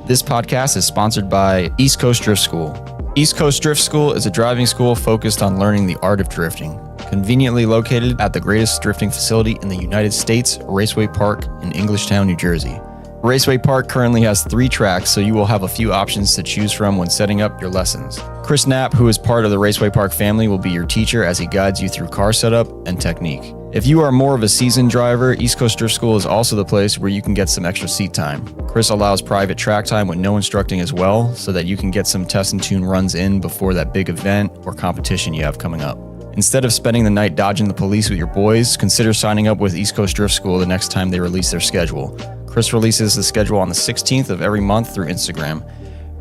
This podcast is sponsored by East Coast Drift School. East Coast Drift School is a driving school focused on learning the art of drifting. Conveniently located at the greatest drifting facility in the United States, Raceway Park in Englishtown, New Jersey. Raceway Park currently has 3 tracks, so you will have a few options to choose from when setting up your lessons. Chris Knapp, who is part of the Raceway Park family, will be your teacher as he guides you through car setup and technique. If you are more of a seasoned driver, East Coast Drift School is also the place where you can get some extra seat time. Chris allows private track time with no instructing as well, so that you can get some test and tune runs in before that big event or competition you have coming up. Instead of spending the night dodging the police with your boys, consider signing up with East Coast Drift School the next time they release their schedule. Chris releases the schedule on the 16th of every month through Instagram.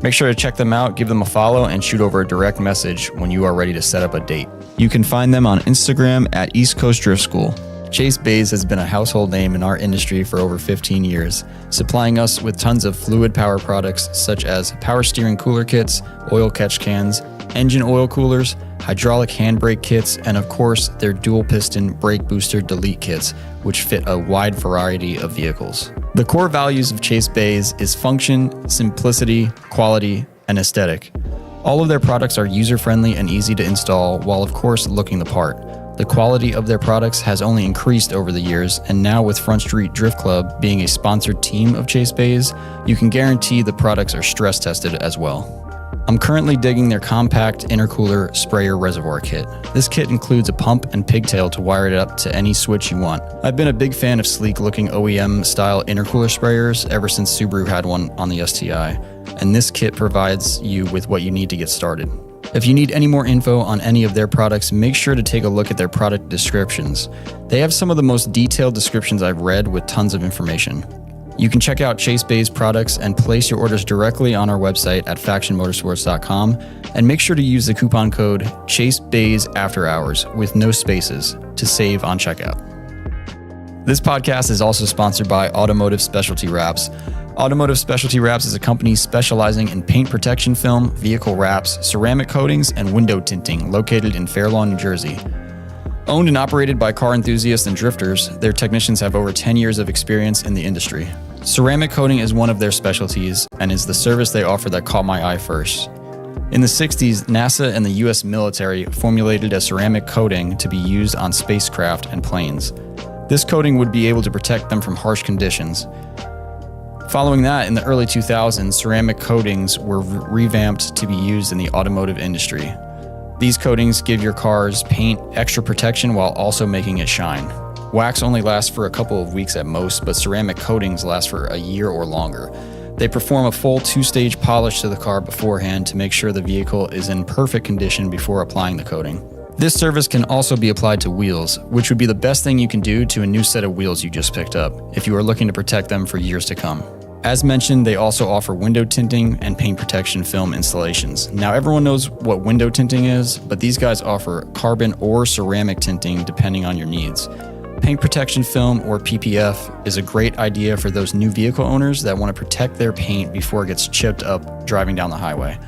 Make sure to check them out, give them a follow, and shoot over a direct message when you are ready to set up a date. You can find them on Instagram at East Coast Drift School. Chase Bays has been a household name in our industry for over 15 years, supplying us with tons of fluid power products such as power steering cooler kits, oil catch cans, engine oil coolers, hydraulic handbrake kits, and of course, their dual piston brake booster delete kits, which fit a wide variety of vehicles. The core values of Chase Bays is function, simplicity, quality, and aesthetic. All of their products are user-friendly and easy to install, while of course looking the part. The quality of their products has only increased over the years, and now with Front Street Drift Club being a sponsored team of Chase Bays, you can guarantee the products are stress tested as well. I'm currently digging their compact intercooler sprayer reservoir kit. This kit includes a pump and pigtail to wire it up to any switch you want. I've been a big fan of sleek looking OEM style intercooler sprayers ever since Subaru had one on the STI, and this kit provides you with what you need to get started. If you need any more info on any of their products, make sure to take a look at their product descriptions. They have some of the most detailed descriptions I've read with tons of information. You can check out Chase Bays products and place your orders directly on our website at FactionMotorsports.com, and make sure to use the coupon code ChaseBaysAfterHours with no spaces to save on checkout. This podcast is also sponsored by Automotive Specialty Wraps. Automotive Specialty Wraps is a company specializing in paint protection film, vehicle wraps, ceramic coatings, and window tinting located in Fair Lawn, New Jersey. Owned and operated by car enthusiasts and drifters, their technicians have over 10 years of experience in the industry. Ceramic coating is one of their specialties and is the service they offer that caught my eye first. In the 60s, NASA and the US military formulated a ceramic coating to be used on spacecraft and planes. This coating would be able to protect them from harsh conditions. Following that, in the early 2000s, ceramic coatings were revamped to be used in the automotive industry. These coatings give your car's paint extra protection while also making it shine. Wax only lasts for a couple of weeks at most, but ceramic coatings last for a year or longer. They perform a full 2-stage polish to the car beforehand to make sure the vehicle is in perfect condition before applying the coating. This service can also be applied to wheels, which would be the best thing you can do to a new set of wheels you just picked up, if you are looking to protect them for years to come. As mentioned, they also offer window tinting and paint protection film installations. Now, everyone knows what window tinting is, but these guys offer carbon or ceramic tinting depending on your needs. Paint protection film, or PPF, is a great idea for those new vehicle owners that want to protect their paint before it gets chipped up driving down the highway.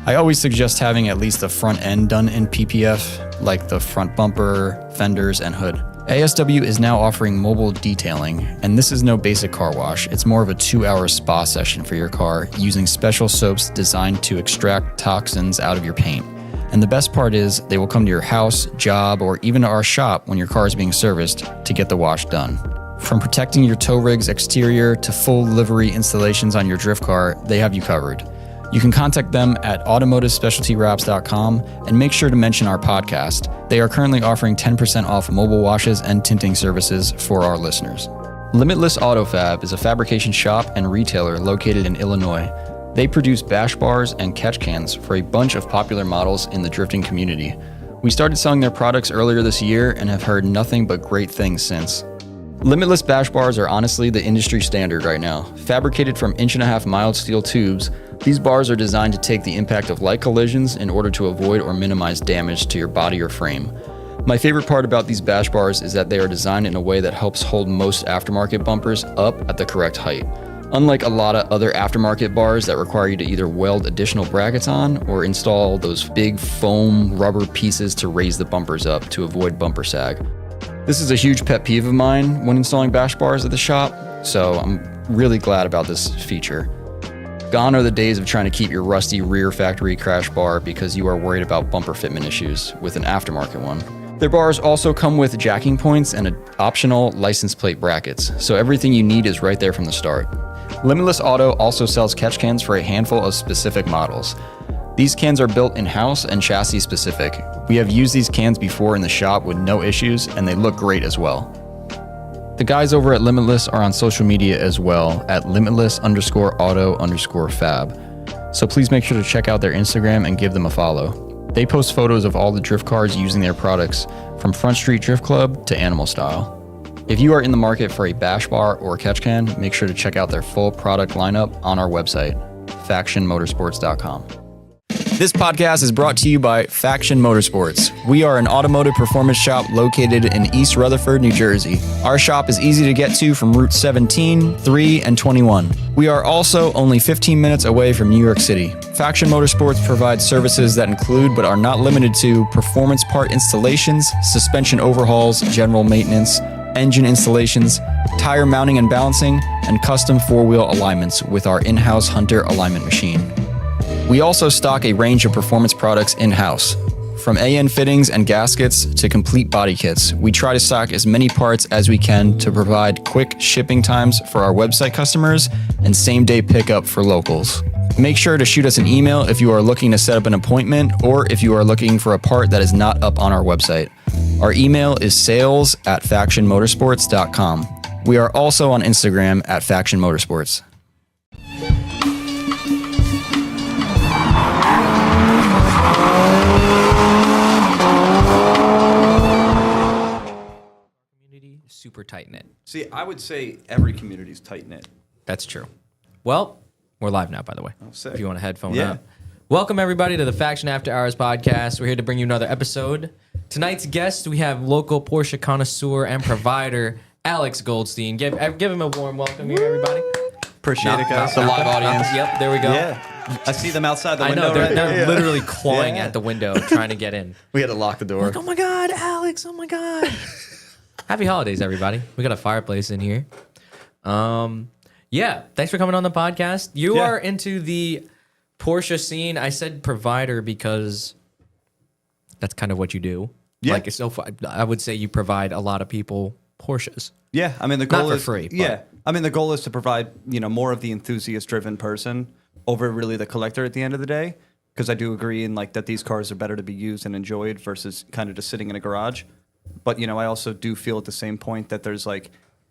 I always suggest having at least the front end done in PPF, like the front bumper, fenders, and hood. ASW is now offering mobile detailing, and this is no basic car wash. It's more of a 2-hour spa session for your car using special soaps designed to extract toxins out of your paint. And the best part is they will come to your house, job, or even our shop when your car is being serviced to get the wash done. From protecting your tow rig's exterior to full livery installations on your drift car, they have you covered. You can contact them at automotivespecialtywraps.com and make sure to mention our podcast. They are currently offering 10% off mobile washes and tinting services for our listeners. Limitless Auto Fab is a fabrication shop and retailer located in Illinois. They produce bash bars and catch cans for a bunch of popular models in the drifting community. We started selling their products earlier this year and have heard nothing but great things since. Limitless bash bars are honestly the industry standard right now. Fabricated from 1.5-inch mild steel tubes, these bars are designed to take the impact of light collisions in order to avoid or minimize damage to your body or frame. My favorite part about these bash bars is that they are designed in a way that helps hold most aftermarket bumpers up at the correct height. Unlike a lot of other aftermarket bars that require you to either weld additional brackets on or install those big foam rubber pieces to raise the bumpers up to avoid bumper sag. This is a huge pet peeve of mine when installing bash bars at the shop, so I'm really glad about this feature. Gone are the days of trying to keep your rusty rear factory crash bar because you are worried about bumper fitment issues with an aftermarket one. Their bars also come with jacking points and optional license plate brackets, so everything you need is right there from the start. Limitless Auto also sells catch cans for a handful of specific models. These cans are built in-house and chassis specific. We have used these cans before in the shop with no issues, and they look great as well. The guys over at Limitless are on social media as well at limitless_auto_fab. So please make sure to check out their Instagram and give them a follow. They post photos of all the drift cars using their products, from Front Street Drift Club to Animal Style. If you are in the market for a bash bar or catch can, make sure to check out their full product lineup on our website, FactionMotorsports.com. This podcast is brought to you by Faction Motorsports. We are an automotive performance shop located in East Rutherford, New Jersey. Our shop is easy to get to from Route 17, 3, and 21. We are also only 15 minutes away from New York City. Faction Motorsports provides services that include, but are not limited to, performance part installations, suspension overhauls, general maintenance, engine installations, tire mounting and balancing, and custom four-wheel alignments with our in-house Hunter alignment machine. We also stock a range of performance products in-house. From AN fittings and gaskets to complete body kits, we try to stock as many parts as we can to provide quick shipping times for our website customers and same-day pickup for locals. Make sure to shoot us an email if you are looking to set up an appointment or if you are looking for a part that is not up on our website. Our email is sales@factionmotorsports.com. We are also on Instagram at Faction Motorsports. Super tight-knit. See, I would say every community is tight-knit. That's true. Well, we're live now, by the way. Oh, sick. If you want a headphone up. Welcome, everybody, to the Faction After Hours podcast. We're here to bring you another episode. Tonight's guest, we have local Porsche connoisseur and provider, Alex Goldstein. Give him a warm welcome here, everybody. Appreciate it, guys. The live audience. Yep, there we go. Yeah. I see them outside the I window. know, they're, right they're there. literally clawing Yeah. at the window, trying to get in. We had to lock the door. Like, oh my God, Alex, oh my God. Happy holidays, everybody. We got a fireplace in here. Yeah, thanks for coming on the podcast. You are into the Porsche scene. I said provider because that's kind of what you do. Yeah. Like, so I would say you provide a lot of people Porsches. Yeah, I mean the goal Not for is free, but- Yeah, I mean the goal is to provide more of the enthusiast-driven person over really the collector at the end of the day. Because I do agree in like that these cars are better to be used and enjoyed versus kind of just sitting in a garage. But I also do feel at the same point that there's like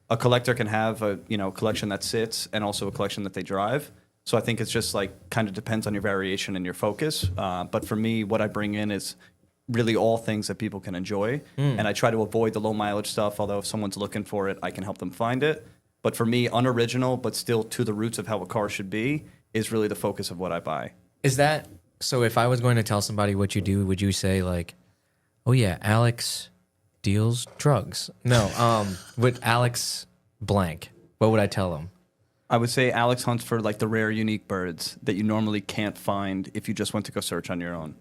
a collector can have a collection that sits and also a collection that they drive. So I think it's just like kind of depends on your variation and your focus. But for me, what I bring in is really all things that people can enjoy. And I try to avoid the low mileage stuff. Although if someone's looking for it, I can help them find it. But for me, unoriginal, but still to the roots of how a car should be is really the focus of what I buy. Is that so? If I was going to tell somebody what you do, would you say like, "Oh yeah, Alex deals drugs"? No, with Alex blank, what would I tell them? I would say Alex hunts for like the rare, unique birds that you normally can't find if you just went to go search on your own.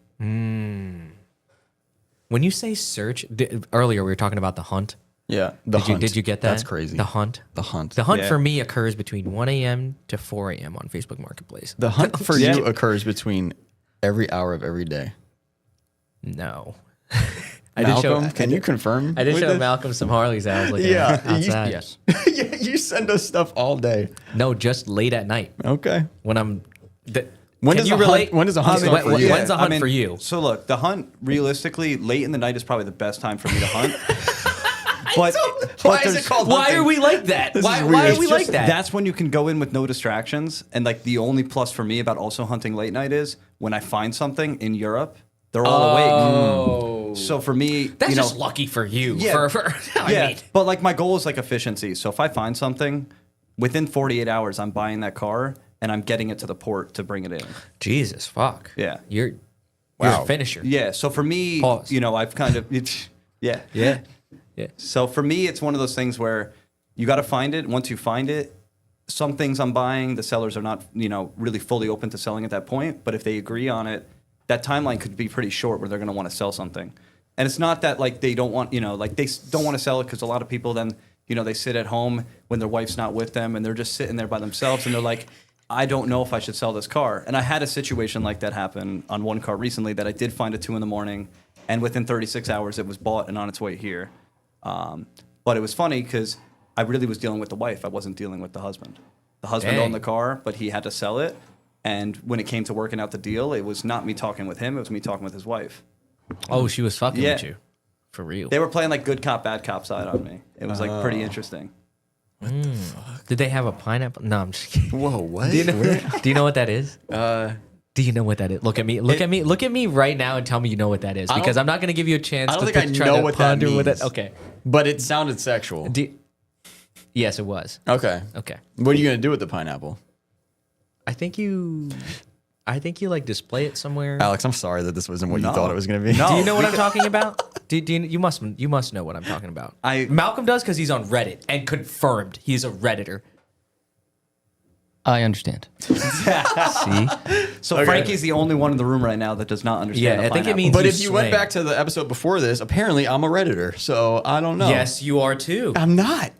When you say search, earlier we were talking about the hunt. Yeah, Did you get that? That's crazy. The hunt. The hunt. The hunt Yeah. for me occurs between 1 a.m. to 4 a.m. on Facebook Marketplace. The hunt for Yeah. you occurs between every hour of every day. No. Malcolm, can you confirm? I did with show this? Malcolm some Harleys I was looking Yeah, at outside. yes. Yeah, you send us stuff all day. No, just late at night Okay. when I'm. When can does you the relate? hunt? When does the hunt start for you? When's the hunt for you? So look, the hunt realistically late in the night is probably the best time for me to hunt. But Why is it called Why hunting? are we like that? This Why is are weird. we It's like just- that? That's when you can go in with no distractions. And like the only plus for me about also hunting late night is when I find something in Europe, they're all awake. Oh. So for me, That's just lucky for you. Yeah. I mean, but like my goal is like efficiency. So if I find something within 48 hours, I'm buying that car and I'm getting it to the port to bring it in. Jesus fuck. Yeah. You're Wow. a finisher. Yeah. So for me, Pause. I've kind of, yeah. Yeah. So for me, it's one of those things where you got to find it. Once you find it, some things I'm buying, the sellers are not, really fully open to selling at that point. But if they agree on it, that timeline could be pretty short where they're going to want to sell something. And it's not that like they don't want, like they don't want to sell it because a lot of people then, they sit at home when their wife's not with them and they're just sitting there by themselves and they're like, I don't know if I should sell this car. And I had a situation like that happen on one car recently that I did find at 2 a.m, and within 36 hours it was bought and on its way here. But it was funny because I really was dealing with the wife. I wasn't dealing with the husband. The husband Dang. owned the car, but he had to sell it. And when it came to working out the deal, it was not me talking with him. It was me talking with his wife. Oh, she was fucking Yeah. with you. For real. They were playing like good cop, bad cop side on me. It was like pretty interesting. Did they have a pineapple? No, I'm just kidding. Whoa, what? Do you know what that is? Do you know what that is? Look at me. Look at me right now and tell me you know what that is, because I'm not going to give you a chance. I don't to think I try know to what that ponder means. Okay. But it sounded sexual. Yes, it was. Okay. Okay. What are you gonna do with the pineapple? I think you like display it somewhere. Alex, I'm sorry that this wasn't what No. you thought it was gonna be. No. Do you know what I'm talking about? You must know what I'm talking about. Malcolm does, because he's on Reddit and confirmed he's a Redditor. I understand. See? So Frankie's the only one in the room right now that does not understand. Yeah, the I think it pineapple. means But you if you went swing. back to the episode before this, apparently I'm a Redditor, so I don't know. Yes, you are too. I'm not.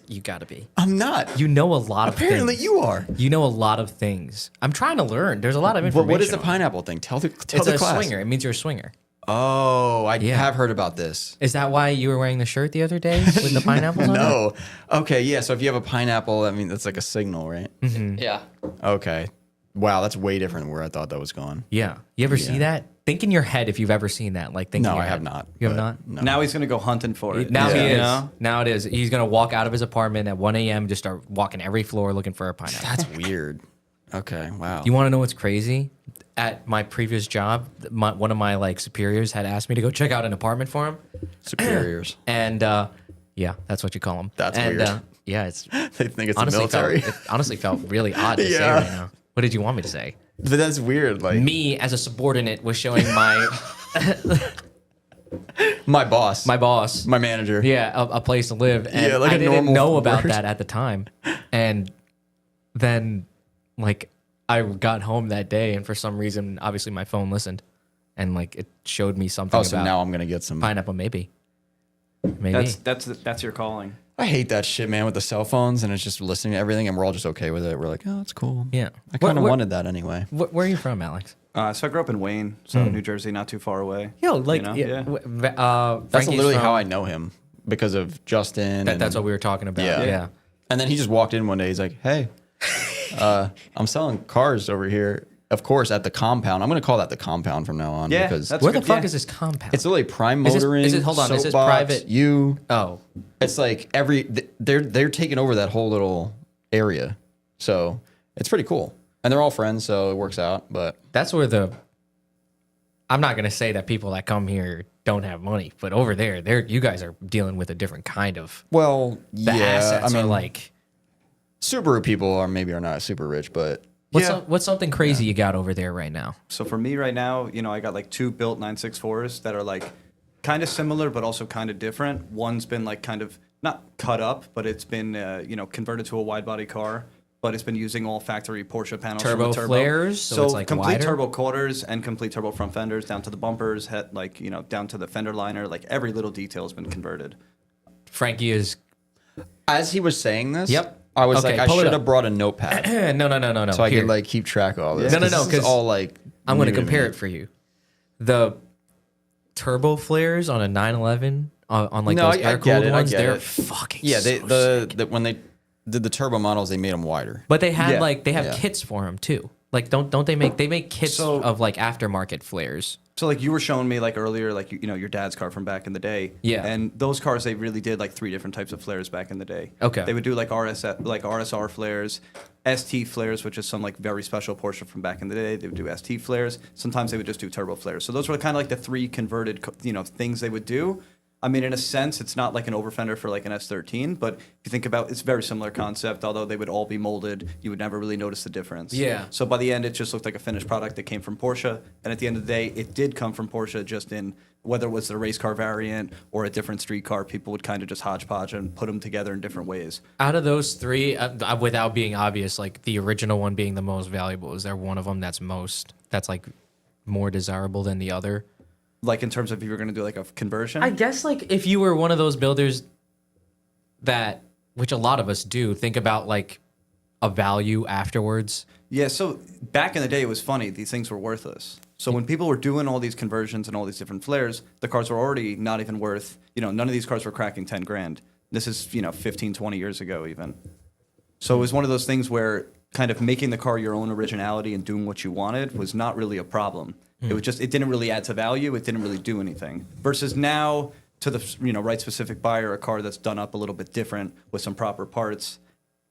You gotta be. I'm not. You know a lot of Apparently things. you are. You know a lot of things. I'm trying to learn. There's a lot of But information. what is the on it. pineapple thing? Tell It's the a class. swinger. It means you're a swinger. Oh, I Yeah. have heard about this. Is that why you were wearing the shirt the other day with the pineapples on it? No. Okay, yeah. So if you have a pineapple, I mean that's like a signal, right? Yeah. Okay. Wow, that's way different than where I thought that was going. Yeah. You ever see that? Think in your head if you've ever seen that. Like, think in No, your I have head. not. You have but not? No. Now he's gonna go hunting for it. Now he Yeah. is. You know? Now it is. He's gonna walk out of his apartment at 1 a.m. Just start walking every floor looking for a pineapple. That's weird. Okay. Wow. You want to know what's crazy? At my previous job, one of my like superiors had asked me to go check out an apartment for him, superiors? and yeah, that's what you call them. That's and, weird. Yeah, it's They think it's the honestly military. it honestly felt really odd to say Yeah. right now. What did you want me to say? But that's weird. Like Me as a subordinate was showing my my boss, my boss, my manager. yeah, a place to live, and Yeah, like I a didn't normal know about word. that at the time, and then like I got home that day, and for some reason, obviously my phone listened, and like it showed me something Oh, so about now I'm gonna get some. pineapple, maybe. That's your calling. I hate that shit, man, with the cell phones, and it's just listening to everything, and we're all just okay with it. We're like, oh, that's cool. Yeah. I kind of Where- wanted that anyway. Where are you from, Alex? So I grew up in Wayne, so New Jersey, not too far away. Yo, like, You know? yeah. That's Frankie's literally from- how I know him because of Justin. That's what we were talking about. Yeah. Yeah. And then he just walked in one day. He's like, "Hey, I'm selling cars over here. Of course, at the compound. I'm going to call that the compound from now on Yeah, because that's Where the good, fuck yeah. is this compound? it's literally prime Is this- motoring. is it- hold on, is this Soapbox, private? You. Oh, It's like they're taking over that whole little area. So it's pretty cool. And they're all friends, so it works out. But that's where I'm not gonna say that people that come here don't have money, but over there, you guys are dealing with a different kind of. well, The yeah, assets I mean, are like. Subaru people are not super rich, but What's something crazy you got over there right now? So for me right now, I got like 2 built 964s that are like kind of similar, but also kind of different. One's been like kind of not cut up, but it's been converted to a wide body car, but it's been using all factory Porsche panels. from the Turbo turbo flares, so it's like complete wider? turbo quarters and complete turbo front fenders down to the bumpers, down to the fender liner. Like every little detail has been converted. Frankie is. as he was saying this, Yep. I was Okay, like, I pull it should up. have brought a notepad No. so I Here. could like keep track of all this. No, no, 'cause no, this is 'cause all like I'm going to new compare me. it for you. The turbo flares on a 911 on like No, those I air get cooled it, I ones, get they're it. fucking Yeah, so sick. when they did the turbo models, they made them wider. But they had Yeah. they have Yeah. kits for them too. Like don't they make kits So- of like aftermarket flares? So like you were showing me like earlier, like your dad's car from back in the day. Yeah. And those cars, they really did like 3 different types of flares back in the day. Okay. They would do like RSR flares, ST flares, which is some like very special Porsche from back in the day. They would do ST flares. Sometimes they would just do turbo flares. So those were kind of like the 3 converted things they would do. I mean, in a sense, it's not like an overfender for like an S13, but if you think about it's a very similar concept, although they would all be molded, you would never really notice the difference. Yeah. So by the end, it just looked like a finished product that came from Porsche. And at the end of the day, it did come from Porsche, just in whether it was the race car variant or a different street car, people would kind of just hodgepodge and put them together in different ways. Out of those 3, without being obvious, like the original one being the most valuable, is there one of them that's like more desirable than the other? Like in terms of if you were going to do like a conversion. I guess like if you were one of those builders that, which a lot of us do, think about like a value afterwards. Yeah, so back in the day, it was funny. These things were worthless. So when people were doing all these conversions and all these different flares, the cars were already not even worth, none of these cars were cracking 10 grand. This is, 15, 20 years ago even. So it was one of those things where kind of making the car your own originality and doing what you wanted was not really a problem. It was just, it didn't really add to value. It didn't really do anything. Versus now, to the right specific buyer, a car that's done up a little bit different with some proper parts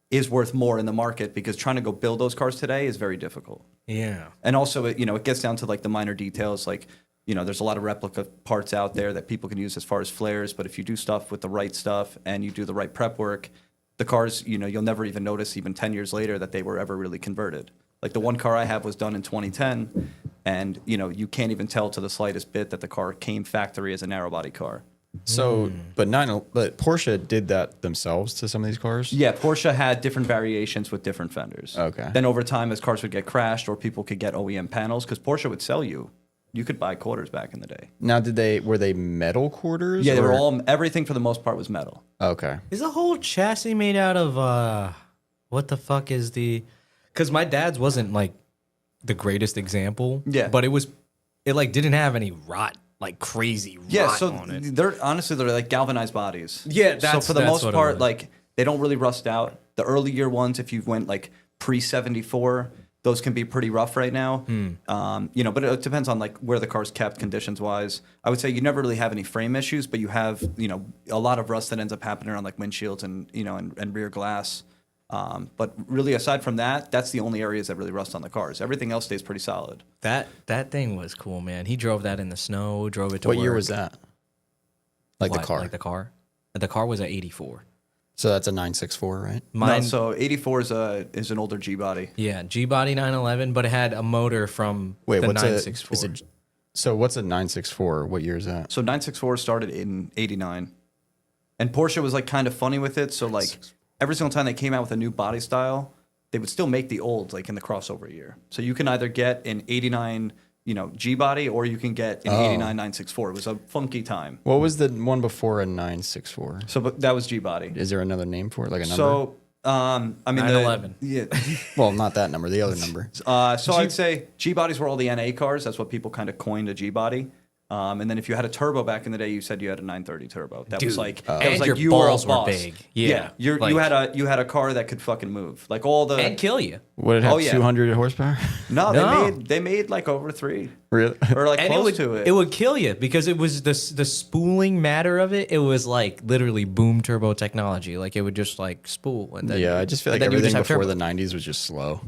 is worth more in the market because trying to go build those cars today is very difficult. Yeah. And also, it gets down to like the minor details. Like, there's a lot of replica parts out there that people can use as far as flares. But if you do stuff with the right stuff and you do the right prep work, the cars, you'll never even notice even 10 years later that they were ever really converted. Like the one car I have was done in 2010, and you can't even tell to the slightest bit that the car came factory as a narrow body car. So, but Porsche did that themselves to some of these cars? Yeah, Porsche had different variations with different fenders. Okay. Then over time, as cars would get crashed or people could get OEM panels, because Porsche would sell you could buy quarters back in the day. Now, were they metal quarters? Yeah, they were everything for the most part was metal. Okay. Is the whole chassis made out of what the fuck is the? Because my dad's wasn't like the greatest example. Yeah. But it like didn't have any rot, like crazy rot on it. They're like galvanized bodies. Yeah, so for the that's most what it part, was. like they don't really rust out. The earlier ones, if you went like pre-74, those can be pretty rough right now. But it depends on like where the car's kept conditions wise. I would say you never really have any frame issues, but you have a lot of rust that ends up happening around like windshields and and rear glass. But really, aside from that, that's the only areas that really rust on the cars. Everything else stays pretty solid. That thing was cool, man. He drove that in the snow, drove it to What work. year was that? Like the car? Like the car? The car was at 84. So that's a 964, right? Mine, No, so 84 is an older G body. yeah, G-Body 911, but it had a motor from Wait, the what's 964. So what's a 964? What year is that? So 964 started in 89, and Porsche was like kind of funny with it. So like every single time they came out with a new body style, they would still make the old like in the crossover year. So you can either get an 89, G body, or you can get an 89 964. It was a funky time. What was the one before a 964? So but that was G body. Is there another name for it? Like a number? So I mean 911. Yeah. Well, not that number, the other number. So I'd say G bodies were all the NA cars. That's what people kind of coined a G body. And then if you had a turbo back in the day, you said you had a 930 turbo. That was like that and was like your you were a balls were boss. big. Yeah, you like- you had a car that could fucking move. Like all the and kill you. Would it have Oh, yeah. 200 horsepower? No, No. they made like over 3 Really? or like And close to it. it would kill you because it was the spooling matter of it. It was like literally boom turbo technology. Like it would just like spool. And then, Yeah, I just feel like and then you would everything just have before turbo. the 90s was just slow,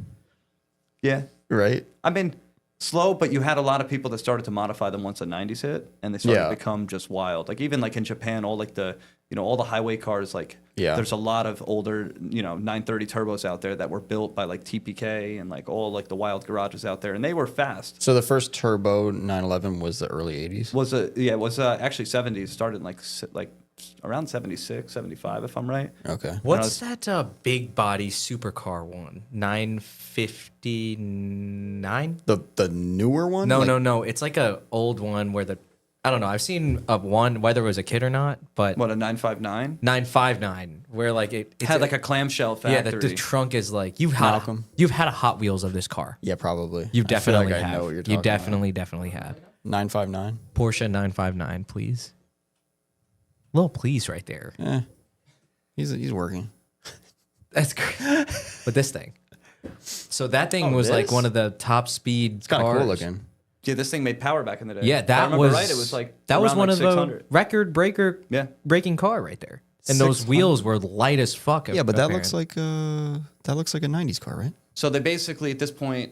Yeah, right? I mean slow, but you had a lot of people that started to modify them once the 90s hit, and they started Yeah. to become just wild. Like even like in Japan, all like the all the highway cars, like Yeah. there's a lot of older 930 turbos out there that were built by like TPK and like all like the wild garages out there, and they were fast. So the first turbo 911 was the early 80s? It was actually 70s. Started in like around 76, 75, if I'm right. Okay. What's that big body supercar one? 959? The newer one? No, Like- no. It's like a old one where I don't know. I've seen one, whether it was a kid or not, but What, a 959? 959, where like it's Had like a clamshell yeah, factory. the trunk is like you've Malcolm. had a Hot Wheels of this car. Yeah, probably. You I feel definitely like have. I know what you're talking You definitely had. about. 959? Porsche 959, please. Little please right there. Eh. He's working. That's great. But this thing. So that thing was like this? one of the top speed It's kind of cars. cool looking. Yeah, this thing made power back in the day. Yeah, If I that remember was right. It was like that was around, one like, of the 600. record breaking car right there. And those 600. wheels were light as fuck. Yeah, but that looks like a 90s car, right? So they basically at this point,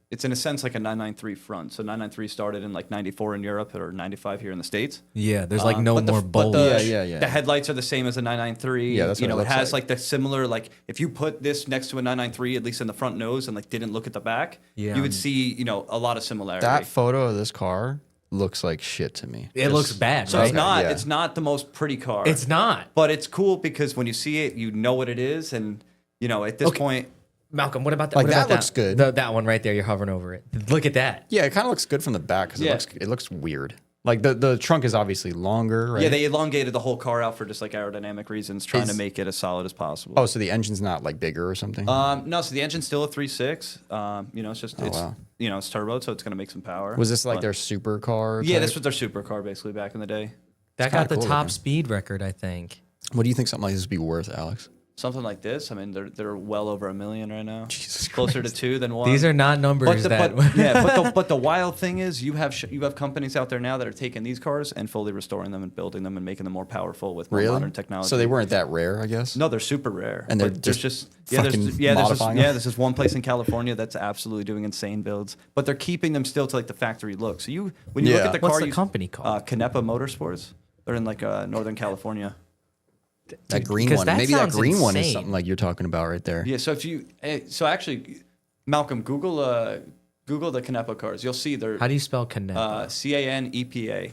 it's in a sense like a 993 front. So 993 started in like 94 in Europe or 95 here in the States. yeah. There's like no But more but bulge. Yeah. The headlights are the same as a 993. Yeah, that's what it it looks has like. like the similar like if you put this next to a 993, at least in the front nose, and like didn't look at the back, Yeah. you would see a lot of similarity. That photo of this car looks like shit to me. It looks bad, so right? yeah. it's not the most pretty car. It's not. but it's cool because when you see it, you know what it is, and at this Okay. point. Malcolm, what about that? Like, what about that looks good. That one right there, you're hovering over it. Look at that. Yeah, it kind of looks good from the back because Yeah. it looks weird. Like the trunk is obviously longer, right? Yeah, they elongated the whole car out for just like aerodynamic reasons, trying to make it as solid as possible. Oh, so the engine's not like bigger or something? No, so the engine's still a 3.6. It's just wow. It's turbo, so it's gonna make some power. Was this like But- their supercar? Yeah, type? this was their supercar basically back in the day. That kinda got the cool top looking. speed record, I think. What do you think something like this would be worth, Alex? Something like this. I mean, they're well over $1 million right now. Jesus Closer to 2 than 1. These are not numbers But the wild thing is you have companies out there now that are taking these cars and fully restoring them and building them and making them more powerful with more Really? modern technology. So they weren't that rare, I guess? No, they're super rare. And they're But there's just there's modifying them? this is one place in California that's absolutely doing insane builds, but they're keeping them still to like the factory look. So when you look Yeah. at the What's car, the company called? Canepa Motorsports. They're in like Northern California. That green because one. that Maybe that sounds green one is insane. something like you're talking about right there. Yeah. So actually, Malcolm, Google the Canepa cars. You'll see they're How do you spell Canepa? CANEPA.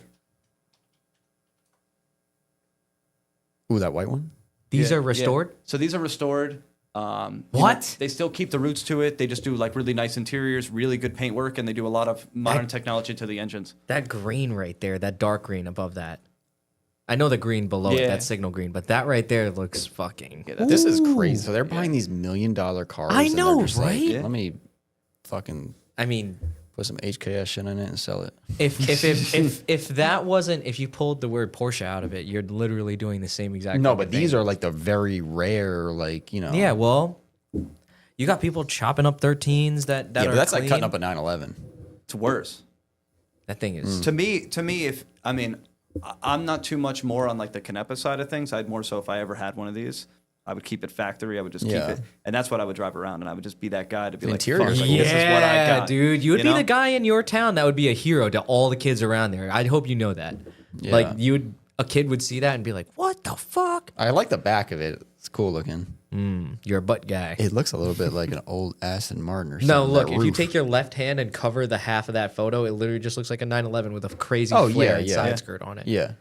Ooh, that white one? These Yeah, are restored? yeah. So these are restored. What? They still keep the roots to it. They just do like really nice interiors, really good paint work, and they do a lot of modern technology to the engines. That green right there, that dark green above that. I know the green below it, Yeah. that signal green, but that right there looks fucking. Yeah, This is crazy. So they're buying these $1 million cars. I and know, they're just right? Like, let me fucking I mean, put some HKS shit in it and sell it. if that wasn't, if you pulled the word Porsche out of it, you're literally doing the same exact. No, fucking but these thing. are like the very rare, like, you know. Yeah, well, you got people chopping up 13s that Yeah, are but that's like clean. cutting up a 911. It's worse. That thing is. To me, I'm not too much more on like the Canepa side of things. I'd more so if I ever had one of these, I would keep it factory. I would just Yeah. keep it, and that's what I would drive around, and I would just be that guy to be Interior like, is "Fuck, cool. this is what I got." dude, you would be know? the guy in your town that would be a hero to all the kids around there. I hope you know that. Yeah. Like a kid would see that and be like, "What the fuck?" I like the back of it. It's cool looking. You're a butt guy. It looks a little bit like an old Aston Martin or something. No, look, that if you roof. take your left hand and cover the half of that photo, it literally just looks like a 911 with a crazy Oh, flare yeah, and yeah. side Yeah. skirt on it. Yeah.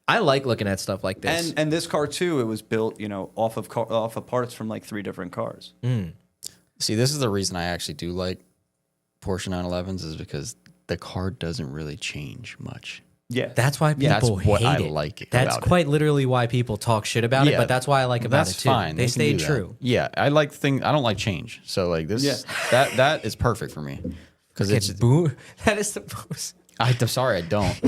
I like looking at stuff like this. And this car too, it was built, off of parts from like 3 different cars. See, this is the reason I actually do like Porsche 911s is because the car doesn't really change much. Yeah, That's why people That's what hate I it. like That's about it. quite literally why people talk shit about it, Yeah, but that's why I like about That's it too. fine. They can stayed do that. true. Yeah, I like things. I don't like change. So like this, Yeah. that is perfect for me because it's. That is the most I'm sorry, I don't.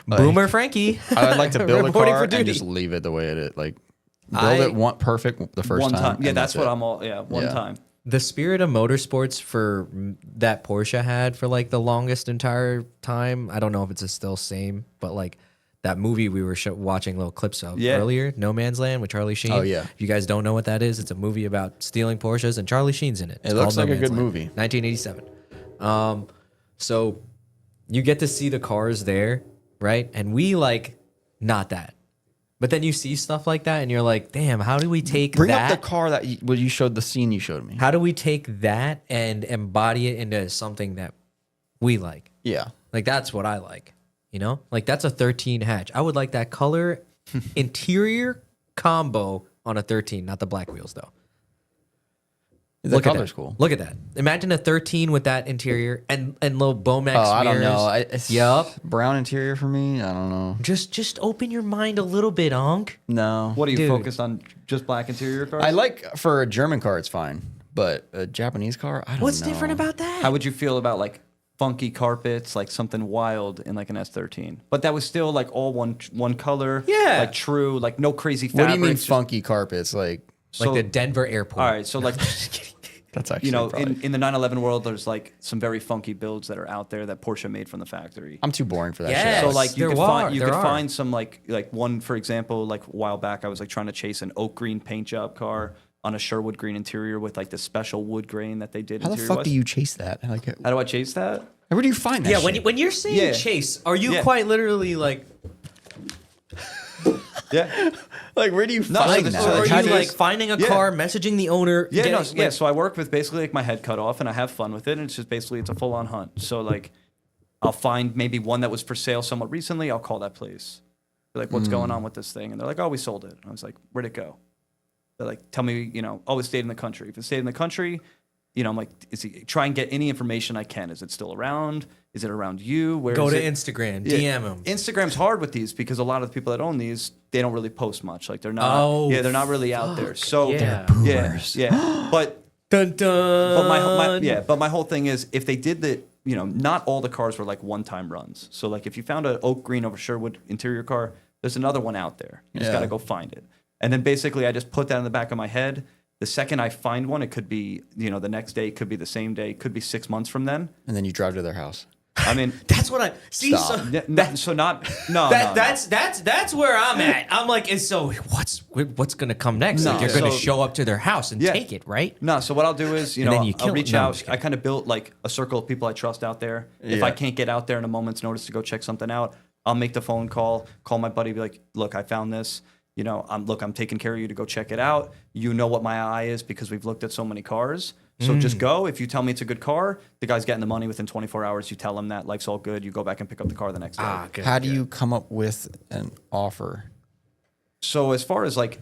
Boomer Frankie. I would like to build a Reporting car for and duty. just leave it the way it is. Like build it perfect the first one time. Yeah, and that's what it. I'm all. Yeah, one Yeah. time. The spirit of motorsports for that Porsche had for like the longest entire time. I don't know if it's still same, but like that movie we were watching little clips of Yeah. earlier, No Man's Land with Charlie Sheen. Oh, yeah. If you guys don't know what that is, it's a movie about stealing Porsches and Charlie Sheen's in it. It's looks called like a Man's good Land, movie. 1987. So you get to see the cars there, right? And we like not that. But then you see stuff like that and you're like, damn, how do we take Bring that? up the car that you showed the scene you showed me. How do we take that and embody it into something that we like? Yeah. Like that's what I like, you know? Like that's a 13 hatch. I would like that color interior combo on a 13, not the black wheels though. The Look at color's that. cool. Look at that. Imagine a 13 with that interior and little Bomex Oh, I don't mirrors. know. It's Yup. brown interior for me. I don't know. Just open your mind a little bit, Unc. No. What are you Dude. focused on? Just black interior cars? I like for a German car, it's fine, but a Japanese car, I don't know. What's different about that? How would you feel about like funky carpets, like something wild in like an S13? But that was still like all one color. Yeah. Like true, like no crazy What do you mean fabrics, just- funky carpets? Like like the Denver airport. All right, so like that's actually in the 911 world, there's like some very funky builds that are out there that Porsche made from the factory. I'm too boring for that Yes. shit. So like you there could are, find there are. find some like one, for example, like a while back I was like trying to chase an oak green paint job car on a Sherwood green interior with like the special wood grain that they did. How the interior fuck do you chase that? Like, How do I chase that? where do you find that? Yeah, shit? when you're saying Yeah. chase, are you Yeah. quite literally like Yeah. like where do you No, find so that? this- or are how you do like finding a Yeah. car, messaging the owner? Yeah, getting, yeah. like- So I work with basically like my head cut off, and I have fun with it. And it's just basically it's a full on hunt. So like, I'll find maybe one that was for sale somewhat recently. I'll call that place. They're like, "What's going on with this thing?" And they're like, "Oh, we sold it." And I was like, "Where'd it go?" They're like, "Tell me, oh, it stayed in the country. If it stayed in the country, I'm like, try and get any information I can. Is it still around? Is it around you? Where Go is to it? Instagram, Yeah. DM him. Instagram's hard with these because a lot of the people that own these, they don't really post much. Like they're not. Oh, they're not really out there. So Yeah. yeah. But Dun dun. but my whole thing is if they did the, not all the cars were like one-time runs. So like if you found an oak green over Sherwood interior car, there's another one out there. You just got to go find it. And then basically I just put that in the back of my head. The second I find one, it could be, the next day, it could be the same day, it could be 6 months from then. And then you drive to their house. I mean, That's what I see. Stop. That's where I'm at. I'm like, what's gonna come next? No, Like you're gonna so- show up to their house and Yeah. take it, right? No, so what I'll do is, And then you kill I'll it. reach No, I'm out. just I kind of built like a circle of people I trust out there. If I can't get out there in a moment's notice to go check something out, I'll make the phone call my buddy, be like, look, I found this. I'm taking care of you to go check it out. You know what my eye is because we've looked at so many cars. So just go. If you tell me it's a good car, the guy's getting the money within 24 hours. You tell him that, like's all good. You go back and pick up the car the next day. Good. How do you come up with an offer? So as far as like,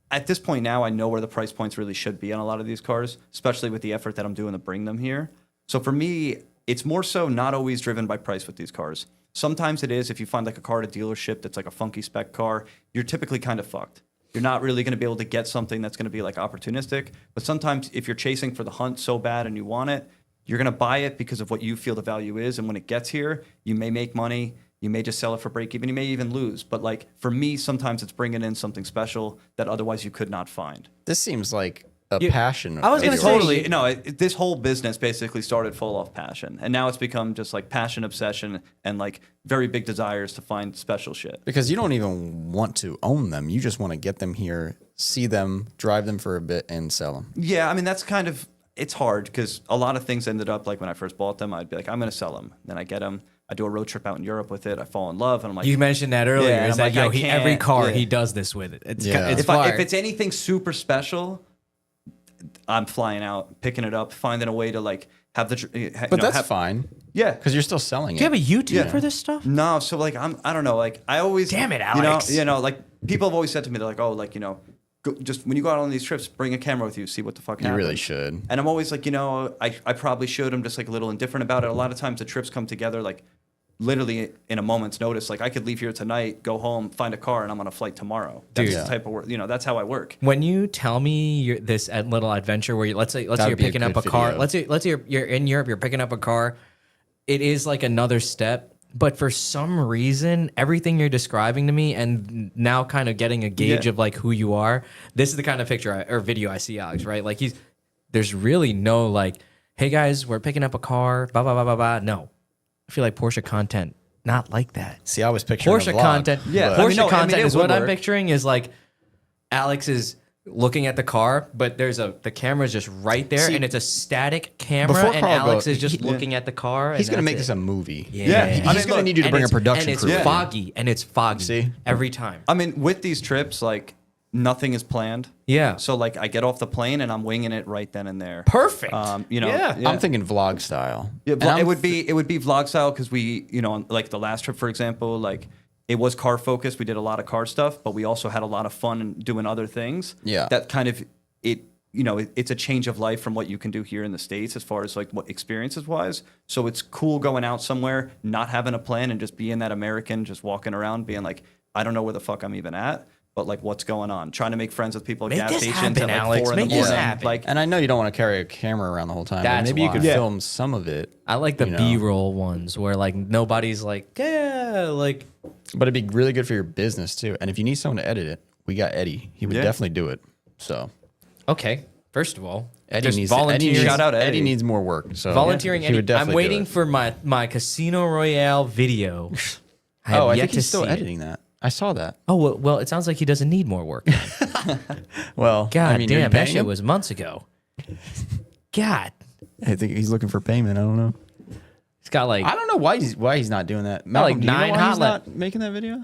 at this point now, I know where the price points really should be on a lot of these cars, especially with the effort that I'm doing to bring them here. So for me, it's more so not always driven by price with these cars. Sometimes it is. If you find like a car at a dealership that's like a funky spec car, you're typically kind of fucked. You're not really going to be able to get something that's going to be like opportunistic. But sometimes if you're chasing for the hunt so bad and you want it, you're going to buy it because of what you feel the value is. And when it gets here, you may make money. You may just sell it for break even. You may even lose. But like for me, sometimes it's bringing in something special that otherwise you could not find. This seems like a passion. I was gonna of say- yours. Totally. No, this whole business basically started full off passion. And now it's become just like passion, obsession, and like very big desires to find special shit. Because you don't even want to own them. You just want to get them here, see them, drive them for a bit, and sell them. Yeah, I mean, that's kind of, it's hard because a lot of things ended up like when I first bought them, I'd be like, I'm going to sell them. Then I get them. I do a road trip out in Europe with it. I fall in love. And I'm like, You mentioned that earlier. Yeah, is I'm that like, I every can't- car yeah. he does this with it. It's Yeah. it's if fire. it's anything super special, I'm flying out, picking it up, finding a way to like have the. But that's fine. Yeah. Because you're still selling it. Do you have a YouTube Yeah. for this stuff? No, so like I don't know, like I always Damn it, Alex. like people have always said to me, they're like, oh, like just when you go out on these trips, bring a camera with you, see what the fuck You happens. really should. And I'm always like, I probably should. I'm just like a little indifferent about it. A lot of times the trips come together like literally in a moment's notice. Like I could leave here tonight, go home, find a car, and I'm on a flight tomorrow. That's Dude. the type of work. That's how I work. When you tell me this little adventure where let's say That you're would be a picking up a good car. video. Let's say you're in Europe, you're picking up a car. It is like another step. But for some reason, everything you're describing to me, and now kind of getting a gauge Yeah. of like who you are, this is the kind of picture or video I see, Alex. Right? Like there's really no like, hey guys, we're picking up a car. Blah blah blah blah blah. No, I feel like Porsche content not like that. See, I was picturing Porsche a vlog, content. Yeah, but- I Porsche mean, no, I mean, content it is would what I'm work. picturing is like Alex is looking at the car, but the camera's just right there, See, and it's a static camera, before and Carl Alex goes- is just looking at the car. He's and going to that's make this it. a movie. Yeah. He's I mean, going to look, need you to bring a And production it's crew. in. foggy, and it's foggy. See? Every time. I mean, with these trips, like nothing is planned. Yeah. So like I get off the plane and I'm winging it right then and there. Perfect. Yeah. I'm thinking vlog style. Yeah, And I'm it would be vlog style because we, like the last trip, for example, like it was car focused. We did a lot of car stuff, but we also had a lot of fun doing other things. Yeah. That kind of it's a change of life from what you can do here in the States as far as like what experiences wise. So it's cool going out somewhere, not having a plan and just being that American, just walking around being like, I don't know where the fuck I'm even at, but like what's going on? Trying to make friends with people at Make gas this stations happen, at like Alex. 4 in Make the this morning. happen. Like And I know you don't want to carry a camera around the whole time. But That's maybe you could why. film some of it. I like the you know. B-roll ones where like nobody's like, yeah, like But it'd be really good for your business too. And if you need someone to edit it, we got Eddie. He would Yeah. definitely do it. So okay. First of all, Eddie just needs volunteering. Shout out Eddie. Eddie needs more work. So Volunteering. he would Eddie. definitely I'm waiting do it. for my Casino Royale video. I have Oh, I yet think to he's still see it. editing that. I saw that. Oh well, it sounds like he doesn't need more work. Well, God I mean, you're damn, that paying shit him? was months ago. God, I think he's looking for payment. I don't know. he's got like I don't know why he's not doing that. like Malcolm, do you know 9 why hot he's not making that video?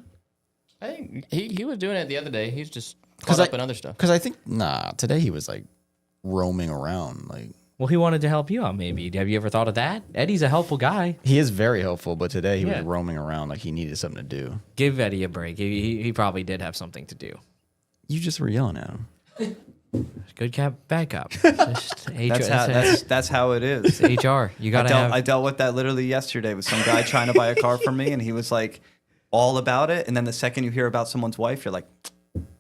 I think he was doing it the other day. He's just 'Cause caught up in other stuff. Because I think today he was like roaming around. Like well, he wanted to help you out. Maybe have you ever thought of that? Eddie's a helpful guy. he is very helpful, but today he Yeah. was roaming around like he needed something to do. Give Eddie a break. He probably did have something to do. You just were yelling at him. Good cop, bad cop. Just HR, That's how it is. it's HR. You gotta I have. dealt with that literally yesterday with some guy trying to buy a car from me, and he was like all about it. And then the second you hear about someone's wife, you're like,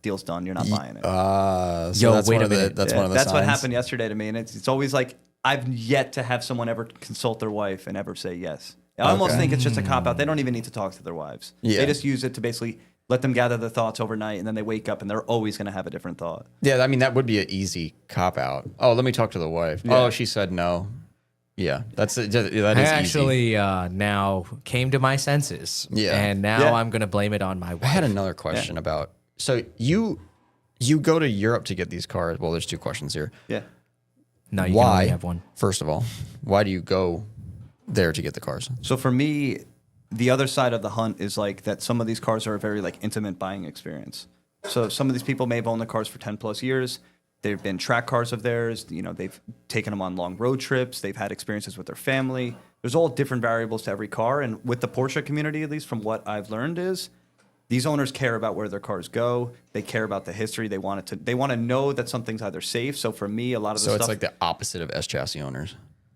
deal's done. You're not buying it. So Yo, that's wait one a of the minute. that's Yeah, one of the that's what signs. happened yesterday to me, and it's always like I've yet to have someone ever consult their wife and ever say yes. I almost Okay. think it's just a cop out. They don't even need to talk to their wives. Yeah. They just use it to basically let them gather their thoughts overnight, and then they wake up and they're always going to have a different thought. Yeah, I mean that would be an easy cop out. Oh, let me talk to the wife. Yeah. Oh, she said no. Yeah, that is I easy. actually now came to my senses. Yeah. And now Yeah. I'm gonna blame it on my wife. I had another question about. So you go to Europe to get these cars. Well, there's two questions here. Yeah. No, you can Why? only have one. First of all, why do you go there to get the cars? So for me, the other side of the hunt is like that some of these cars are a very like intimate buying experience. So some of these people may have owned the cars for 10 plus years. They've been track cars of theirs. You know, they've taken them on long road trips. They've had experiences with their family. There's all different variables to every car. And with the Porsche community, at least from what I've learned, is these owners care about where their cars go. They care about the history. They want to know that something's either safe. So for me, a lot of the So stuff. it's like the opposite of S chassis owners.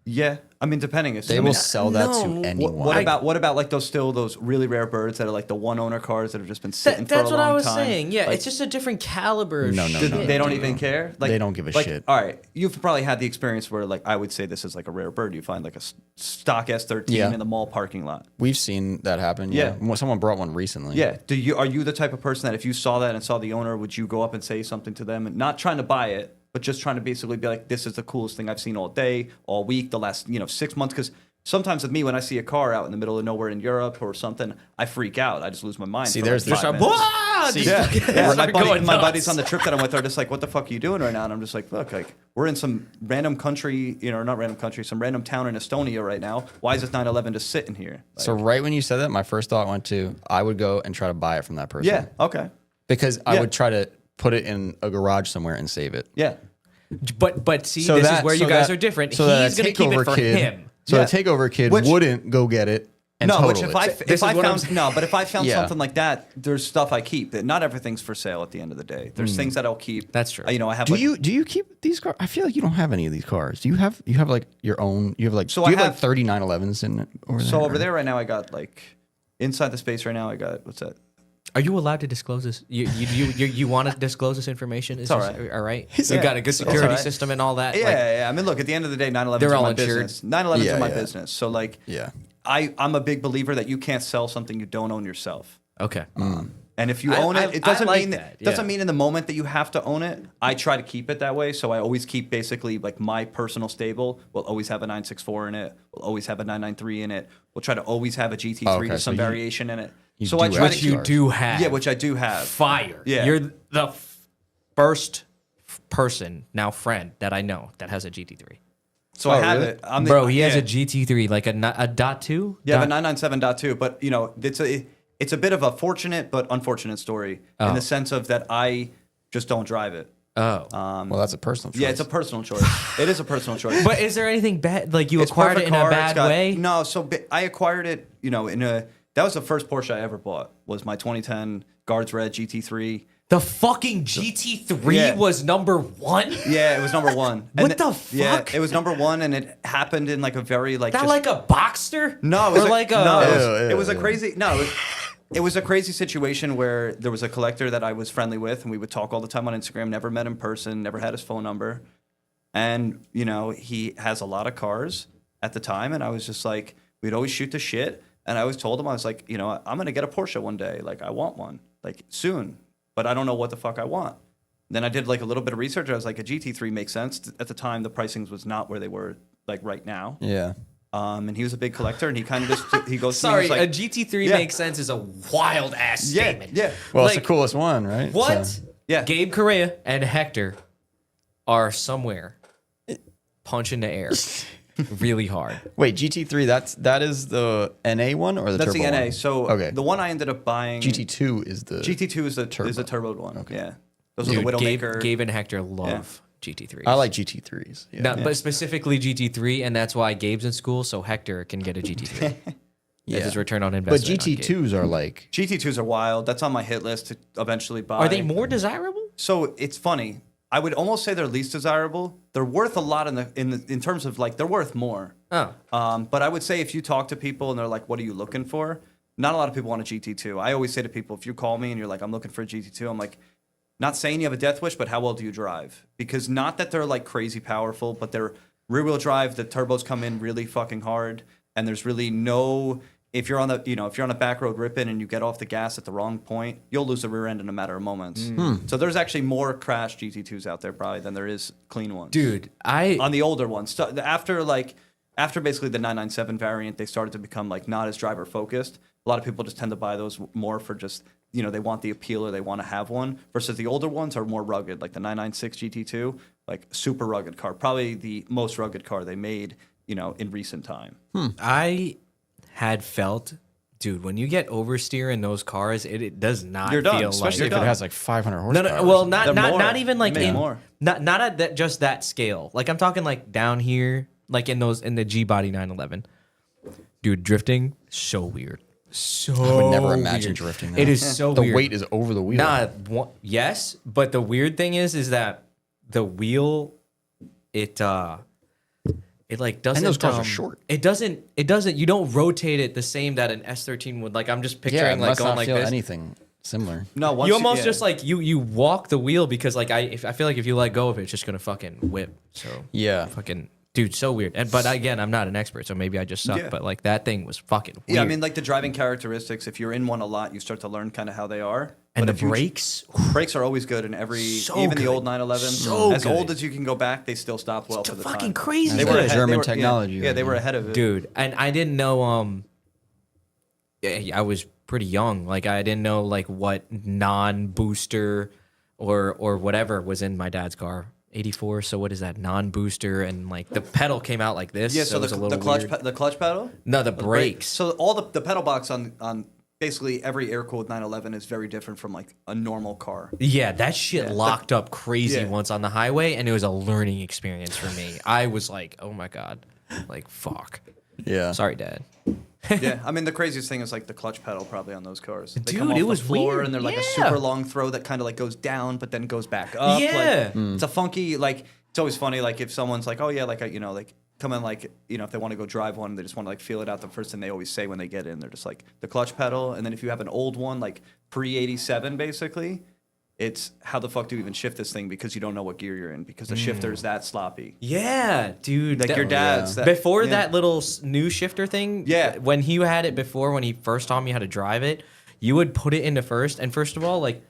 Yeah, I mean, depending. If They I will mean, sell that no. to anyone. what about like those really rare birds that are like the one owner cars that have just been sitting for a long That's time? what I was saying. Yeah, Like, it's just a different caliber. Of No, shit. they don't even care. Like They don't give a like, shit. All right, you've probably had the experience where like I would say this is like a rare bird. You find like a stock S13 Yeah. in the mall parking lot. We've seen that happen. Yeah. Well, someone brought one recently. Yeah. Are you the type of person that if you saw that and saw the owner, would you go up and say something to them and not trying to buy it, but just trying to basically be like, this is the coolest thing I've seen all day, all week, the last 6 months? Because sometimes with me, when I see a car out in the middle of nowhere in Europe or something, I freak out. I just lose my mind. See, for there's like the- 5 minutes. Wah! See, Just Yeah, fucking yeah. start My going nuts. buddies on the trip that I'm with are just like, "What the fuck are you doing right now?" And I'm just like, "Look, like we're in some random country, not random country, some random town in Estonia right now. Why is this 911 just sitting here?" Like, So right when you said that, my first thought went to I would go and try to buy it from that person. yeah, okay, Because I Yeah. would try to put it in a garage somewhere and save it. yeah, But see, this is where you guys are different. So that He's a gonna keep it takeover for kid, him. So Yeah. a takeover kid Which- wouldn't go get it and no. total Which it. if I is what I'm found no, but if I found Yeah. something like that, there's stuff I keep. That not everything's for sale at the end of the day. There's things that I'll keep. That's true. I have. do like, you keep these cars? I feel like you don't have any of these cars. Do you have like your own? You have like So do you I have like have- 3911s in it over there? So over there right now, I got like inside the space right now. I got what's that? Are you allowed to disclose this? You want to disclose this information? Is all this- right. All right. Yeah, You got a good it's all security right. system and all that. Yeah, Like, yeah. I mean, look. At the end of the day, 911s They're are all my insured. business. 911s Yeah, are my yeah. business. So like, Yeah. I'm a big believer that you can't sell something you don't own yourself. okay. And if you I- own I- it, it I doesn't like mean that, doesn't yeah. mean in the moment that you have to own it. I try to keep it that way, so I always keep basically like my personal stable will always have a 964 in it. Will always have a 993 in it. We'll try to always have a GT3 Oh, okay, with so some you- variation in it. you So I do try have to Which you cars. do have. yeah, which I do have. Fire. Yeah. You're the first person, now friend, that I know that has a GT3. So I have really? it. I'm Bro, he has yeah. a GT3, like a dot two? Yeah, Dot- but 997.2. But it's a bit of a fortunate but unfortunate story Oh. in the sense of that I just don't drive it. Oh. Well, that's a personal choice. Yeah, it's a personal choice. It is a personal choice. But is there anything bad? Like you It's acquired it perfect in a car, it's bad got- way? No, I acquired it, that was the first Porsche I ever bought. Was my 2010 Guards Red GT3. The fucking GT3 Yeah. was number one? Yeah, it was number one. What And the Yeah, fuck? it was number one, and it happened in like a very like That just, like a Boxster? no, it was or like a no, Ew, it was a ew. crazy no. It was a crazy situation where there was a collector that I was friendly with, and we would talk all the time on Instagram. Never met in person, never had his phone number, and he has a lot of cars at the time, and I was just like, we'd always shoot the shit, and I always told him I was like, I'm gonna get a Porsche one day, like I want one, like soon, but I don't know what the fuck I want. Then I did like a little bit of research. I was like, a GT3 makes sense. At the time, the pricings was not where they were like right now. Yeah. And he was a big collector, and he kind of just he goes. Sorry, he was like, a GT3 Yeah. makes sense is a wild ass yeah, statement. yeah. Well, it's Like, the coolest one, right? What? So- Yeah. Gabe Correa and Hector are somewhere punching the air really hard. Wait, GT3. That is the NA one or the That's turbo the NA. one? So Okay. the one I ended up buying. GT2 is the GT2 is the Turbo. turboed one. Okay. Yeah, those are Dude, the Gabe, Widowmaker. Gabe and Hector love GT3s. I like GT3s. Yeah. No, but specifically GT3, and that's why Gabe's in school, so Hector can get a GT3. Yeah. That's his return on But investment. on Gabe. GT2s are like GT2s are wild. That's on my hit list to eventually buy. Are they more desirable? So it's funny. I would almost say they're least desirable. They're worth a lot in terms of like they're worth more. Oh. But I would say if you talk to people and they're like, "What are you looking for?" Not a lot of people want a GT2. I always say to people, if you call me and you're like, "I'm looking for a GT2," I'm like, not saying you have a death wish, but how well do you drive? Because not that they're like crazy powerful, but they're rear wheel drive. The turbos come in really fucking hard, and there's really no. If you're on the back road ripping and you get off the gas at the wrong point, you'll lose the rear end in a matter of moments. So there's actually more crash GT2s out there probably than there is clean ones. Dude, On the older ones, after basically the 997 variant, they started to become like not as driver focused. A lot of people just tend to buy those more for just, they want the appeal or they want to have one, versus the older ones are more rugged, like the 996 GT2, like super rugged car, probably the most rugged car they made, in recent time. I had felt, dude, when you get oversteer in those cars, it does not You're done, feel Especially like if it has like 500 horsepower. no, well, not They're more. not even like Maybe in more. not at that just that scale. Like I'm talking like down here, like in the G body 911. Dude, drifting so weird. So I would never imagine weird. drifting. It is so the weird. weight is over the wheel. Yes, but the weird thing is that the wheel, it like doesn't. And those cars are short. It doesn't. You don't rotate it the same that an S13 would. Like I'm just Yeah, picturing it like must going not like feel this. anything similar. No, once You almost yeah. just like you walk the wheel because like I feel like if you let go of it, it's just gonna fucking whip. So Yeah. fucking dude, so weird. But again, I'm not an expert, so maybe I just suck. Yeah. But like that thing was fucking weird. Yeah, I mean, like the driving characteristics, if you're in one a lot, you start to learn kind of how they are. and But the if you- brakes. Brakes are always good in So even the good. old 911. So as good. old as you can go back, they still stop well for the fucking time. crazy They good. were ahead, German they were, technology Yeah, right they were now. ahead of it. Dude, and I didn't know I was pretty young. Like I didn't know like what non-booster or whatever was in my dad's car. 84, so what is that? Non-booster, and like the pedal came out like this. Yeah, so it was a little the clutch weird. the clutch pedal? No, the brake. brakes. So all the pedal box on basically every air-cooled 911 is very different from like a normal car. Yeah, that shit locked up crazy Yeah. once on the highway, and it was a learning experience for me. I was like, oh my god, like fuck. Yeah. Sorry, Dad. Yeah, I mean the craziest thing is like the clutch pedal probably on those cars. They come Dude, off it the was floor weird. and they're like a Yeah. super long throw that kind of like goes down but then goes back up. Yeah. Like, it's a funky like. It's always funny like if someone's like, oh yeah, like like come in like if they want to go drive one, they just want to like feel it out. The first thing they always say when they get in, they're just like the clutch pedal. And then if you have an old one like pre-87 basically, it's how the fuck do you even shift this thing because you don't know what gear you're in because the shifter is that sloppy. Yeah, dude. Like your dad's that, before yeah. that little new shifter thing. Yeah. When he had it before, when he first taught me how to drive it, you would put it into first. And first of all, like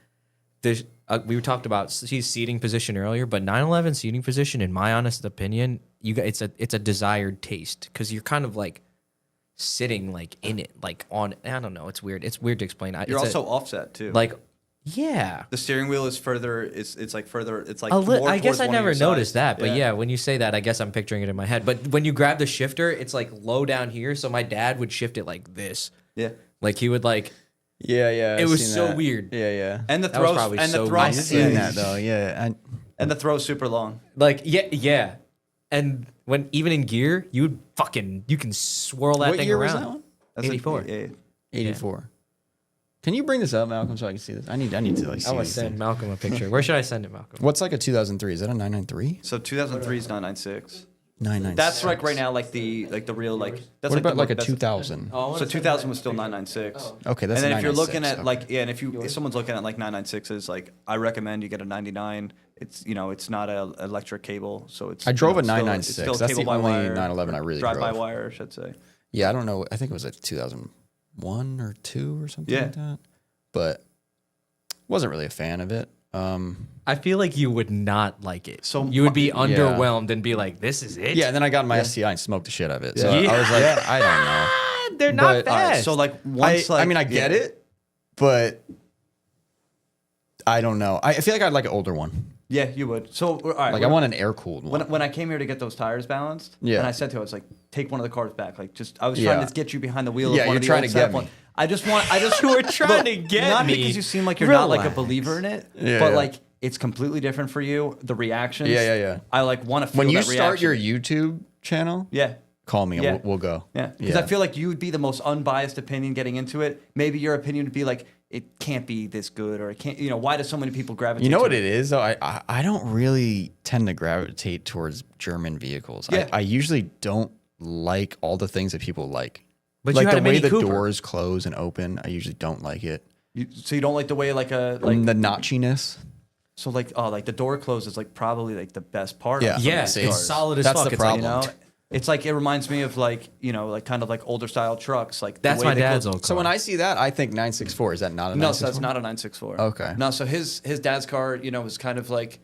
there's we talked about his seating position earlier, but 911 seating position, in my honest opinion, it's a desired taste because you're kind of like sitting like in it, like on. I don't know. It's weird. It's weird to explain. You're also offset too. like, yeah. the steering wheel is further. It's like further. It's like I guess I never noticed that, but yeah. yeah, when you say that, I guess I'm picturing it in my head. But when you grab the shifter, it's like low down here, so my dad would shift it like this. Yeah. Like he would like. Yeah. It I've was seen so that. weird. Yeah. And the That was throws probably and so the weird. I've throws seen that though. Yeah. and the throw's super long. Like yeah. And when even in gear, you can swirl that What thing year around. was that one? That's like- 84. yeah. 84. Can you bring this up, Malcolm, so I can see this? I need to like see I will these send things. Malcolm a picture. Where should I send it, Malcolm? What's like a 2003? Is that a 993? So 2003 is 996. 996. That's like right now, like the real like. That's What about the, like a that's- 2000? So 2000 was still 996. Okay, that's And a then if you're looking 996, at like and if someone's looking at like 996s, like I recommend you get a 99. It's it's not a electric cable, so it's. I drove a still- 996. It's still That's cable the by only wire, 911 I really drive by drove. wire, I should say. Yeah, I don't know. I think it was like 2001 or 2 or something Yeah. like that. But wasn't really a fan of it. I feel like you would not like it. So you would be underwhelmed and be like, "This is it." Yeah, and then I got in my STI and smoked the shit out of it. So Yeah. I was like, I don't know. They're not But, all right, fast. So like once I mean, I get it, but I don't know. I feel like I'd like an older one. Yeah, you would. So all right, Like I want an air cooled one. when I came here to get those tires balanced, Yeah. and I said to her, I was like, take one of the cars back. Like, just I was Yeah. trying to get you behind the wheel. Yeah, of one you're of the trying old to get Seth me. ones. I just You were trying to get not me. because you seem like you're not like a Relax. believer in it, Yeah, but yeah. like it's completely different for you. The reactions. Yeah. I like want to feel When you that start reaction. your YouTube channel, yeah. call me and Yeah. we'll go. Yeah, because I feel like you would be the most unbiased opinion getting into it. Maybe your opinion would be like, it can't be this good, or it can't. Why do so many people gravitate? You know to what it is though? I don't really tend to gravitate towards German vehicles. Yeah. I usually don't like all the things that people like. But like you had the a way Mini the Cooper. doors close and open, I usually don't like it. So you don't like the way like The notchiness. so like the door closes like probably like the best part. Yeah. Of some of Yeah, these it's cars. solid as That's fuck. the It's like, problem. It's like it reminds me of like like kind of like older style trucks. Like the that's way my they dad's close- old car. So when I see that, I think 964. Is that not a No, 964? so that's not a 964. Okay. No, so his dad's car, was kind of like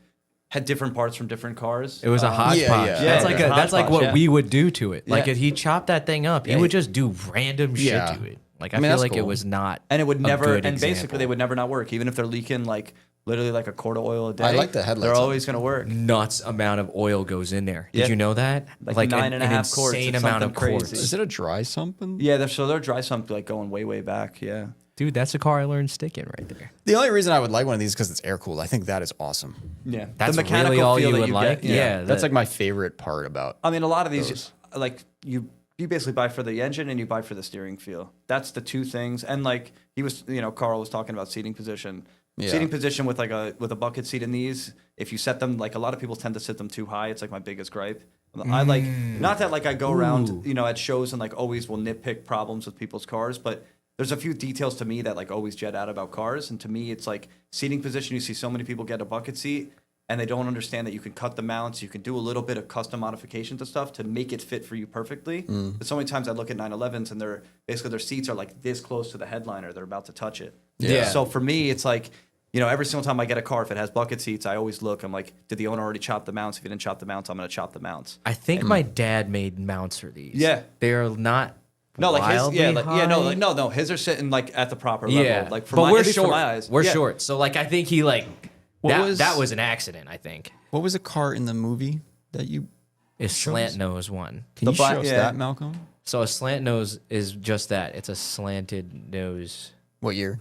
had different parts from different cars. It was a hodgepodge. yeah. That's Yeah, like yeah. that's like Hodgepodge, what yeah. we would do to it. Like Yeah. if he chopped that thing up, he Yeah. would just do random shit Yeah. to it. Like I I, mean, feel that's like it cool. was not. And it would a never, good and basically example. they would never not work, even if they're leaking like literally like a quart of oil a day. I like the headlights They're on always going to work. nuts amount of oil goes in there. Did Yeah. you know that? Like nine and a half quarts. insane It's amount of something quarts. crazy. Is it a dry something? Yeah, they're dry sump like going way back. Yeah. Dude, that's a car I learned stick in right there. The only reason I would like one of these is because it's air cooled. I think that is awesome. Yeah. That's the mechanical really all feel you that would like? get, Yeah. That's that- like my favorite part about. I mean, a lot of these, like you basically buy for the engine and you buy for the steering feel. That's the two things. And like he was, Carl was talking about seating position. Yeah. Seating position with with a bucket seat in these, if you set them like a lot of people tend to set them too high. It's like my biggest gripe. I like not that like I go around at shows and like always will nitpick problems with people's cars, but there's a few details to me that like always jet out about cars. And to me, it's like seating position. You see so many people get a bucket seat and they don't understand that you can cut the mounts. You can do a little bit of custom modification to stuff to make it fit for you perfectly. But so many times I look at 911s and their seats are like this close to the headliner. They're about to touch it. Yeah. So for me, it's like, every single time I get a car, if it has bucket seats, I always look. I'm like, did the owner already chop the mounts? If he didn't chop the mounts, I'm going to chop the mounts. I think my dad made mounts for these. Yeah. They're not No, like his, wildly yeah, high. no. His are sitting like at the proper Yeah. level. Like but we're at least short. for my eyes. We're Yeah. short. So like I think he like that was an accident, I think. What was a car in the movie that you? A slant nose one. Can The you show black- us yeah. that, Malcolm? So a slant nose is just that. It's a slanted nose. What year?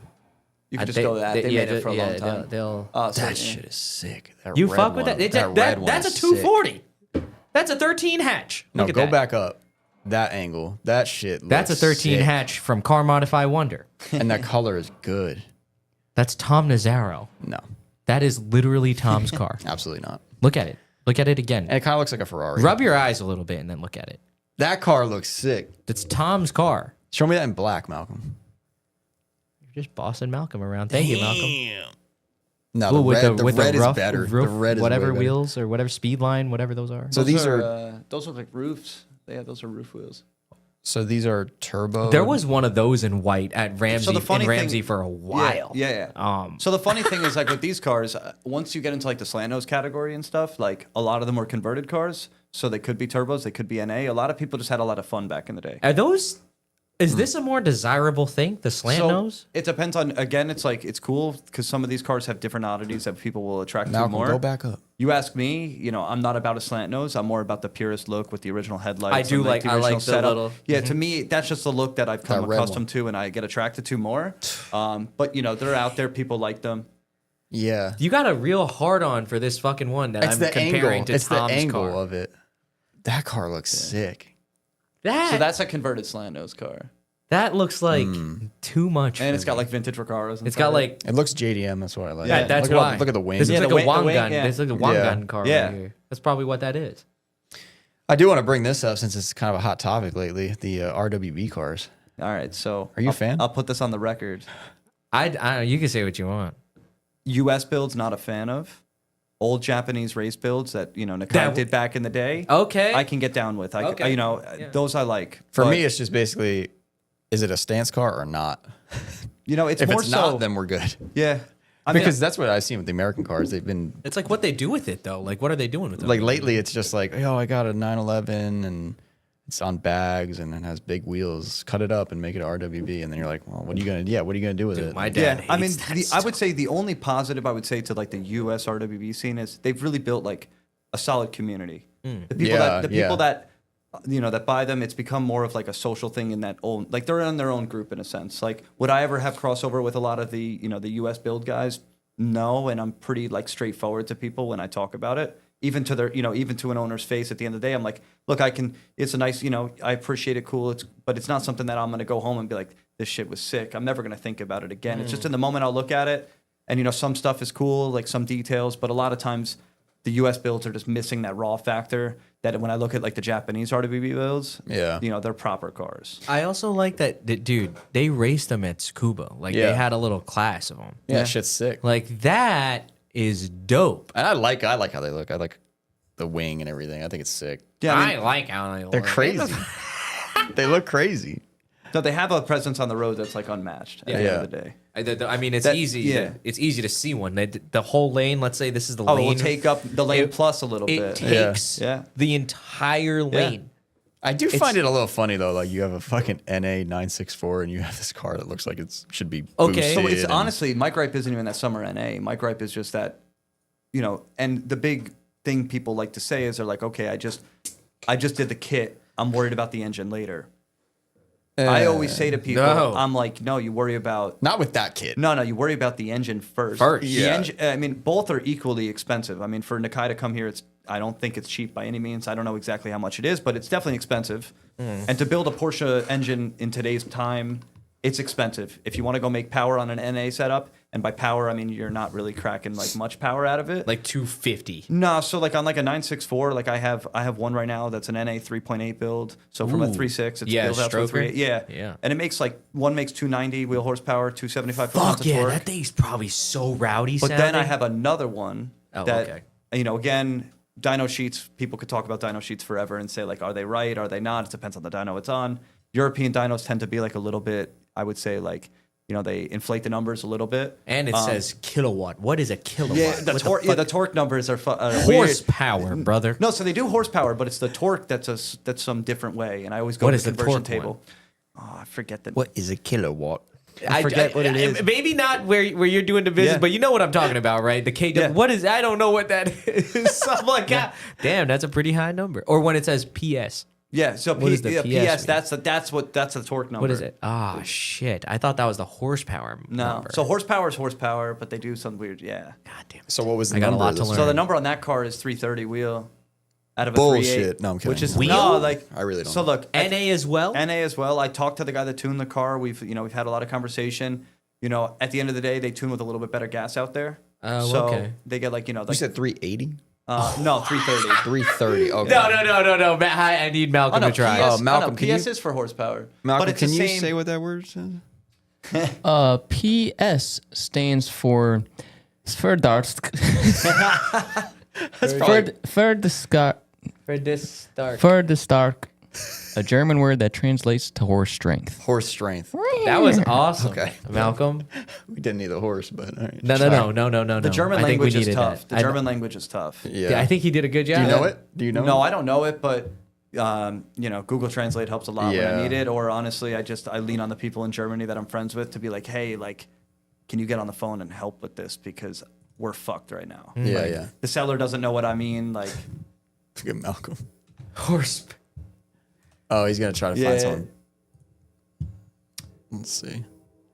You can just go that. They made it for a long time. They'll So, That yeah. shit is sick. That you red fuck with one- that? red one That's a is sick. 240. That's a 13 hatch. No, Look at go that. back up. That angle. That shit. That's a looks 13 sick. hatch from Car Modify Wonder. And that color is good. That's Tom Nazzaro. No, That is literally Tom's car. absolutely not. Look at it. Look at it again. And it kind of looks like a Ferrari. Rub your eyes a little bit and then look at it. That car looks sick. That's Tom's car. Show me that in black, Malcolm. You're just bossing Malcolm around. Thank you, Malcolm. No, Ooh, the red is better. roof, the red is whatever way better. wheels or whatever speed line, whatever those are. So these are those look like roofs. Yeah, those are roof wheels. turbo. There was one of those in white at Ramsey, funny in Ramsey thing- for a while. Yeah. So the funny thing is, like with these cars, once you get into like the slant nose category and stuff, like a lot of them were converted cars, so they could be turbos, they could be NA. A lot of people just had a lot of fun back in the day. Are those? Is this a more desirable thing? The slant So nose? it depends on. Again, it's like it's cool because some of these cars have different oddities that people will attract to Malcolm, more. go back up. You ask me, I'm not about a slant nose. I'm more about the purest look with the original headlights. I do and, like- the I like original the setup. little- Yeah, to me, that's just the look that I've come That red accustomed one. to and I get attracted to more. But they're out there. People like them. Yeah. You got a real hard on for this fucking one that It's I'm the comparing angle. to It's Tom's the angle car. of it. That car looks sick. So that's a converted slant nose car, That looks like too much. and for it's got me. like vintage Recaros. It's got like It looks JDM. That's what I like. yeah, that's look why. Look at the wings. This is Yeah, like the a Wang wing, gun. yeah. This is like a Wang Yeah. gun car Yeah. right here. That's probably what that is. I do want to bring this up since it's kind of a hot topic lately. The RWB cars. All right, so Are you a fan? I'll put this on the record. I you can say what you want. U.S. builds, not a fan of. Old Japanese race builds that Nakai That- did back in the day. Okay. I can get down with. Okay. Those I like. For But, me, it's just basically, is it a stance car or not? it's If more it's so. not, then we're good. Yeah, I mean, Because that's what I've seen with the American cars. They've been It's like what they do with it though. Like what are they doing with it? like lately. It's just like, oh, I got a 911 and it's on bags and it has big wheels. Cut it up and make it RWB. And then you're like, well, what are you gonna do with it? my dad. yeah. I mean, hates that I stuff. would say the only positive I would say to like the U.S. RWB scene is they've really built like a solid community. The people that that buy them, it's become more of like a social thing in that own, like they're in their own group in a sense. Like, would I ever have crossover with a lot of the the U.S. build guys? No, and I'm pretty like straightforward to people when I talk about it. even to their, even to an owner's face at the end of the day, I'm like, look, it's a nice, I appreciate it, cool. But it's not something that I'm going to go home and be like, this shit was sick. I'm never going to think about it again. It's just in the moment I'll look at it and, some stuff is cool, like some details, but a lot of times the US builds are just missing that raw factor that when I look at like the Japanese RWB builds, they're proper cars. I also like that, dude, they raced them at Tsukuba. Like, they had a little class of them. Yeah, that shit's sick. Like, that is dope. And I like how they look. I like the wing and everything. I think it's sick. Yeah, I like how they look. They're crazy. They look crazy. No, they have a presence on the road that's like unmatched at the end of the day. I mean, it's easy. Yeah. It's easy to see one. The whole lane. Let's say this is the Oh, lane. we'll take up the lane plus a little It bit. takes Yeah. the entire lane. I do find it a little funny though. Like you have a fucking NA 964 and you have this car that looks like it should be Okay. So boosted it's and- honestly, my gripe isn't even that summer NA. My gripe is just that, and the big thing people like to say is they're like, okay, I just did the kit. I'm worried about the engine later. I always say to people, No. I'm like, no, you worry about not with that kid. No, you worry about the engine first. First. The Yeah. engine, I mean, both are equally expensive. I mean, for Nakai to come here, I don't think it's cheap by any means. I don't know exactly how much it is, but it's definitely expensive. And to build a Porsche engine in today's time, it's expensive. If you want to go make power on an NA setup, and by power, I mean you're not really cracking like much power out of it. Like 250. No, so like on like a 964, like I have one right now that's an NA 3.8 build. So from a 3.6, it's built out to a stroker. 3.8. Yeah. Yeah. And it makes one makes 290 wheel horsepower, 275 foot-pounds Fuck of yeah, torque. that thing's probably so rowdy But sounding. then I have another one Oh, that, okay. Again, dyno sheets, people could talk about dyno sheets forever and say, like, are they right? Are they not? It depends on the dyno it's on. European dynos tend to be like a little bit, I would say, like, they inflate the numbers a little bit. And it says kilowatt. What is a kilowatt? Yeah, the What torque. fuck- The torque numbers are weird. horsepower, brother. No, so they do horsepower, but it's the torque that's some different way. And I always go What to is the the conversion torque table. Oh, I forget that. What is a kilowatt? I forget what it is. Maybe not where you're doing the business, Yeah. but you know what I'm talking about, right? The KW. Yeah. What is? I don't know what that is. So I'm like, God, damn, that's a pretty high number. Or when it says PS. Yeah, so What does the PS PS, mean? that's the torque number. What is it? Ah, shit. I thought that was the horsepower No, number. so horsepower is horsepower, but they do some weird. Yeah. God damn it. So what was the I got a number lot of to this? learn. So the number on that car is 330 wheel out of a Bullshit. 3.8. No, I'm kidding. Which is Wheel? no, like I really don't So know. look, NA as well? NA as well. I talked to the guy that tuned the car. We've had a lot of conversation. At the end of the day, they tune with a little bit better gas out there. Oh, so okay. they get like You said 380? no 330. 330. Okay. No. I need Malcolm to try. PS. Malcolm, can PS you- is for horsepower. Malcolm, but it's can the you same, say what that word says? PS stands for Sverdardsk. For this start. Sverdardsk, a German word that translates to horse strength. Horse strength. That was awesome. Okay. Malcolm. We didn't need a horse, but all right. No. The German I think we language is needed tough. that. The German language is tough. Yeah. I think he did a good job. Do you know it? Do you know No, it? I don't know it, but Google Translate helps a lot when Yeah. I need it. Or honestly, I lean on the people in Germany that I'm friends with to be like, hey, like, can you get on the phone and help with this because we're fucked right now. Yeah, Like, yeah. The seller doesn't know what I mean. Like, Look at Malcolm. Horse. Oh, he's gonna try to Yeah. find someone. Let's see.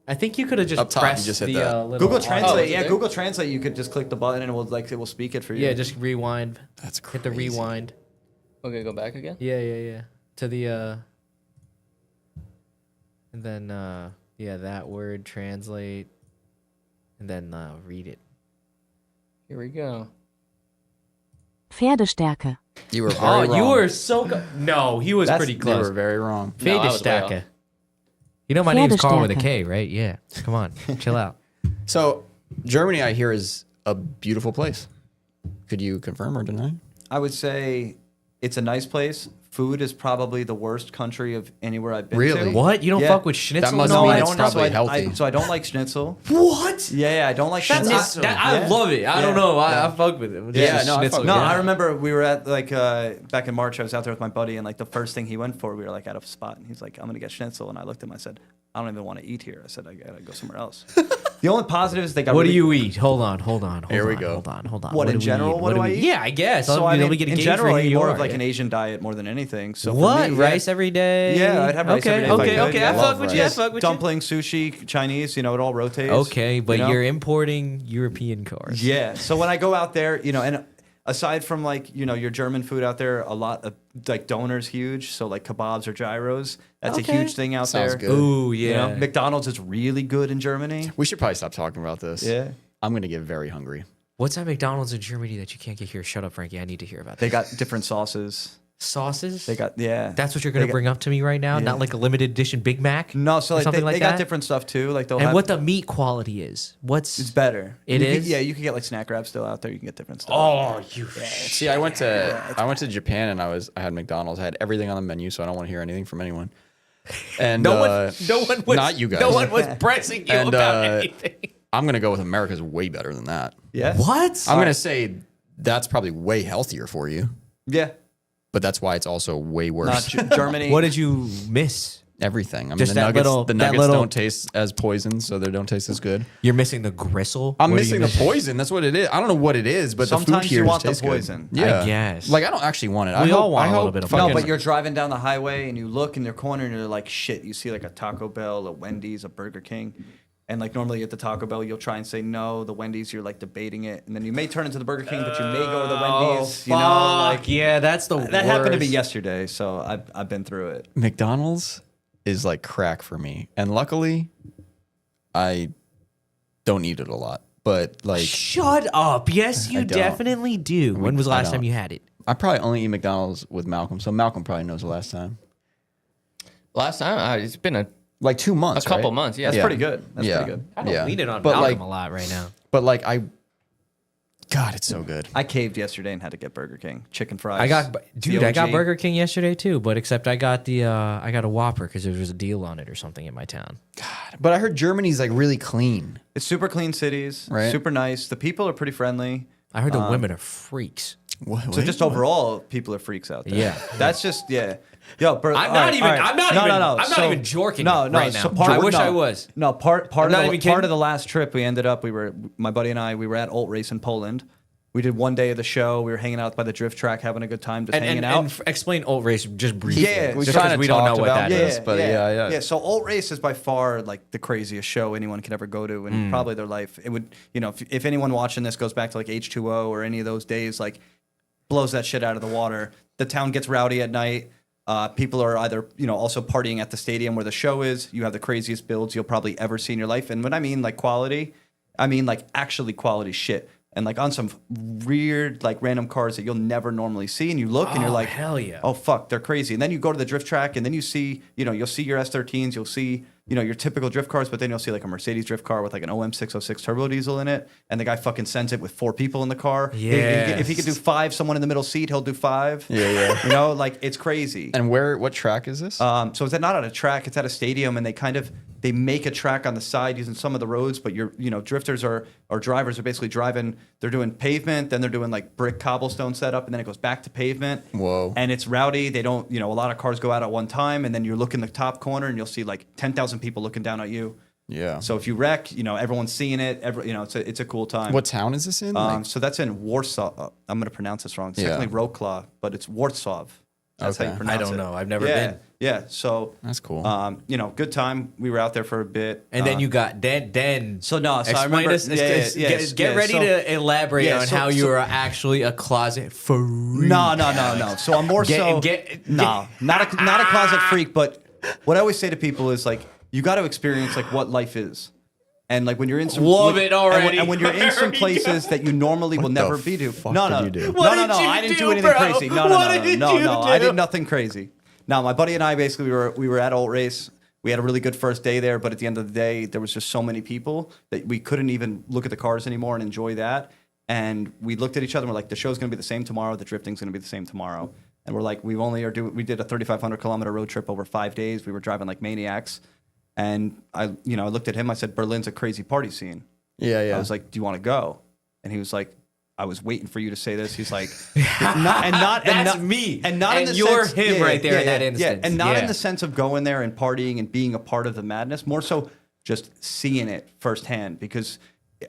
I think you could have just Up top, you pressed just hit the that. little Google audio. Translate, yeah, there? Google Translate. You could just click the button and it will speak it for you. Yeah, just rewind. That's crazy. Hit the rewind. Okay, go back again. Yeah. To the and then that word translate and then read it. Here we go. Pferdestärke. You were very Oh, wrong. you were so No, he was pretty You close. were very wrong. No, I was way Pferdestärke. You know my name's Carl with a Pferdestärke. K, right? Yeah. Come on. Chill out. So, Germany, I hear, is a beautiful place. Could you confirm or deny? I would say it's a nice place. Food is probably the worst country of anywhere I've been Really? to. What? You don't Yeah. fuck with schnitzel? That must No, mean I it's don't know. probably So healthy. so I don't like schnitzel. What? Yeah, I don't like That's schnitzel. I Yeah. love it. I don't Yeah. know. I Yeah. fuck with it. Yeah, Just no, I schnitzel. fuck No, with I remember we were at back in March. I was out there with my buddy, and like the first thing he went for, we were like at a spot, and he's like, "I'm gonna get schnitzel," and I looked at him. I said, "I don't even want to eat here." I said, "I gotta go somewhere else." The only positive is they got. What do really- you eat? Hold on. Here we go. Hold on. What, in do we general, eat? what do I eat? Yeah, I guess. So I mean, get a in gauge general, for I who eat you more are, of like yeah. an Asian diet more than anything. So for What? me, yeah. Rice every day? Yeah, I'd have rice okay, every day if I Okay, could, okay. yeah. I fuck with you. I rice. fuck with you. Dumpling, sushi, Chinese, it all rotates. Okay, but you know? you're importing European cars. Yeah. So when I go out there, and aside from like, your German food out there, a lot of like doners huge. So like kebabs or gyros, that's a huge thing out Sounds there. good. Ooh, yeah. McDonald's is really good in Germany. We should probably stop talking about this. Yeah. I'm gonna get very hungry. What's at McDonald's in Germany that you can't get here? Shut up, Frankie. I need to hear about They that. got different sauces. Sauces? They got, yeah. That's what you're going to bring up to me right now? Not like a limited edition Big Mac? No, so or like something like they that? got different stuff too. Like they'll And have, what the meat quality is? it's better. It You is? Can, yeah, you can get like snack wraps still out there. You can get different stuff. Oh, you. See, I went to Japan and I had McDonald's. I had everything on the menu, so I don't want to hear anything from anyone. And No one was, not you guys. No one was pressing you And, about anything. I'm gonna go with America's way better than that. Yeah. What? I'm gonna say that's probably way healthier for you, Yeah. but that's why it's also way worse. Not Germany. What did you miss? Everything. I mean, Just the that nuggets, little- the that nuggets little- don't taste as poison, so they don't taste as good. You're missing the gristle? I'm What are you missing the poison. That's what it is. I don't know what it is, but the Sometimes food you here want tastes the poison. Good. Yeah, I guess. Like I don't actually want it. We I all hope, want I a little hope bit of fucking- No, but you're driving down the highway and you look in your corner and you're like, shit, you see like a Taco Bell, a Wendy's, a Burger King. And like normally at the Taco Bell, you'll try and say no. The Wendy's, you're like debating it. And then you may turn into the Burger King, but you may go to the Wendy's. You know, like yeah, that's the that happened to me yesterday. So I've been through it. McDonald's is like crack for me, and luckily, I don't eat it a lot. But like, Shut up. Yes, you don't. definitely do. When was the I last time don't. you had it? I probably only eat McDonald's with Malcolm, so Malcolm probably knows the last time. Last time, it's been a Like 2 months. couple right? months. Yeah. That's Yeah. pretty good. That's Yeah. pretty good. I don't Yeah. lean it on But, Malcolm like- a lot right now. But like God, it's so good. I caved yesterday and had to get Burger King chicken fries. I got OG. Burger King yesterday too, but except I got a Whopper because there was a deal on it or something in my town. But I heard Germany's like really clean. It's super clean cities. Right. Super nice. The people are pretty friendly. I heard the women are freaks. What? So just overall, people are freaks out there. Yeah. That's just Yo, I'm not even jorking right now. I wish I was. No, part I'm not of even the, kidding. part of the last trip we ended up. My buddy and I. We were at Alt Race in Poland. We did one day of the show. We were hanging out by the drift track, having a good time, just hanging out. And explain Old Race just briefly. Yeah, just we 'cause we don't know what that is. this, but yeah. So Alt Race is by far like the craziest show anyone could ever go to in probably their life. It would, if anyone watching this goes back to like H2O or any of those days, like blows that shit out of the water. The town gets rowdy at night. People are either, also partying at the stadium where the show is. You have the craziest builds you'll probably ever see in your life. And when I mean like quality, I mean like actually quality shit. And like on some weird, like random cars that you'll never normally see. And you look and you're like, hell yeah. oh, fuck, they're crazy. And then you go to the drift track and then you see, you'll see your S13s, you'll see, your typical drift cars, but then you'll see like a Mercedes drift car with like an OM606 turbo diesel in it. And the guy fucking sends it with 4 people in the car. Yes. If he could do 5, someone in the middle seat, he'll do 5. Yeah. Like it's crazy. And what track is this? So it's not at a track; it's at a stadium, and they make a track on the side using some of the roads. But drifters or drivers are basically driving. They're doing pavement, then they're doing like brick cobblestone setup, and then it goes back to pavement. Whoa! And it's rowdy. They don't, a lot of cars go out at one time, and then you look in the top corner, and you'll see like 10,000 people looking down at you. Yeah. So if you wreck, everyone's seeing it. It's a cool time. What town is this in? So that's in Warsaw. I'm going to pronounce this wrong. It's technically Wrocław, but it's Warsaw. That's how you Okay. pronounce it. I don't know. I've never been. Yeah. So That's cool. good time. We were out there for a bit. And then you got then. So no, so I explain remember. this. Get ready to elaborate on how you are actually a closet freak. No. So I'm more not a closet freak, but what I always say to people is like you got to experience like what life is. And like when you're in some it already. and when you're in some places that you normally will never be to. fuck No. did you do? What No. did you I didn't do do, anything bro? crazy. No. What did you I do? did nothing crazy. No, my buddy and I basically we were at Alt Race. We had a really good first day there, but at the end of the day, there was just so many people that we couldn't even look at the cars anymore and enjoy that. And we looked at each other and we're like, the show's going to be the same tomorrow. The drifting's going to be the same tomorrow. And we're like, we did a 3,500 kilometer road trip over 5 days. We were driving like maniacs. And I looked at him. I said, Berlin's a crazy party scene. Yeah. I was like, do you want to go? And he was like, I was waiting for you to say this. He's like, That's me. And not in And the you're sense, him right there in that instance. And not Yeah. in the sense of going there and partying and being a part of the madness. More so, just seeing it firsthand. Because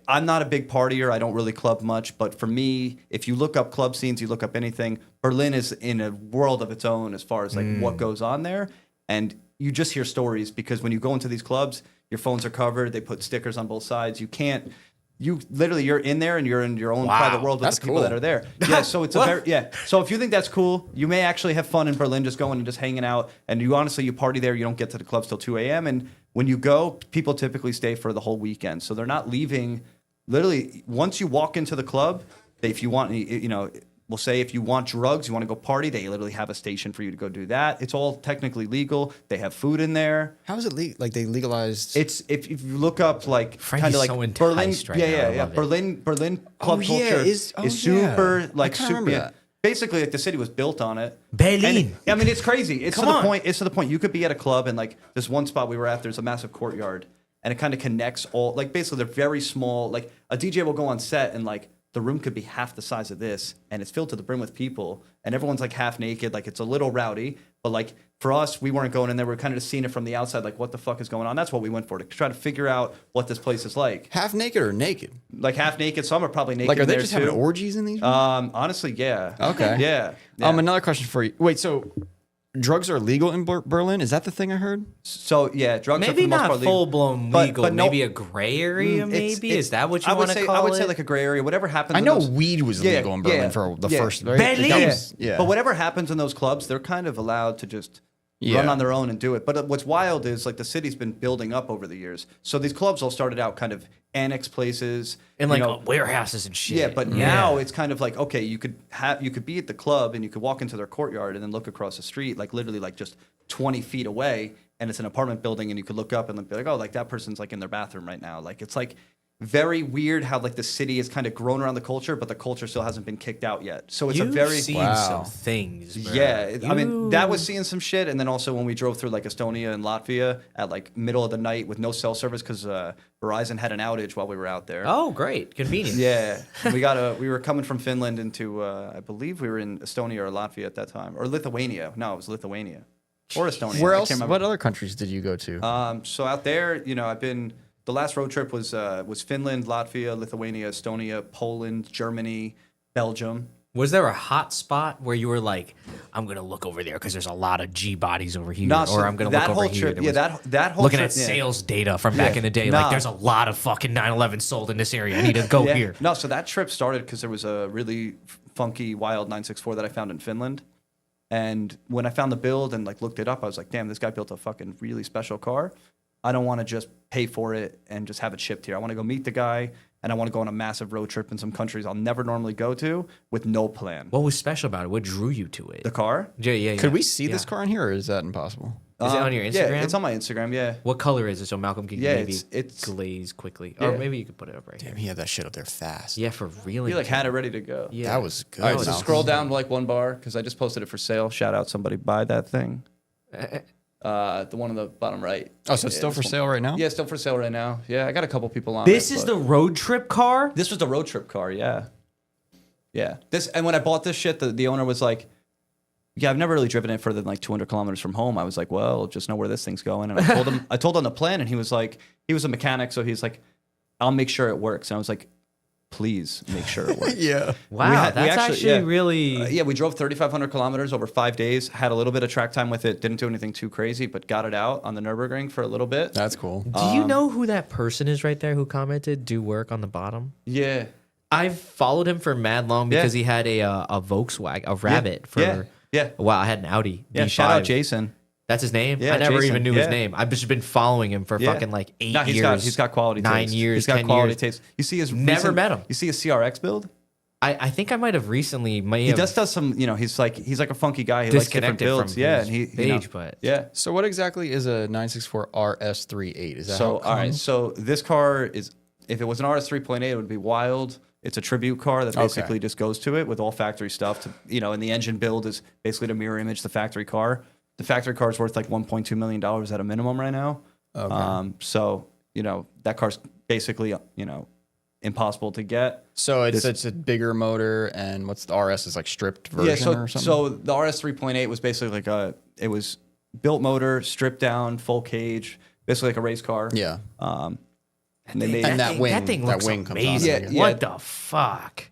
I'm not a big partier. I don't really club much. But for me, if you look up club scenes, you look up anything. Berlin is in a world of its own as far as like what goes on there. And you just hear stories because when you go into these clubs, your phones are covered. They put stickers on both sides. You can't you're in there and you're in your own private world with that's the people cool. that are there. Yeah, so it's So if you think that's cool, you may actually have fun in Berlin, just going and just hanging out. And you party there. You don't get to the clubs till 2 a.m. And when you go, people typically stay for the whole weekend, so they're not leaving. Literally, once you walk into the club, if you want, we'll say if you want drugs, you want to go party, they literally have a station for you to go do that. It's all technically legal. They have food in there. How is it legal? Like they legalized? It's if you look up like kind of like so Berlin, enticed right now. I love it. Berlin club culture is super like super. That. Basically, like the city was built on it. Berlin. I mean, it's crazy. It's Come to the on. point. It's to the point. You could be at a club and like this one spot we were at. There's a massive courtyard, and it kind of connects all. Like basically, they're very small. Like a DJ will go on set and like. The room could be half the size of this, and it's filled to the brim with people, and everyone's like half naked. Like it's a little rowdy, but like for us, we weren't going in there. We're kind of just seeing it from the outside, like what the fuck is going on. That's what we went for, to try to figure out what this place is like. Half naked or naked? Like half naked. Some are probably naked. Like are they there just too. having orgies in these? Honestly, yeah. Okay. Yeah. Another question for you. Wait, so drugs are legal in Berlin? Is that the thing I heard? So yeah, drugs are for Maybe the most not part legal. full blown But- legal. but no- Maybe a gray area. Maybe is that what you want to call it? I would say like a gray area. Whatever happens. I in know those- weed was Yeah, illegal in Berlin yeah, for the yeah. first. Berlin. Yeah. But whatever happens in those clubs, they're kind of allowed to just run on their own and do it. But what's wild is like the city's been building up over the years. So these clubs all started out kind of annex places and like warehouses and shit. Yeah, but now it's kind of like, okay, you could be at the club and you could walk into their courtyard and then look across the street, like literally like just 20 feet away, and it's an apartment building, and you could look up and be like, oh, like that person's like in their bathroom right now. Like it's like very weird how like the city has kind of grown around the culture, but the culture still hasn't been kicked out yet. So it's You've a very seen some things. Bro. yeah. I mean, that was seeing some shit, and then also when we drove through like Estonia and Latvia at like middle of the night with no cell service because Verizon had an outage while we were out there. Oh, great, convenient. Yeah, we were coming from Finland into I believe we were in Estonia or Latvia at that time, or Lithuania. No, it was Lithuania or Estonia. Where I else? can't remember. What other countries did you go to? So out there, I've been. The last road trip was Finland, Latvia, Lithuania, Estonia, Poland, Germany, Belgium. Was there a hot spot where you were like, I'm gonna look over there because there's a lot of G bodies over here, No, so or I'm gonna that look over whole here? trip, There yeah, was- that whole looking trip, at yeah. sales data from back in the day, Nah. like there's a lot of fucking 911 sold in this area. I need to go Yeah. here. No, so that trip started because there was a really funky, wild 964 that I found in Finland. And when I found the build and like looked it up, I was like, damn, this guy built a fucking really special car. I don't want to just pay for it and just have it shipped here. I want to go meet the guy, and I want to go on a massive road trip in some countries I'll never normally go to with no plan. What was special about it? What drew you to it? The car? Yeah. Could we see this car in here, or is that impossible? Is it on your Instagram? Yeah, it's on my Instagram, yeah. What color is it? So Malcolm can Yeah, maybe it's glaze quickly, yeah. or maybe you could put it up right here. Damn, he had that shit up there fast. Yeah, for real. He like had it ready to go. Yeah, That was good. All right, so Malcolm. scroll down like one bar because I just posted it for sale. Shout out somebody buy that thing. The one on the bottom right. Oh, so it's still for sale right now? Yeah, still for sale right now. Yeah, I got a couple people on This it, is but- the road trip car. This was the road trip car, yeah. Yeah. And when I bought this shit, the owner was like, yeah, I've never really driven it further than like 200 kilometers from home. I was like, well, just know where this thing's going. And I told him the plan, and he was like, he was a mechanic, so he's like, I'll make sure it works. And I was like, please make sure it works. Yeah. Wow, that's actually yeah. really. Yeah, we drove 3,500 kilometers over 5 days, had a little bit of track time with it, didn't do anything too crazy, but got it out on the Nürburgring for a little bit. That's cool. Do you know who that person is right there who commented "do work" on the bottom? Yeah. I've followed him for mad long because he had a Volkswagen, a Rabbit for. Yeah. Wow, I had an Audi. Yeah, B5. shout out Jason. That's his name. Yeah, I never Jason. even knew his Yeah. name. I've just been following him for fucking like 8 No, years. he's got quality 9 taste. years. He's got 10 quality years. taste. You see his Never met him. You see his CRX build? I think I might have recently. He does some, he's like a funky guy. He likes different Disconnected builds. from Yeah, his and he page, but yeah. So what exactly is a 964 RS38? Is that how So it all right, comes? so this car is, if it was an RS 3.8, it would be wild. It's a tribute car that basically just goes to it with all factory stuff. And the engine build is basically to mirror image the factory car. The factory car is worth like $1.2 million at a minimum right now. Okay. So that car's basically impossible to get. So it's a bigger motor, and what's the RS is like stripped version or something? So the RS 3.8 was basically like it was built motor, stripped down, full cage, basically like a race car. yeah. And they made And that wing- that thing that looks wing comes on amazing. it. Yeah, What the fuck?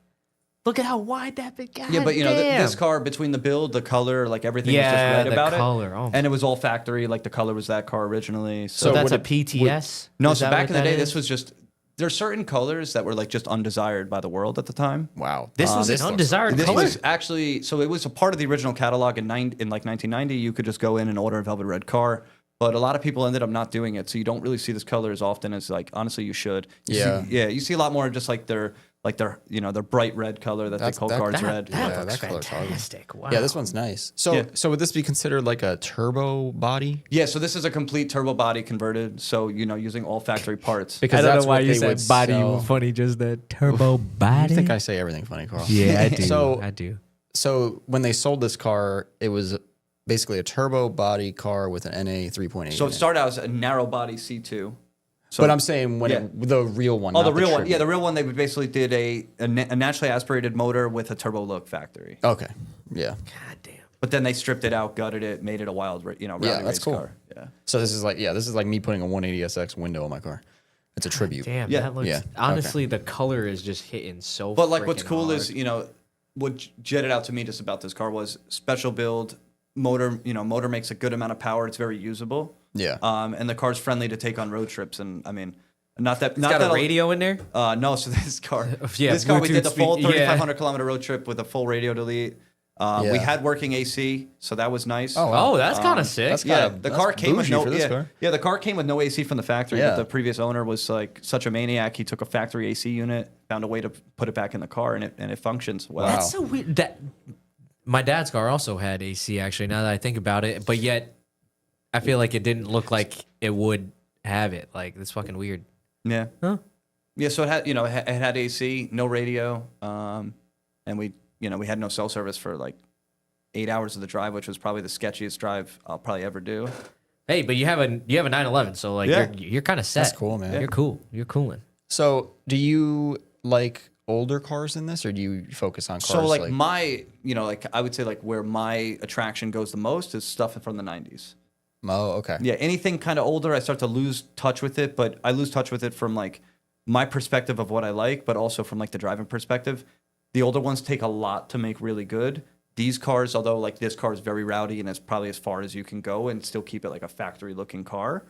Look at how wide that big guy. yeah, but this car, between the build, the color, like everything was Yeah, just right the about color, it. oh. And it was all factory, like the color was that car originally. So So that's would a it- PTS. No, Is so that back what in the that day, is? this was just there's certain colors that were like just undesired by the world at the time. Wow. This was this an looks- undesired This color. was actually, so it was a part of the original catalog in like 1990. You could just go in and order a velvet red car, but a lot of people ended up not doing it. So you don't really see this color as often as like honestly you should. You see a lot more of just like their bright red color that they call guards red. That Yeah, looks that color's ugly. fantastic. Wow. Yeah, this one's nice. So Yeah. so would this be considered like a turbo body? Yeah, so this is a complete turbo body converted. So using all factory parts. Because that's what they would sell. funny, just the turbo body. I think I say everything funny, Carl. Yeah, I do. So- I do. So when they sold this car, it was basically a turbo body car with an NA 3.8. So in it it. started out as a narrow body C2. So, But I'm saying when the real one. oh, not the real one. tribute. Yeah, the real one. They basically did a naturally aspirated motor with a turbo look factory. Okay. Yeah. God damn. But then they stripped it out, gutted it, made it a wild, rowdy that's race cool. car. Yeah. So this is like me putting a 180 SX window on my car. It's a tribute. Damn, Yeah. that looks. Yeah, Honestly, the color is just hitting so. But like, what's freaking cool hard. is what jetted out to me just about this car was special build motor. Motor makes a good amount of power. It's very usable. Yeah. And the car's friendly to take on road trips. And I mean, not that It's not got that a radio in there. No, so this car, Yeah, this car we did Bluetooth the full speak- yeah. 3,500 kilometer road trip with a full radio delete. Yeah. We had working AC, so that was nice. Oh, wow. Oh, that's kind of sick. that's Yeah, kinda- the that's car came with bougie no for this car. the car came with no AC from the factory. Yeah. But the previous owner was like such a maniac. He took a factory AC unit, found a way to put it back in the car, and it functions well. Wow. That's so weird. That my dad's car also had AC. Actually, now that I think about it, but yet I feel like it didn't look like it would have it. Like that's fucking weird. Yeah. Huh? Yeah. So it had it had AC, no radio, and we had no cell service for like 8 hours of the drive, which was probably the sketchiest drive I'll probably ever do. Hey, but you have a 911, so like Yeah. you're kind of set. That's cool, man. You're cool. You're cooling. So do you like older cars in this, or do you focus on cars? So like my, I would say like where my attraction goes the most is stuff from the 90s. Oh, okay. Yeah, anything kind of older, I start to lose touch with it, but I lose touch with it from like my perspective of what I like, but also from like the driving perspective. The older ones take a lot to make really good. These cars, although like this car is very rowdy and it's probably as far as you can go and still keep it like a factory looking car.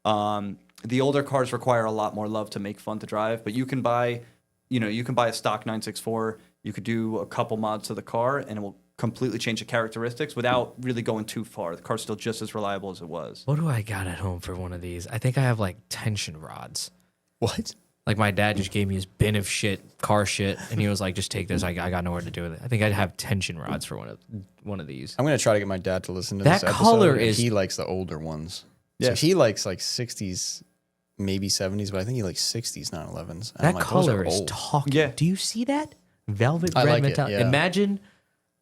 The older cars require a lot more love to make fun to drive, but you can buy a stock 964. You could do a couple mods to the car and it will completely change the characteristics without really going too far. The car's still just as reliable as it was. What do I got at home for one of these? I think I have like tension rods. What? Like my dad just gave me his bin of shit, car shit, and he was like, "Just take this. I got nowhere to do with it." I think I'd have tension rods for one of these. I'm gonna try to get my dad to listen to That this episode. color and is- He likes the older ones. Yeah. So he likes like 60s, maybe 70s, but I think he likes 60s 911s. And That I'm like, those are color is old. talking. Yeah. Do you see that velvet I red like it, metallic? yeah. Imagine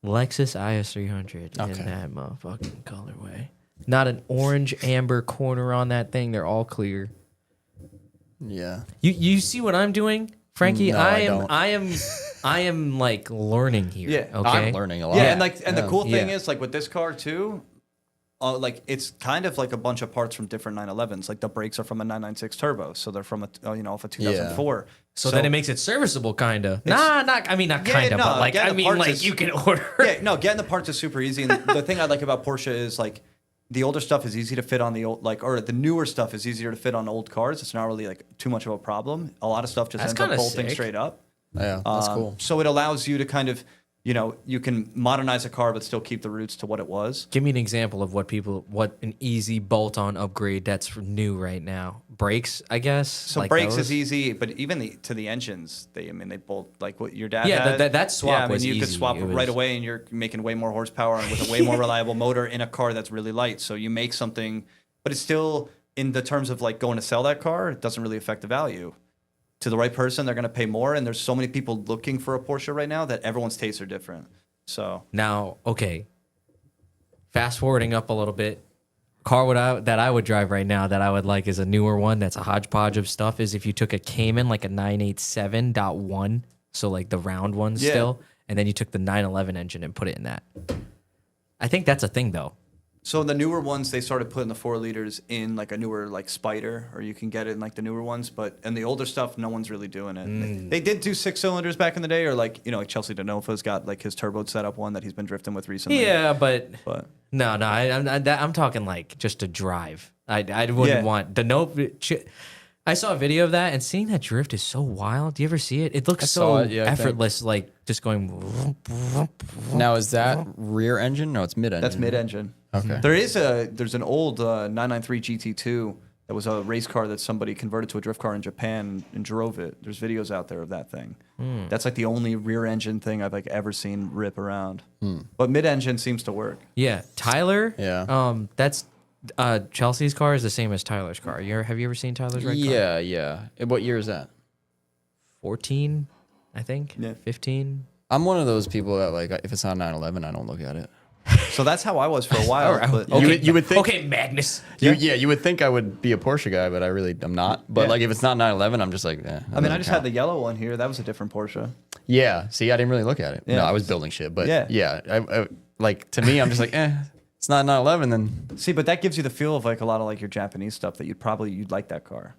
Lexus IS300 Okay. in that motherfucking colorway. Not an orange amber corner on that thing. They're all clear. Yeah. You see what I'm doing, Frankie? No, I I am like learning here. Yeah. Okay. I'm learning a lot. Yeah, and the cool thing Yeah. is like with this car too, like it's kind of like a bunch of parts from different 911s. Like the brakes are from a 996 turbo, so they're from off a 2004. So then it makes it serviceable, kinda. Not Yeah, kinda, no, but like getting I the mean, parts like is- you can order. Yeah, no, getting the parts is super easy. And the thing I like about Porsche is like the older stuff is easy to fit on the old, or the newer stuff is easier to fit on old cars. It's not really like too much of a problem. A lot of stuff just That's ends up kinda bolting sick. straight up. Yeah, that's cool. So it allows you to kind of, you can modernize a car but still keep the roots to what it was. Give me an example of what an easy bolt-on upgrade that's new right now. Brakes, I guess. So like brakes those? is easy, but even to the engines, they bolt like what your dad Yeah, had. that swap Yeah, I mean, was you could easy. swap It it was- right away, and you're making way more horsepower and with a way more reliable motor in a car that's really light. So you make something, but it's still in the terms of like going to sell that car, it doesn't really affect the value. To the right person, they're going to pay more, and there's so many people looking for a Porsche right now that everyone's tastes are different. So Now, okay. Fast forwarding up a little bit, that I would drive right now that I would like is a newer one that's a hodgepodge of stuff. Is if you took a Cayman like a 987.1, so like the round one Yeah. still, and then you took the 911 engine and put it in that. I think that's a thing though. So the newer ones, they started putting the 4 liters in like a newer like Spider, or you can get it in like the newer ones. And the older stuff, no one's really doing it. They did do 6 cylinders back in the day, or like like Chelsea Denofa's got like his turbo setup one that he's been drifting with recently. Yeah, but But I'm talking like just to drive. I wouldn't Yeah. want the no. I saw a video of that, and seeing that drift is so wild. Do you ever see it? It looks saw so it, yeah, I think. effortless, like just going. Now, is that rear engine? No, it's mid engine. That's mid-engine. Okay. There's an old 993 GT2 that was a race car that somebody converted to a drift car in Japan and drove it. There's videos out there of that thing. That's like the only rear engine thing I've like ever seen rip around. But mid-engine seems to work. Yeah, Tyler. Yeah. That's Chelsea's car is the same as Tyler's car. Have you ever seen Tyler's red car? Yeah. What year is that? 14, I think. Yeah. 15. I'm one of those people that like if it's not 911, I don't look at it. So that's how I was for a while. But You would think. Okay, Magnus. You would think I would be a Porsche guy, but I really am not. But Yeah. like if it's not 911, I'm just like, I mean, I just had the yellow one here. That was a different Porsche. Yeah. See, I didn't really look at it. Yeah. No, I was building shit. But Yeah. yeah, I, like to me, I'm just like, it's not 911. Then See, but that gives you the feel of like a lot of like your Japanese stuff that you'd like that car.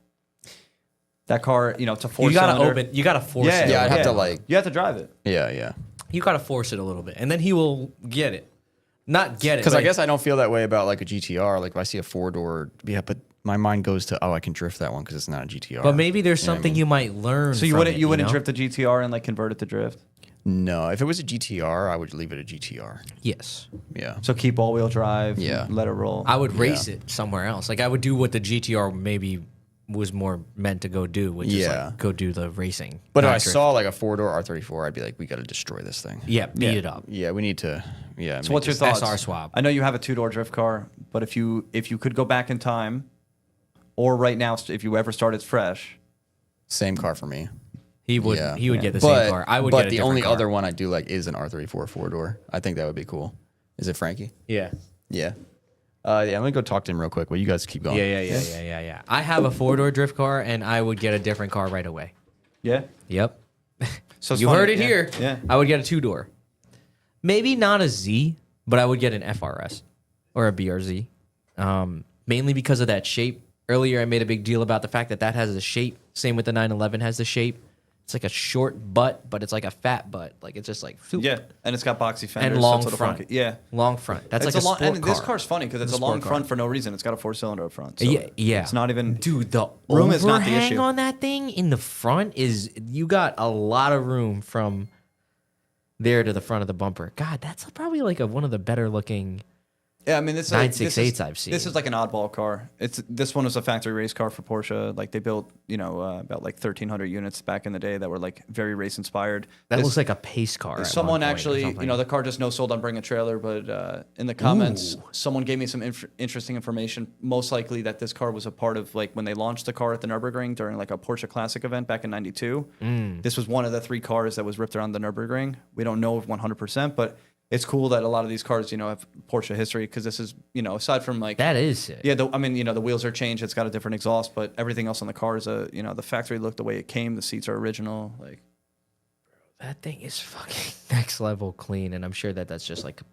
That car, it's a You gotta four-cylinder. open. You gotta force Yeah, it. Yeah, I'd have to, like- You have to drive it. yeah. You gotta force it a little bit, and then he will get it. Not get it, Because I but- guess I don't feel that way about like a GTR. Like if I see a 4-door, but my mind goes to I can drift that one because it's not a GTR. But maybe there's You know what I something mean? you might learn. So you from wouldn't it, you wouldn't know? drift the GTR and like convert it to drift? No, if it was a GTR, I would leave it a GTR. Yes, Yeah. So keep all-wheel drive. Yeah. Let it roll. I would race it somewhere else. Like I would do what the GTR maybe was more meant to go do, which is Yeah. like go do the racing. But if not I drift. saw like a 4-door R34, I'd be like, we got to destroy this thing. yeah, beat Yeah. it up. Yeah, we need to. Yeah. So what's your thoughts? SR swap. I know you have a 2-door drift car, but if you could go back in time, or right now, if you ever started fresh, Same car for me. He would Yeah. he would get the But- same car. I would But get a the different only car. other one I do like is an R34 4-door. I think that would be cool. Is it Frankie? Yeah. Yeah. Yeah, I'm gonna go talk to him real quick. Well, you guys keep going. Yeah. I have a 4-door drift car, and I would get a different car right away. yeah. Yep. So it's You funny, heard it yeah, here. Yeah. I would get a 2-door. Maybe not a Z, but I would get an FRS or a BRZ. Mainly because of that shape. Earlier, I made a big deal about the fact that has the shape. Same with the 911 has the shape. It's like a short butt, but it's like a fat butt. Like it's just like phoop. Yeah, and it's got boxy fenders. And long so it's front. funky. Yeah. Long front. That's It's like a long, sport and car. this car's funny because it's a sport long car. front for no reason. It's got a 4-cylinder up front. So Yeah. It's not even. Dude, the Room is not the overhang issue. on that thing in the front is you got a lot of room from there to the front of the bumper. God, that's probably like one of the better looking. Yeah, I mean, this 968s I've seen. This is like an oddball car. This one was a factory race car for Porsche. Like they built, about like 1,300 units back in the day that were like very race inspired. That This- looks like a pace car. at Someone one point or actually, something. the car just no sold on Bring a Trailer, but in the comments, someone gave me some interesting information. Most likely that this car was a part of like when they launched the car at the Nürburgring during like a Porsche Classic event back in '92. This was one of the 3 cars that was ripped around the Nürburgring. We don't know 100%, but it's cool that a lot of these cars, have Porsche history because this is, aside from like That is sick. yeah, the wheels are changed. It's got a different exhaust, but everything else on the car is the factory look, the way it came, the seats are original. Like, That thing is fucking next level clean, and I'm sure that's just like a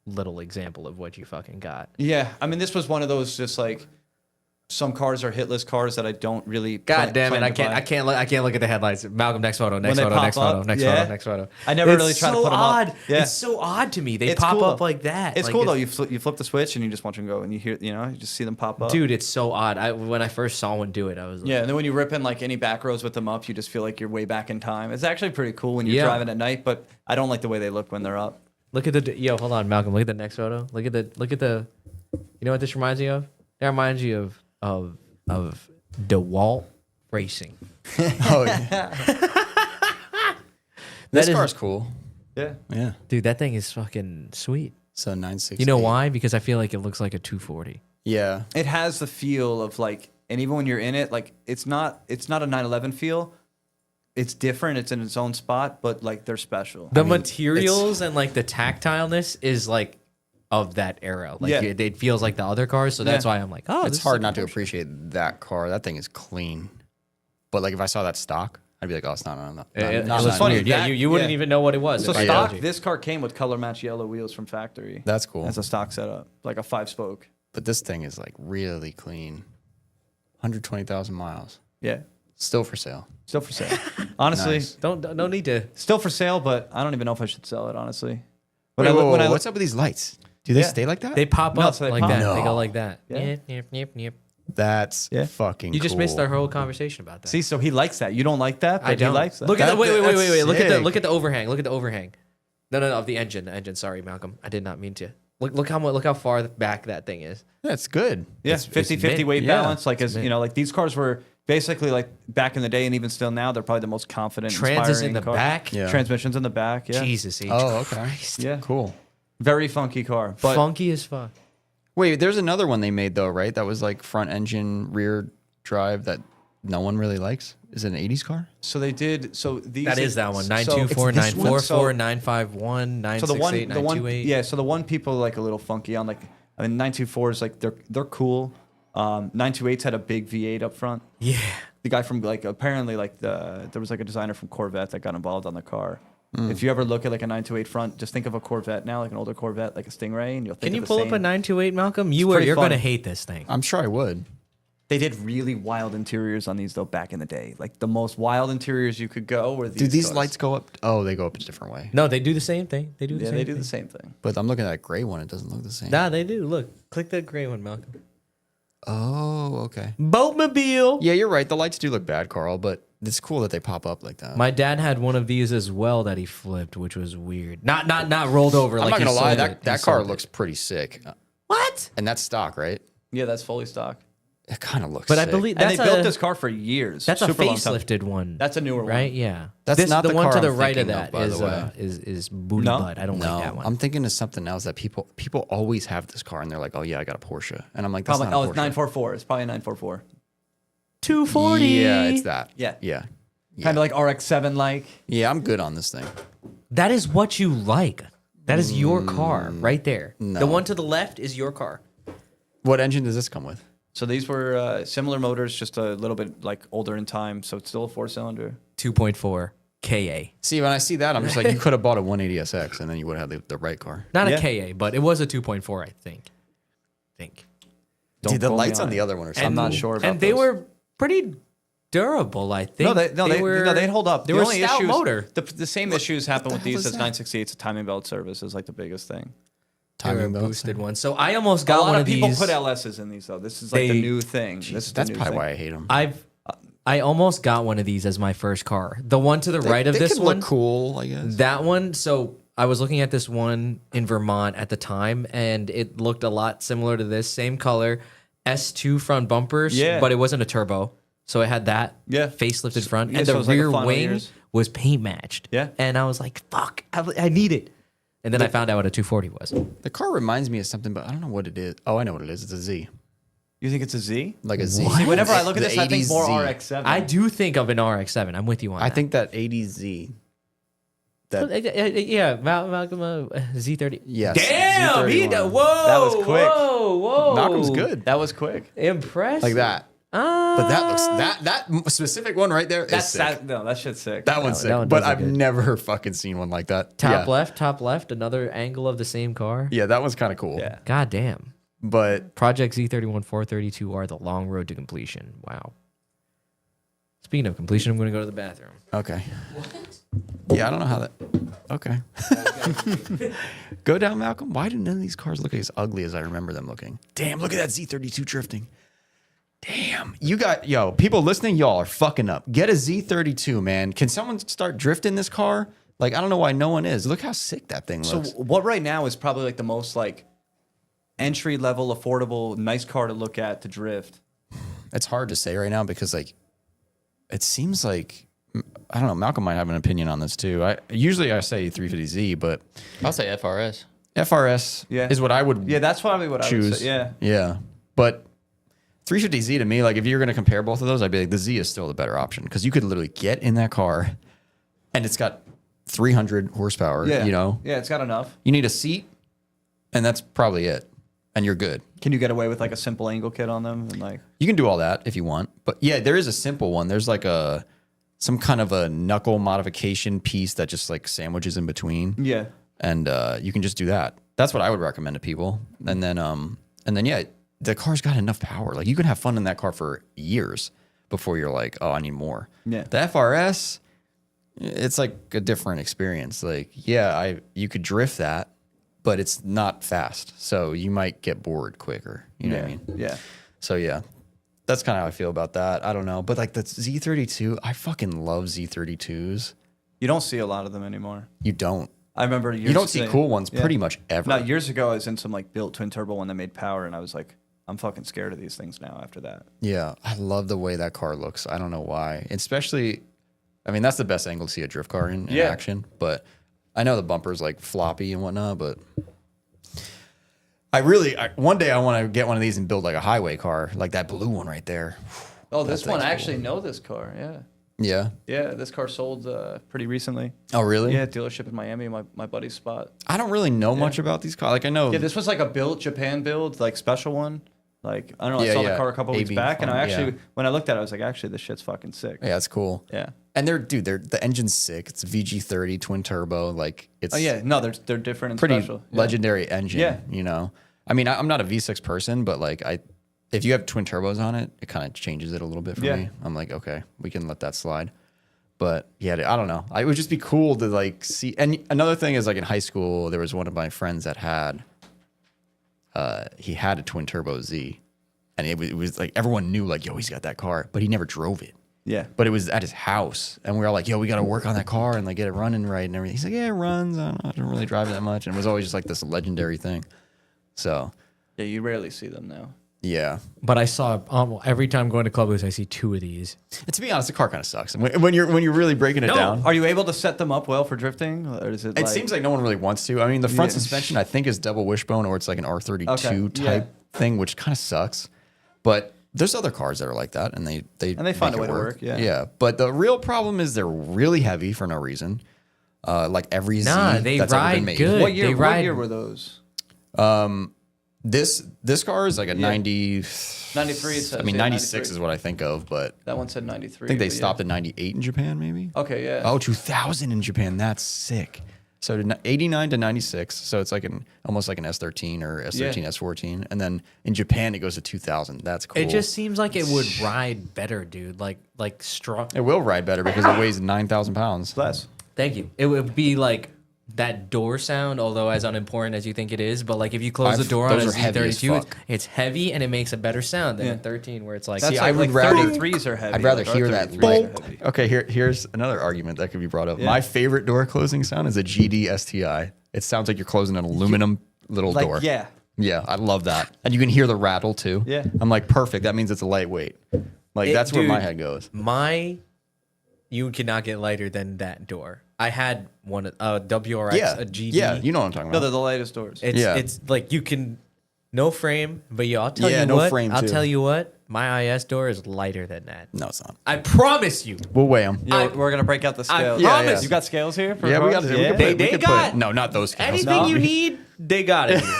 little example of what you fucking got. yeah, I mean, this was one of those just like some cars are hit list cars that I don't really. God damn it! plan I to can't. buy. I can't look at the headlights. Malcolm, next photo. Next they photo. pop Next up, photo. Next yeah. photo. Next photo. I never It's really try to so put them odd. up. Yeah. It's so odd to me. They It's pop cool, up though. like that. It's Like, cool though. You flip the switch and you just watch them go, and you hear, you just see them pop up. Dude, it's so odd. When I first saw one do it, I was like, Yeah, and then when you rip in like any back rows with them up, you just feel like you're way back in time. It's actually pretty cool when you're Yeah. driving at night, but I don't like the way they look when they're up. Look at the hold on, Malcolm. Look at the next photo. Look at the. You know what this reminds me of? That reminds you of DeWalt Racing. Oh yeah. This is- car's cool. Yeah. Yeah. Dude, that thing is fucking sweet. So 960. You know why? Because I feel like it looks like a 240. Yeah. It has the feel of like, and even when you're in it, like it's not a 911 feel. It's different. It's in its own spot, but like they're special. The materials and like the tactileness is like of that era. Like Yeah. it feels like the other cars, so that's Yeah. why I'm like, oh, It's this is hard like not a to Porsche. appreciate that car. That thing is clean. But like if I saw that stock, I'd be like, oh, it's not. It not looks funny. weird. Yeah, That- you wouldn't yeah. even know what it was. So if I stock, told you. this car came with color match yellow wheels from factory. That's cool. As a stock setup, like a 5-spoke. But this thing is like really clean. 120,000 miles. Yeah, Still for sale. still for sale. Honestly, Nice. Don't need to. still for sale, but I don't even know if I should sell it. Honestly, Wait, when I what's up with these lights? Do they Yeah. stay like that? They pop No, up so they like pop. that. They No. go like that. Yeah. Yep. That's fucking You just cool. missed our whole conversation about that. See, so he likes that. You don't like that, but I don't. he likes that. Look at the, wait. That's Look at sick. the overhang. Look at the overhang. No, of the engine. The engine. Sorry, Malcolm. I did not mean to. Look how far back that thing is. That's good. Yeah, It's 50-50 mint. weight Yeah. balance. Like, as you know, like these cars were basically like back in the day, and even still now, they're probably the most confident. Trans is in inspiring the car. back. Yeah. Transmissions in the back. Yeah. Jesus H. Oh, okay. Yeah. Cool. Very funky car. But Funky as fuck. Wait, there's another one they made though, right? That was like front engine, rear drive that no one really likes. Is it an 80s car? so they did. So these. That is that one. So 924, it's this one. 944, 951, So the 968, one, 928. yeah. So the one people like a little funky on, like, I mean, 924s, like they're cool. 928s had a big V8 up front. Yeah. The guy from like apparently like there was like a designer from Corvette that got involved on the car. If you ever look at like a 928 front, just think of a Corvette now, like an older Corvette, like a Stingray, and you'll think. Can you of the pull up same. a 928, Malcolm? pretty You're going to fun. hate this thing. I'm sure I would. They did really wild interiors on these though back in the day. Like the most wild interiors you could go were these. Do these cars. lights go up? Oh, they go up a different way. No, they do the same thing. They do the Yeah, same they thing. do the same thing. But I'm looking at that gray one. It doesn't look the same. Nah, they do. Look, click the gray one, Malcolm. Oh, okay. Boatmobile. Yeah, you're right. The lights do look bad, Carl, but it's cool that they pop up like that. My dad had one of these as well that he flipped, which was weird. Not rolled over. I'm like not he gonna lie, sold it. He that car sold it. looks pretty sick, What? and that's stock, right? Yeah, that's fully stock. It kind of looks. But I sick. believe And that's they built a, this car for years. that's a super long time. facelifted one. That's a newer one. right? Yeah. That's not the one car to the I'm right of thinking that of, by the way. is booty No? butt. I don't No, like that one. I'm thinking of something else that people always have this car, and they're like, "Oh yeah, I got a Porsche," and I'm like, "That's Probably. not Oh, a it's Porsche." 944. It's probably a 944. 240. Yeah, it's that. Yeah. yeah, Kind of like RX-7 like. yeah. I'm good on this thing. That is what you like. That is your car right there. no. The one to the left is your car. What engine does this come with? So these were similar motors, just a little bit like older in time. So it's still a 4-cylinder. 2.4 KA. See, when I see that, I'm just like, you could have bought a 180SX, and then you would have had the right car. Not Yeah. a KA, but it was a 2.4, I think. Don't Dude, the quote me lights on the it. other one are. I'm not sure about And they those. were pretty durable, I think. They'd hold up. They The were only stout issues, motor. The same issues happen with the hell these is as that? 968's timing belt service is like the biggest thing. They were a Timing belts. boosted one. So I almost A got lot one of of people these. put LSs in these though. This is like the They- new thing. This is the That's new probably thing. why I hate them. I almost got one of these as my first car. The one to the right of they this could one. look cool, I guess. That one, so I was looking at this one in Vermont at the time, and it looked a lot similar to this. Same color, S2 front bumpers, Yeah. but it wasn't a turbo. So it had that Yeah. facelifted front, Yeah, and so the it was like the rear final wing years. was paint matched. Yeah. And I was like, fuck, I need it. And then I found out what a 240 was. The car reminds me of something, but I don't know what it is. Oh, I know what it is. It's a Z. You think it's a Z? Like a Z. See, whenever I look at The this, I think 80s more Z. RX-7. I do think of an RX-7. I'm with you on I that. think that 80Z. That Yeah, Malcolm Z30. yes. Damn! He Z31. whoa! That was quick. Whoa! Malcolm's good. That was quick. Impressive. Like that. But that looks that specific one right there is That's sick. no, that shit's sick. That one's sick. that one But does look I've good. never fucking seen one like that. Top yeah. left, another angle of the same car. Yeah, that one's kind of cool. Yeah. God damn. But Project Z31 432R, the long road to completion. Wow. Speaking of completion, I'm going to go to the bathroom. okay. Yeah, I don't know how that. Okay. Go down, Malcolm. Why do none of these cars look as ugly as I remember them looking? Damn, look at that Z32 drifting. Damn. People listening, y'all are fucking up. Get a Z32, man. Can someone start drifting this car? Like, I don't know why no one is. Look how sick that thing So looks. what right now is probably like the most like entry level, affordable, nice car to look at to drift? It's hard to say right now because, like, it seems like, I don't know, Malcolm might have an opinion on this too. Usually I say 350Z, but I'll say FRS. FRS Yeah. is what I would Yeah, that's probably what I would choose. say. Yeah. Yeah. But 350Z to me, like if you're going to compare both of those, I'd be like, the Z is still the better option because you could literally get in that car and it's got 300 horsepower, Yeah. you know? Yeah, it's got enough. You need a seat and that's probably it. And you're good. Can you get away with like a simple angle kit on them and like You can do all that if you want. But yeah, there is a simple one. There's like some kind of a knuckle modification piece that just like sandwiches in between. yeah. And you can just do that. That's what I would recommend to people. And then yeah, the car's got enough power. Like you can have fun in that car for years before you're like, oh, I need more. Yeah. The FRS, it's like a different experience. Like, yeah, you could drift that, but it's not fast. So you might get bored quicker. You know what I mean? Yeah. So yeah. that's kind of how I feel about that. I don't know, but like the Z32, I fucking love Z32s. You don't see a lot of them anymore. You don't. I remember You don't see cool ones pretty much ever. No, years ago I was in some like built twin turbo one that made power, and I was like, I'm fucking scared of these things now after that. Yeah, I love the way that car looks. I don't know why. Especially, I mean, that's the best angle to see a drift car in action. But I know the bumper's like floppy and whatnot, but one day I want to get one of these and build like a highway car, like that blue one right there. Oh, this one, I actually know this car. Yeah. Yeah. Yeah, this car sold pretty recently. Oh, really? Yeah, dealership in Miami, my buddy's spot. I don't really know much about these cars. Like I know. Yeah, this was like a Japan build, like special one. Like, I don't know, I saw the car a couple weeks back, and I actually, when I looked at it, I was like, actually, this shit's fucking sick. Yeah, it's cool. Yeah. And the engine's sick. It's VG30 twin turbo. Like it's. Oh yeah, no, they're different and pretty special. legendary engine. Yeah. You know, I mean, I'm not a V6 person, but like if you have twin turbos on it, it kind of changes it a little bit for me. I'm like, okay, we can let that slide. But yeah, I don't know. It would just be cool to like see. And another thing is like in high school, there was one of my friends that had, he had a twin turbo Z, and it was like everyone knew like, yo, he's got that car, but he never drove it. Yeah. But it was at his house, and we were all like, yo, we got to work on that car and like get it running right and everything. He's like, yeah, it runs. I don't really drive it that much, and it was always just like this legendary thing. So Yeah, you rarely see them now. yeah. But I saw every time going to Club Boost, I see 2 of these. And to be honest, the car kind of sucks. When you're really breaking it down. Are you able to set them up well for drifting? Or is it It seems like no one really wants to. I mean, the front suspension, I think, is double wishbone, or it's like an R32 type thing, which kind of sucks. But there's other cars that are like that, and they find make a way it to work. Yeah. Yeah. But the real problem is they're really heavy for no reason. Like every Z they that's ever been ride made. good. What year were those? This car is like a 90. 93. It says, I mean, yeah, 96 93. is what I think of, but That one said 93. I think they but stopped at 98 in Japan, maybe. Okay, yeah. Oh, 2000 in Japan. That's sick. So 89 to 96. So it's like almost like an S13 or S13, S14. And then in Japan, it goes to 2000. That's cool. It just seems like it would ride better, dude. Like strong. It will ride better because it weighs 9,000 pounds. Less. Thank you. It would be like that door sound, although as unimportant as you think it is, but like if you close the door on a those are heavy as Z32, fuck. it's heavy and it makes a better sound than a 13 where it's like. That's I like, would rather 33s are heavy. I'd rather like hear our that. 33s are heavy. Okay, here's another argument that could be brought up. My favorite door closing sound is a GD STI. It sounds like you're closing an aluminum little door. Yeah. Yeah, I love that. And you can hear the rattle too. Yeah. I'm like, perfect. That means it's a lightweight. Like that's where my head goes. You cannot get lighter than that door. I had one, a WRX, Yeah. a GD. Yeah, you know what I'm talking No, about. they're the lightest doors. It's like you can, no frame, but I'll tell Yeah, you no what. frame, I'll too. tell you what. My IS door is lighter than that. No, it's not. I promise you. We'll weigh them. We're going to break out the scales. I promise You got scales here? For Yeah, we cars? got it. Yeah. They got no, not those scales. anything No. you need. They got it. Here.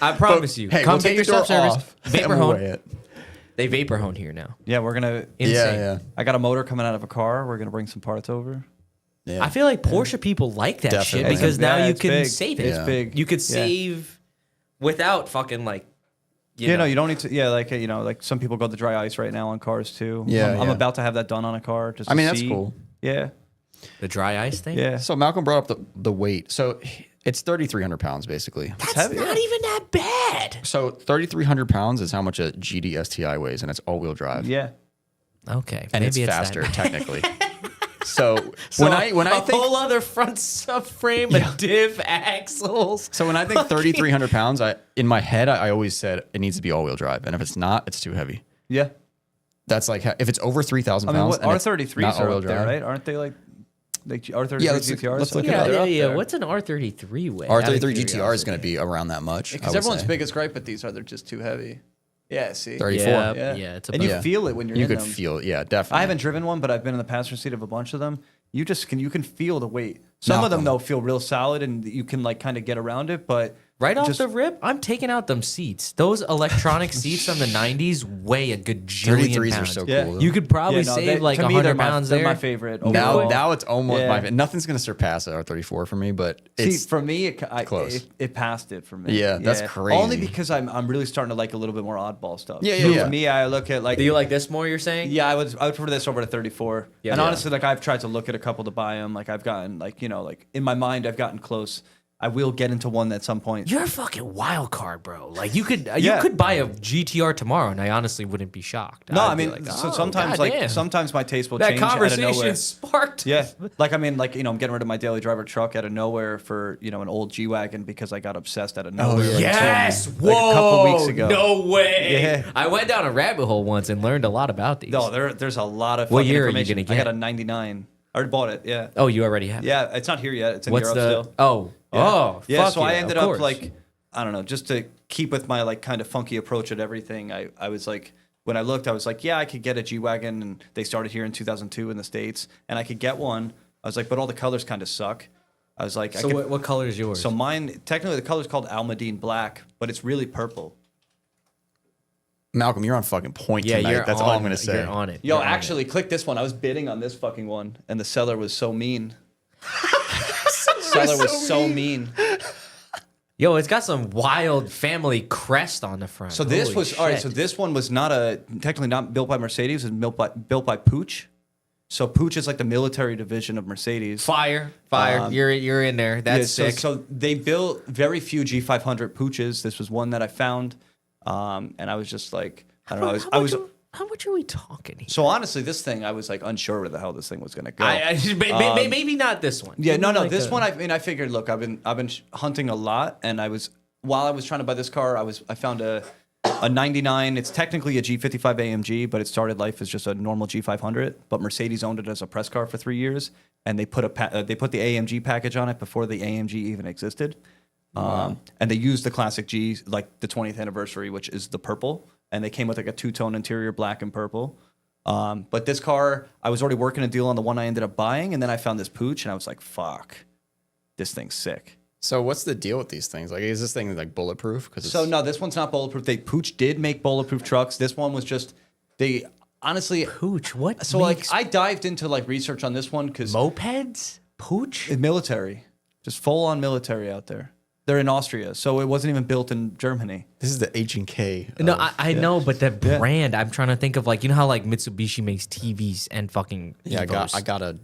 I promise you. Hey, Come we'll get take your the door self-service. off Vapor and we'll hone. weigh it. They vapor hone here now. Yeah, we're going to... Insane. Yeah. I got a motor coming out of a car. We're going to bring some parts over. Yeah. I feel like Porsche people like that shit Definitely. because now you it's can big. save it. It's big. You could Yeah. save without fucking like. You know. No, you don't need to. Yeah, like some people go the dry ice right now on cars too. Yeah, I'm yeah. about to have that done on a car. Just I mean, to that's see. cool. Yeah, The dry ice thing. yeah. So Malcolm brought up the weight. So it's 3,300 pounds basically. That's heavy, not yeah. even that bad. So 3,300 pounds is how much a GD STI weighs, and it's all-wheel drive. Yeah. Okay, And maybe it's that. faster technically. So So when I a think whole other front subframe, a diff, axles. so when I think 3,300 pounds, in my head I always said it needs to be all-wheel drive, and if it's not, it's too heavy. Yeah. That's like if it's over 3,000 I mean, pounds. what, and it's R33s not are all-wheel up there, drive. right? Aren't they like R33 Yeah, let's GTRs? look it Yeah, up. They're yeah, up yeah. there. What's an R33 weigh? R33 GTR is going to be around that much. Because everyone's biggest gripe with these are they're just too heavy. Yeah, see. 34. Yeah, yeah. It's and you Yeah. feel it when you're You in could them. feel it. Yeah, definitely. I haven't driven one, but I've been in the passenger seat of a bunch of them. You can feel the weight. Some of them Malcolm. though feel real solid, and you can like kind of get around it. But Right off just- the rip, I'm taking out them seats. Those electronic seats from the 90s weigh a gajillion 33s pounds. are so Yeah. cool. though. You could probably Yeah, no, save like to me, they're 100 pounds they're there. my favorite. now, overall. now it's almost Yeah. my. Nothing's going to surpass R34 for me, but See, it's for me, close. It passed it for me. Yeah, that's crazy. Only because I'm really starting to like a little bit more oddball stuff. Yeah, yeah, So yeah. For me, I look at like Do you like this more, you're saying? yeah, I would prefer this over to 34. Yeah. And Yeah. honestly, like I've tried to look at a couple to buy them. Like I've gotten like like in my mind, I've gotten close. I will get into one at some point. You're a fucking wild card, bro. Like you could Yeah. buy a GTR tomorrow, and I honestly wouldn't be shocked. No, I'd I be mean, like, so "Oh, sometimes goddamn." sometimes my taste will that change out of conversation nowhere. sparked. Yeah, like I mean, like I'm getting rid of my daily driver truck out of nowhere for an old G wagon because I got obsessed out of nowhere. yeah. like, Yes, like whoa, a couple weeks ago. no way. Yeah. I went down a rabbit hole once and learned a lot about these. No, there's a lot of What fucking year are you information. gonna I got get? a '99. I already bought it. Yeah, Oh, you already have. yeah. It's not here yet. It's in What's Europe the? still. Oh, Yeah. oh, yeah. fuck So I yeah, ended of up course. like, I don't know, just to keep with my like kind of funky approach at everything. I was like, when I looked, I was like, yeah, I could get a G wagon, and they started here in 2002 in the States, and I could get one. I was like, but all the colors kind of suck. I was like, So what color is yours? So mine, technically, the color's called Almadine Black, but it's really purple. Malcolm, you're on fucking point yeah, tonight. you're That's on, all I'm gonna say. You're on it. Yo, You're on actually, click this one. I was bidding on this fucking one, and the seller was so mean. Seller was so mean. it. Yo, it's got some wild family crest on the front. So this Holy was all right. shit. So this one was technically not built by Mercedes. It was built by Pooch. So Pooch is like the military division of Mercedes. fire. You're in there. That's yeah, sick. So they built very few G500 Pooches. This was one that I found, and I was just like, I don't know. I was. How much are we talking here? So honestly, this thing, I was like unsure where the hell this thing was gonna go. Maybe not this one. Yeah, Maybe no. like This a- one, I figured. Look, I've been hunting a lot, and while I was trying to buy this car, I found a '99. It's technically a G55 AMG, but it started life as just a normal G500. But Mercedes owned it as a press car for 3 years, and they put the AMG package on it before the AMG even existed. And they used the classic G, like the 20th anniversary, which is the purple, and they came with like a two-tone interior, black and purple. But this car, I was already working a deal on the one I ended up buying, and then I found this Pooch, and I was like, fuck, this thing's sick. So what's the deal with these things? Like, is this thing like bulletproof? So no, this one's not bulletproof. Pooch did make bulletproof trucks. This one was just, they honestly, Pooch. What? so like I dived into like research on this one because mopeds? Pooch? military, just full on military out there. They're in Austria, so it wasn't even built in Germany. This is the H&K. No, I know, but the brand. I'm trying to think of like how like Mitsubishi makes TVs and fucking. Yeah, Evos. I got a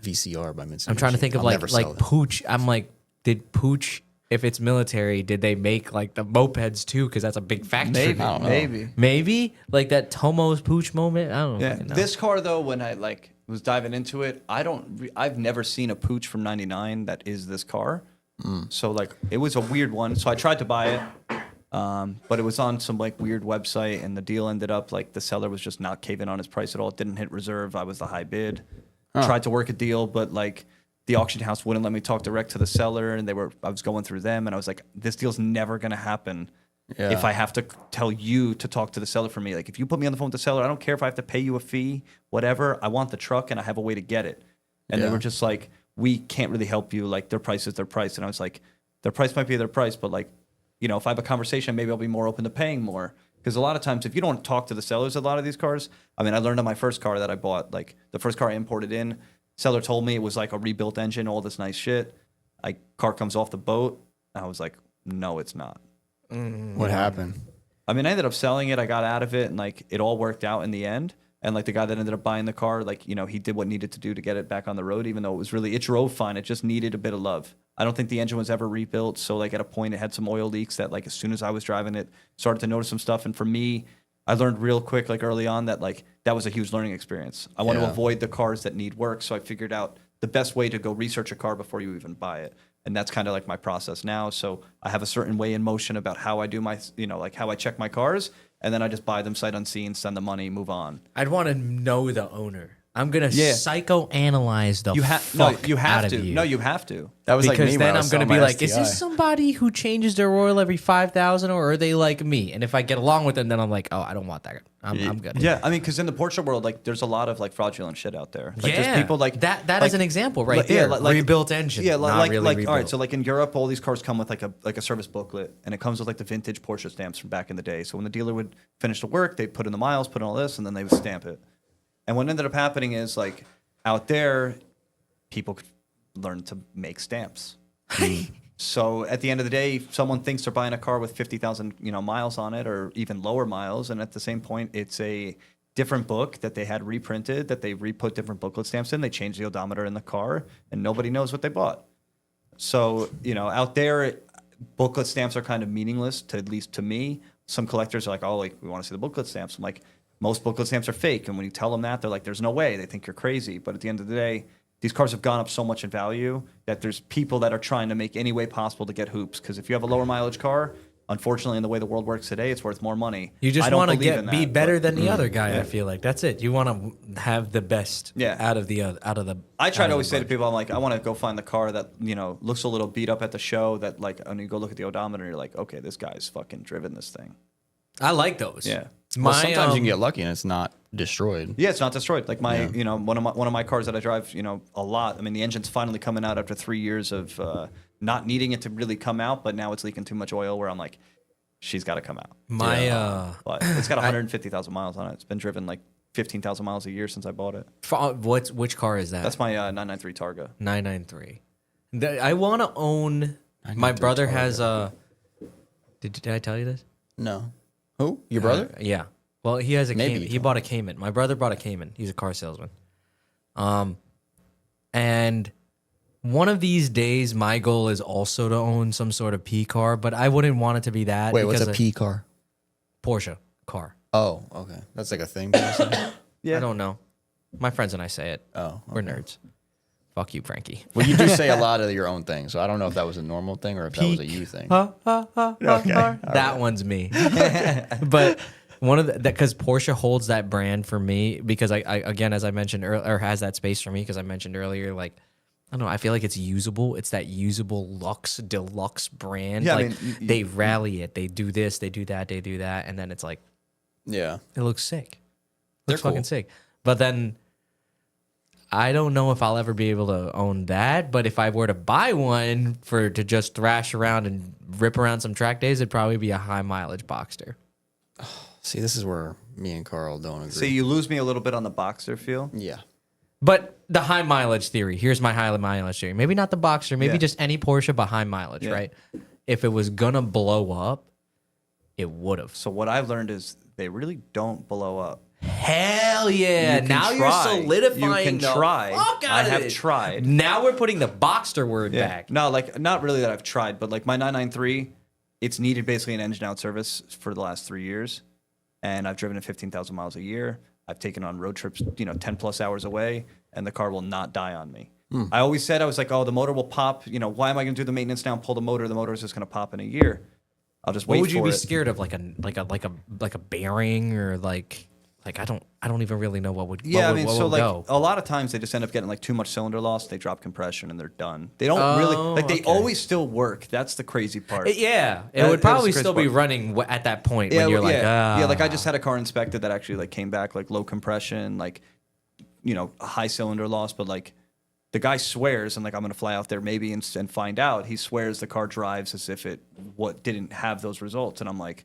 VCR by Mitsubishi. I'm trying to think of I'll never sell like them. Pooch. I'm like, did Pooch? If it's military, did they make like the mopeds too? Because that's a big factory. Maybe, I don't know. maybe. Maybe like that Tomo's Pooch moment. I don't Yeah, fucking know. this car though, when I like was diving into it, I've never seen a Pooch from '99 that is this car. So like it was a weird one. So I tried to buy it, but it was on some like weird website, and the deal ended up like the seller was just not caving on his price at all. It didn't hit reserve. I was the high bid. Tried to work a deal, but like the auction house wouldn't let me talk direct to the seller, and I was going through them, and I was like, this deal's never gonna happen. Yeah. If I have to tell you to talk to the seller for me, like if you put me on the phone with the seller, I don't care if I have to pay you a fee, whatever. I want the truck, and I have a way to get it. And they Yeah. were just like, we can't really help you. Like their price is their price. And I was like, their price might be their price, but like, if I have a conversation, maybe I'll be more open to paying more. Because a lot of times, if you don't talk to the sellers, a lot of these cars, I mean, I learned on my first car that I bought, like the first car I imported in, seller told me it was like a rebuilt engine, all this nice shit. Car comes off the boat. I was like, no, it's not. What happened? I mean, I ended up selling it. I got out of it, and like it all worked out in the end. And like the guy that ended up buying the car, like, he did what needed to do to get it back on the road, even though it drove fine. It just needed a bit of love. I don't think the engine was ever rebuilt. So like at a point it had some oil leaks that like as soon as I was driving it, started to notice some stuff. And for me, I learned real quick, like early on, that like that was a huge learning experience. I want to Yeah. avoid the cars that need work. So I figured out the best way to go research a car before you even buy it. And that's kind of like my process now. So I have a certain way in motion about how I do my, like how I check my cars. And then I just buy them sight unseen, send the money, move on. I'd want to know the owner. I'm gonna Yeah. psychoanalyze the You have fuck you have out to. of you. No, you have to. That was Because like me when then I I'm was gonna selling be my like, is this STI. somebody who changes their oil every 5,000, or are they like me? And if I get along with them, then I'm like, oh, I don't want that. I'm good. Yeah, I mean, because in the Porsche world, like, there's a lot of like fraudulent shit out there. Like, Yeah. there's people like that. That like, is an example right like- there. like- Rebuilt engine. Yeah, not like really like rebuilt. all right. So like in Europe, all these cars come with like a service booklet, and it comes with like the vintage Porsche stamps from back in the day. So when the dealer would finish the work, they'd put in the miles, put in all this, and then they would stamp it. And what ended up happening is like out there, people could learn to make stamps. So at the end of the day, someone thinks they're buying a car with 50,000 miles on it, or even lower miles, and at the same point, it's a different book that they had reprinted, that they re-put different booklet stamps in. They changed the odometer in the car, and nobody knows what they bought. So, out there, booklet stamps are kind of meaningless, at least to me. Some collectors are like, oh, like, we want to see the booklet stamps. I'm like, most booklet stamps are fake. And when you tell them that, they're like, there's no way. They think you're crazy. But at the end of the day, these cars have gone up so much in value that there's people that are trying to make any way possible to get hoops. Because if you have a lower mileage car, unfortunately, in the way the world works today, it's worth more money. You just want to be better than the other guy. yeah. I feel like that's it. You want to have the best out of the. I try to always say to people, I'm like, I want to go find the car that looks a little beat up at the show. That like, when you go look at the odometer, you're like, okay, this guy's fucking driven this thing. I like those. Yeah. Well, sometimes you can get lucky and it's not destroyed. Yeah, it's not destroyed. Like one of my cars that I drive, a lot. I mean, the engine's finally coming out after 3 years of not needing it to really come out, but now it's leaking too much oil. Where I'm like, she's got to come out. But it's got 150,000 miles on it. It's been driven like 15,000 miles a year since I bought it. Which car is that? That's my 993 Targa. 993. I want to own. My brother has a. Did I tell you this? No. Who? Your brother? Yeah. Well, he has a Maybe Cayman. He bought a Cayman. My brother bought a Cayman. He's a car salesman. And one of these days, my goal is also to own some sort of P car, but I wouldn't want it to be that. Wait, what's a P car? Porsche car. Oh, okay. That's like a thing. People say? I don't know. My friends and I say it. Oh, okay. We're nerds. Fuck you, Frankie. Well, you do say a lot of your own things, so I don't know if that was a normal thing or if that was a you thing. Okay. That one's me. But one of because Porsche holds that brand for me because I again, as I mentioned earlier, or has that space for me because I mentioned earlier, like, I don't know, I feel like it's usable. It's that usable Lux Deluxe brand. Yeah, like they rally it. They do this, they do that, they do that, and then it's like, yeah, it looks sick. They're Looks fucking cool. sick. But then I don't know if I'll ever be able to own that. But if I were to buy one to just thrash around and rip around some track days, it'd probably be a high mileage Boxster. See, this is where me and Carl don't agree. So you lose me a little bit on the Boxster feel. Yeah. But the high mileage theory. Here's my high mileage theory. Maybe not the Boxster. Maybe Yeah. just any Porsche, but high mileage, right? If it was gonna blow up, it would have. So what I've learned is they really don't blow up. Hell yeah! You can Now try. you're solidifying. You can the try. Fuck out I of have it. tried. Now we're putting the Boxster word back. No, like not really that I've tried, but like my 993, it's needed basically an engine out service for the last 3 years, and I've driven it 15,000 miles a year. I've taken on road trips, 10 plus hours away, and the car will not die on me. I always said, I was like, oh, the motor will pop. Why am I going to do the maintenance now and pull the motor? The motor is just going to pop in a year. I'll just wait for it. What would you be scared of? Like a bearing or like I don't even really know what would go. A lot of times they just end up getting like too much cylinder loss. They drop compression and they're done. They don't really they always still work. That's the crazy part. It would probably still be running at that point when you're like, like I just had a car inspected that actually like came back like low compression, like high cylinder loss, but like the guy swears, and like I'm gonna fly out there maybe and find out. He swears the car drives as if it didn't have those results, and I'm like,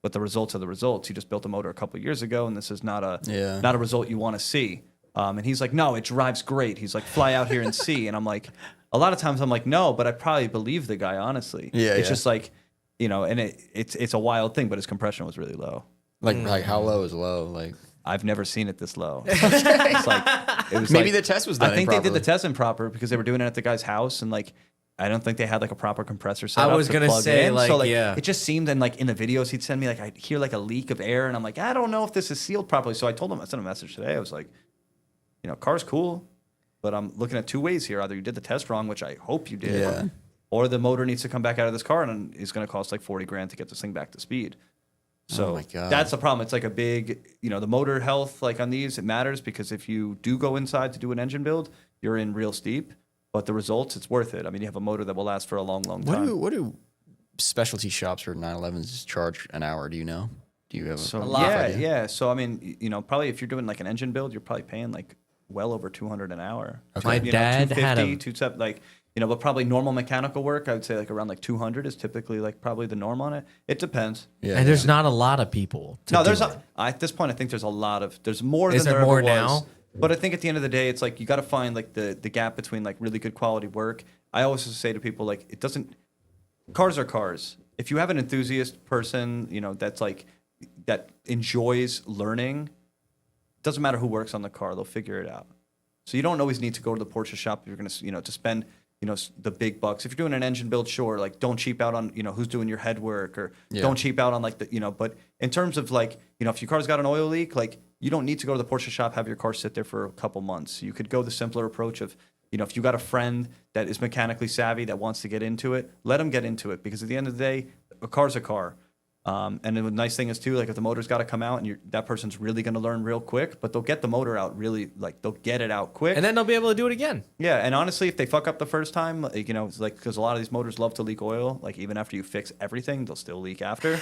but the results are the results. He just built a motor a couple of years ago, and this is not a result you want to see. And he's like, no, it drives great. He's like, fly out here and see. And I'm like, a lot of times I'm like, no, but I probably believe the guy honestly. Yeah, it's just like, and it's a wild thing, but his compression was really low. Like how low is low? Like I've never seen it this low. It's like it was maybe like, the test was done I think they did improperly. the test improper because they were doing it at the guy's house, and like I don't think they had like a proper compressor set up. I was to gonna plug say, in. like, so, yeah. It just seemed, and like in the videos he'd send me, like I hear like a leak of air, and I'm like, I don't know if this is sealed properly. So I told him, I sent a message today. I was like, car's cool, but I'm looking at two ways here. Either you did the test wrong, which I hope you did, or the motor needs to come back out of this car, and it's going to cost like $40,000 to get this thing back to speed. So Oh my God. that's the problem. It's like a big, the motor health, like on these, it matters because if you do go inside to do an engine build, you're in real steep. But the results, it's worth it. I mean, you have a motor that will last for a long, long time. What do specialty shops for 911s charge an hour? Do you know? Do you have So a rough idea? yeah. So I mean, probably if you're doing like an engine build, you're probably paying like well over $200 an hour. Okay. My dad had 250, like but probably normal mechanical work, I would say like around like 200 is typically like probably the norm on it. It depends. Yeah. and there's not a lot of people. No, at this point, I think there's more Is than there there more ever was. now? But I think at the end of the day, it's like you got to find like the gap between like really good quality work. I always say to people like cars are cars. If you have an enthusiast person, that's like that enjoys learning, doesn't matter who works on the car, they'll figure it out. So you don't always need to go to the Porsche shop. You're gonna to spend the big bucks. If you're doing an engine build, sure, like don't cheap out on, who's doing your head work, or don't cheap out on like but in terms of like, if your car's got an oil leak, like you don't need to go to the Porsche shop, have your car sit there for a couple months. You could go the simpler approach of, if you got a friend that is mechanically savvy that wants to get into it, let them get into it, because at the end of the day, a car's a car. And the nice thing is too, like if the motor's got to come out and that person's really going to learn real quick, but they'll get the motor out really, like they'll get it out quick. And then they'll be able to do it again. Yeah. And honestly, if they fuck up the first time, like, it's like, because a lot of these motors love to leak oil, like even after you fix everything, they'll still leak after.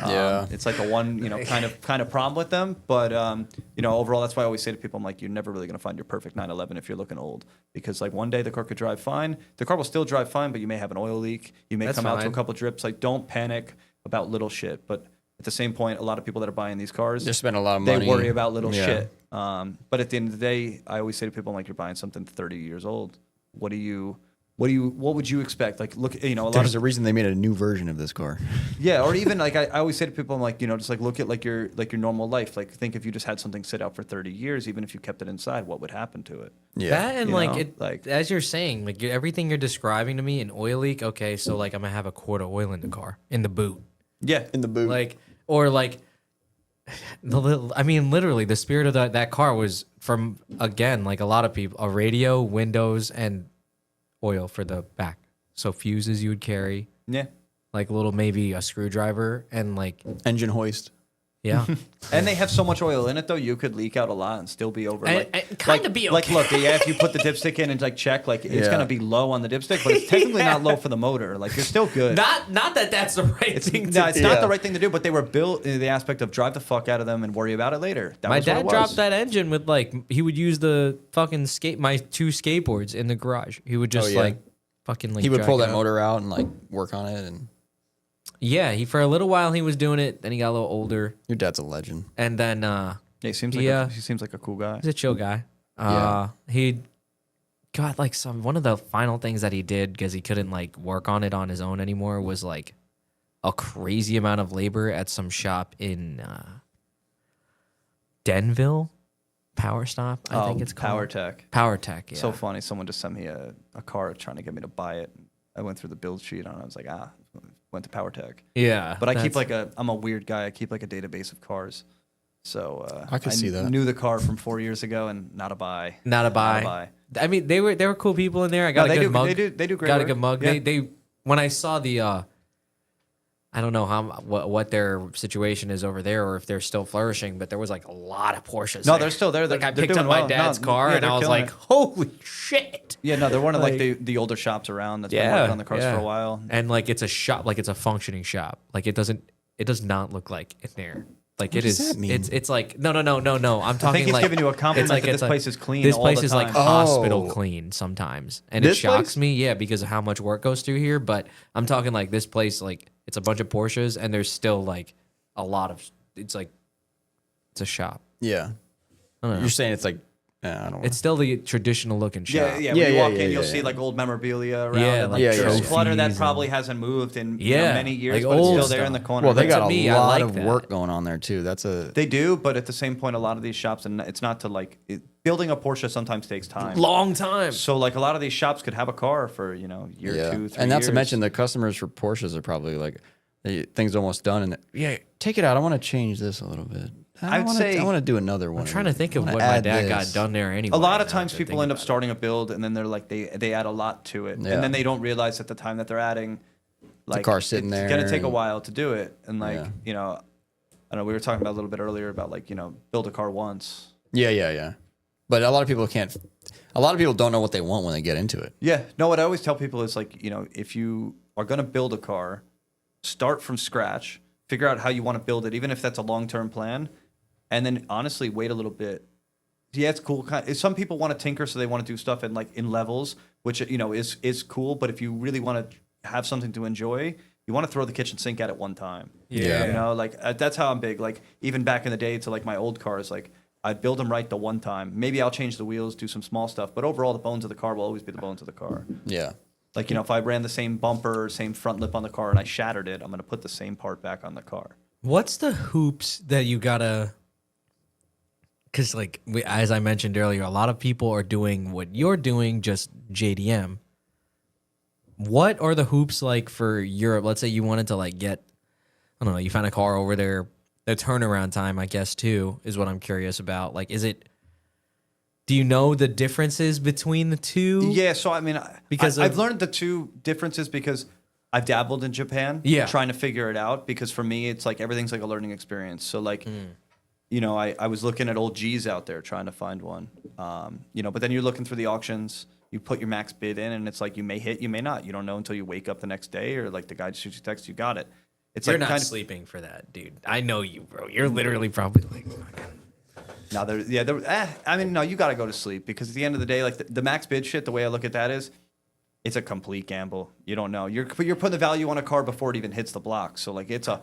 Yeah. It's like a one, kind of problem with them. But, overall, that's why I always say to people, I'm like, you're never really going to find your perfect 911 if you're looking old, because like one day the car could drive fine. The car will still drive fine, but you may have an oil leak. You may come out to a couple drips. Like don't panic about little shit. But at the same point, a lot of people that are buying these cars, They're spending a lot of money. they worry about little shit. But at the end of the day, I always say to people, I'm like, you're buying something 30 years old. What would you expect? Like, look, There's a reason they made a new version of this car. Yeah, or even like I always say to people, I'm like, just like look at like your normal life. Like think if you just had something sit out for 30 years, even if you kept it inside, what would happen to it? Yeah. That and like as you're saying, like everything you're describing to me, an oil leak. Okay, so like I'm gonna have a quart of oil in the car, in the boot. Yeah, In the boot. Like, or like, literally, the spirit of that car was from, again, like a lot of people, a radio, windows, and oil for the back. So fuses you would carry, yeah. like maybe a screwdriver, and like, Engine hoist. yeah. And they have so much oil in it, though, you could leak out a lot and still be over. And kind of be okay. Like, look, if you put the dipstick in and like check, like it's gonna be low on the dipstick, but it's technically not low for the motor. Like you're still good. Not that that's the right thing to do. No, it's not the right thing to do, but they were built in the aspect of drive the fuck out of them and worry about it later. My dad dropped that engine with he would use the fucking my 2 skateboards in the garage. He would just fucking He would drag pull it that out. motor out and like work on it. And Yeah, for a little while he was doing it. Then he got a little older, your dad's a legend. and then he seems like a cool guy. he's a chill guy. He got like one of the final things that he did because he couldn't like work on it on his own anymore was like a crazy amount of labor at some shop in Denville, Power Stop. I think it's called Power Tech. Tech. Yeah. So funny. Someone just sent me a car trying to get me to buy it. I went through the build sheet and I was like, went to Power Tech. Yeah, But I keep I'm a weird guy. I keep like a database of cars. So I could see that. Knew the car from 4 years ago and not a buy. Not a buy. I mean, they were cool people in there. I got a good mug. They do great Got work. a good mug. Yeah. They when I saw the I don't know what their situation is over there or if they're still flourishing, but there was like a lot of Porsches. No, there. they're still there. Like I they're picked up doing my well. dad's car and they're I was killing like, it. holy shit. Yeah, no, they're one of like the older shops around that's been working on the cars for a while. And like it's a shop, like it's a functioning shop. Like it does not look like in there. Like What it does is. that mean? It's like no. I'm I talking think he's like giving you a compliment that this place is clean. This all place the is like time. hospital clean sometimes, and it This shocks place? me. Yeah, because of how much work goes through here. But I'm talking like this place, like it's a bunch of Porsches, and there's still like a lot of. It's like it's a shop. Yeah. I don't know. You're saying it's like, I don't know. It's still the traditional looking shop. Yeah. When you walk in, you'll yeah. see like old memorabilia around. Yeah, and, like there's trophies clutter that and- probably hasn't moved in many many years, like but it's old still there in the stuff. corner. Well, they But got to a me, I lot like of that. work going on there too. They do, but at the same point, a lot of these shops, and it's not to like building a Porsche sometimes takes time. Long time. So like a lot of these shops could have a car for year, 2, 3 years. And not to mention the customers for Porsches are probably like, things almost done, and take it out. I want to change this a little bit. I want to do another one. I'm trying to think of what my dad got done there anyway. A lot of now times to people think end up about it. starting a build and then they're like they add a lot to it, Yeah. and then they don't realize at the time that they're adding, like car sitting it's there gonna take a and- while to do it, and like Yeah. I know we were talking about a little bit earlier about like build a car once. Yeah. But a lot of people can't. A lot of people don't know what they want when they get into it. Yeah, no. What I always tell people is like if you are gonna build a car, start from scratch, figure out how you want to build it, even if that's a long-term plan. And then honestly, wait a little bit. Yeah, it's cool. Some people want to tinker, so they want to do stuff in levels, which is cool. But if you really want to have something to enjoy, you want to throw the kitchen sink at it one time. Yeah. That's how I'm big. Like even back in the day, to like my old cars, like I'd build them right the one time. Maybe I'll change the wheels, do some small stuff, but overall, the bones of the car will always be the bones of the car. Yeah. Like if I ran the same bumper, same front lip on the car, and I shattered it, I'm gonna put the same part back on the car. What's the hoops that you gotta? Because as I mentioned earlier, a lot of people are doing what you're doing, just JDM. What are the hoops like for Europe? Let's say you wanted to like get, I don't know, you found a car over there. The turnaround time, I guess, too, is what I'm curious about. Like, do you know the differences between the two? Yeah, so I mean, Because I've learned the two differences because I've dabbled in Japan, trying to figure it out. Because for me, it's like everything's like a learning experience. So like, you know, I was looking at old G's out there trying to find one, you know, but then you're looking through the auctions, you put your max bid in, and it's like you may hit, you may not. You don't know until you wake up the next day, or like the guy shoots you text, you got it. It's You're like not sleeping for that, dude. I know you, bro. You're literally probably like, no, I mean, no, you got to go to sleep because at the end of the day, like the max bid shit, the way I look at that is, it's a complete gamble. You don't know. You're putting the value on a car before it even hits the block. So like it's a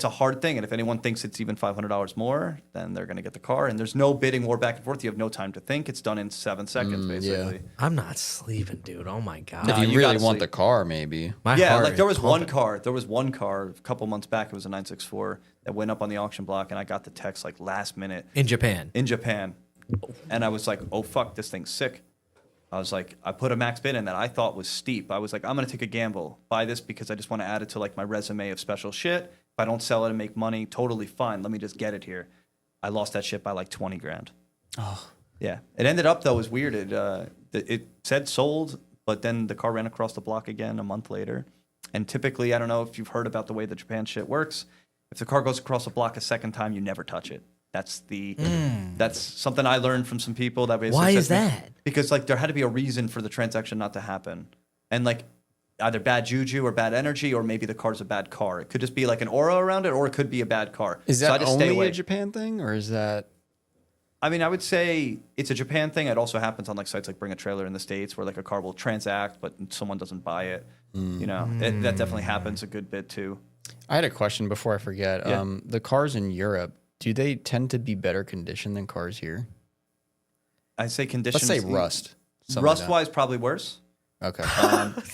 hard thing. And if anyone thinks it's even $500 more, then they're going to get the car. And there's no bidding war back and forth. You have no time to think. It's done in 7 seconds, basically. Yeah. I'm not sleeping, dude. Oh my God. If you you really gotta want sleep. the car, maybe. My Yeah, heart like there is was one pumping. car. There was one car a couple months back. It was a 964 that went up on the auction block, and I got the text like last minute In Japan. and I was like, oh fuck, this thing's sick. I was like, I put a max bid in that I thought was steep. I was like, I'm gonna take a gamble, buy this because I just want to add it to like my resume of special shit. If I don't sell it and make money, totally fine. Let me just get it here. I lost that shit by like 20 grand. Oh, yeah. It ended up though, it was weird. It said sold, but then the car ran across the block again a month later. And typically, I don't know if you've heard about the way the Japan shit works. If the car goes across the block a second time, you never touch it. That's something I learned from some people that basically Why said is to me- that? Because like there had to be a reason for the transaction not to happen. And like either bad juju or bad energy, or maybe the car's a bad car. It could just be like an aura around it, or it could be a bad car. Is So I that just stay only away. a Japan thing, or is that? I mean, I would say it's a Japan thing. It also happens on like sites like Bring a Trailer in the States, where like a car will transact, but someone doesn't buy it. You know, that definitely happens a good bit too. I had a question before I forget. Yeah. The cars in Europe, do they tend to be better conditioned than cars here? I'd say conditions. Let's say rust. something like Rust that. wise, probably worse. Okay.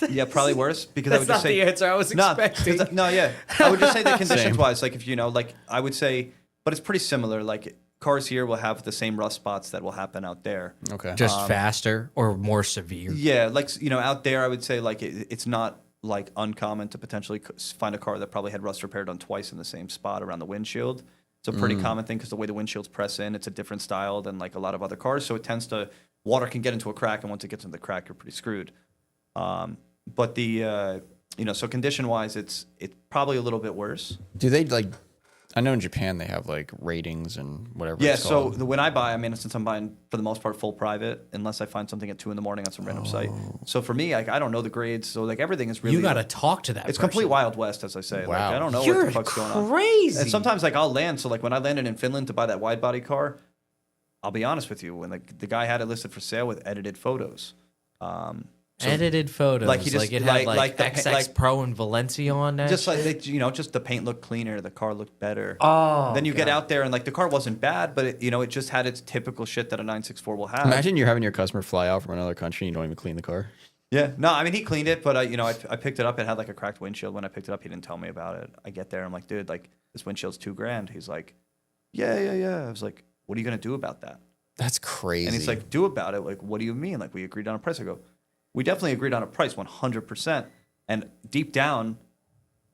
Yeah, probably worse because I That's would not just say the answer I was No, expecting. no, yeah. I would just say that conditions wise, like if you know, like I would say, but it's pretty similar. Like cars here will have the same rust spots that will happen out there. Okay. Just faster or more severe. Yeah, like you know, out there, I would say like it's not like uncommon to potentially find a car that probably had rust repair done twice in the same spot around the windshield. It's a pretty common thing because the way the windshields press in, it's a different style than like a lot of other cars. So it tends to water can get into a crack, and once it gets into the crack, you're pretty screwed. But the you know, so condition wise, it's probably a little bit worse. Do they like? I know in Japan they have like ratings and whatever. Yeah, it's so called. when I buy, I mean, since I'm buying for the most part full private, unless I find something at 2 a.m. on some random site. So for me, like I don't know the grades, so like everything is really. You got to talk to that It's person. complete Wild West, as I say. Like Wow. I don't know what You're the fuck's going on. crazy. And sometimes like I'll land. So like when I landed in Finland to buy that wide body car, I'll be honest with you, when the guy had it listed for sale with edited photos. Edited photos. like Like he just- it had like like the XX like- Pro and Valencia on that. Just like shit? they, you know, just the paint looked cleaner, the car looked better. Oh, Then you get out there and like the car wasn't bad, but it, you know, it just had its typical shit that a 964 will have. Imagine you're having your customer fly out from another country and you don't even clean the car. Yeah, no, I mean he cleaned it, but you know, I picked it up. It had like a cracked windshield. When I picked it up, he didn't tell me about it. I get there, I'm like, dude, like this windshield's $2,000. He's like, yeah. I was like, what are you gonna do about that? That's crazy. And he's like, do about it. Like, what do you mean? Like, we agreed on a price. I go, we definitely agreed on a price, 100%. And deep down,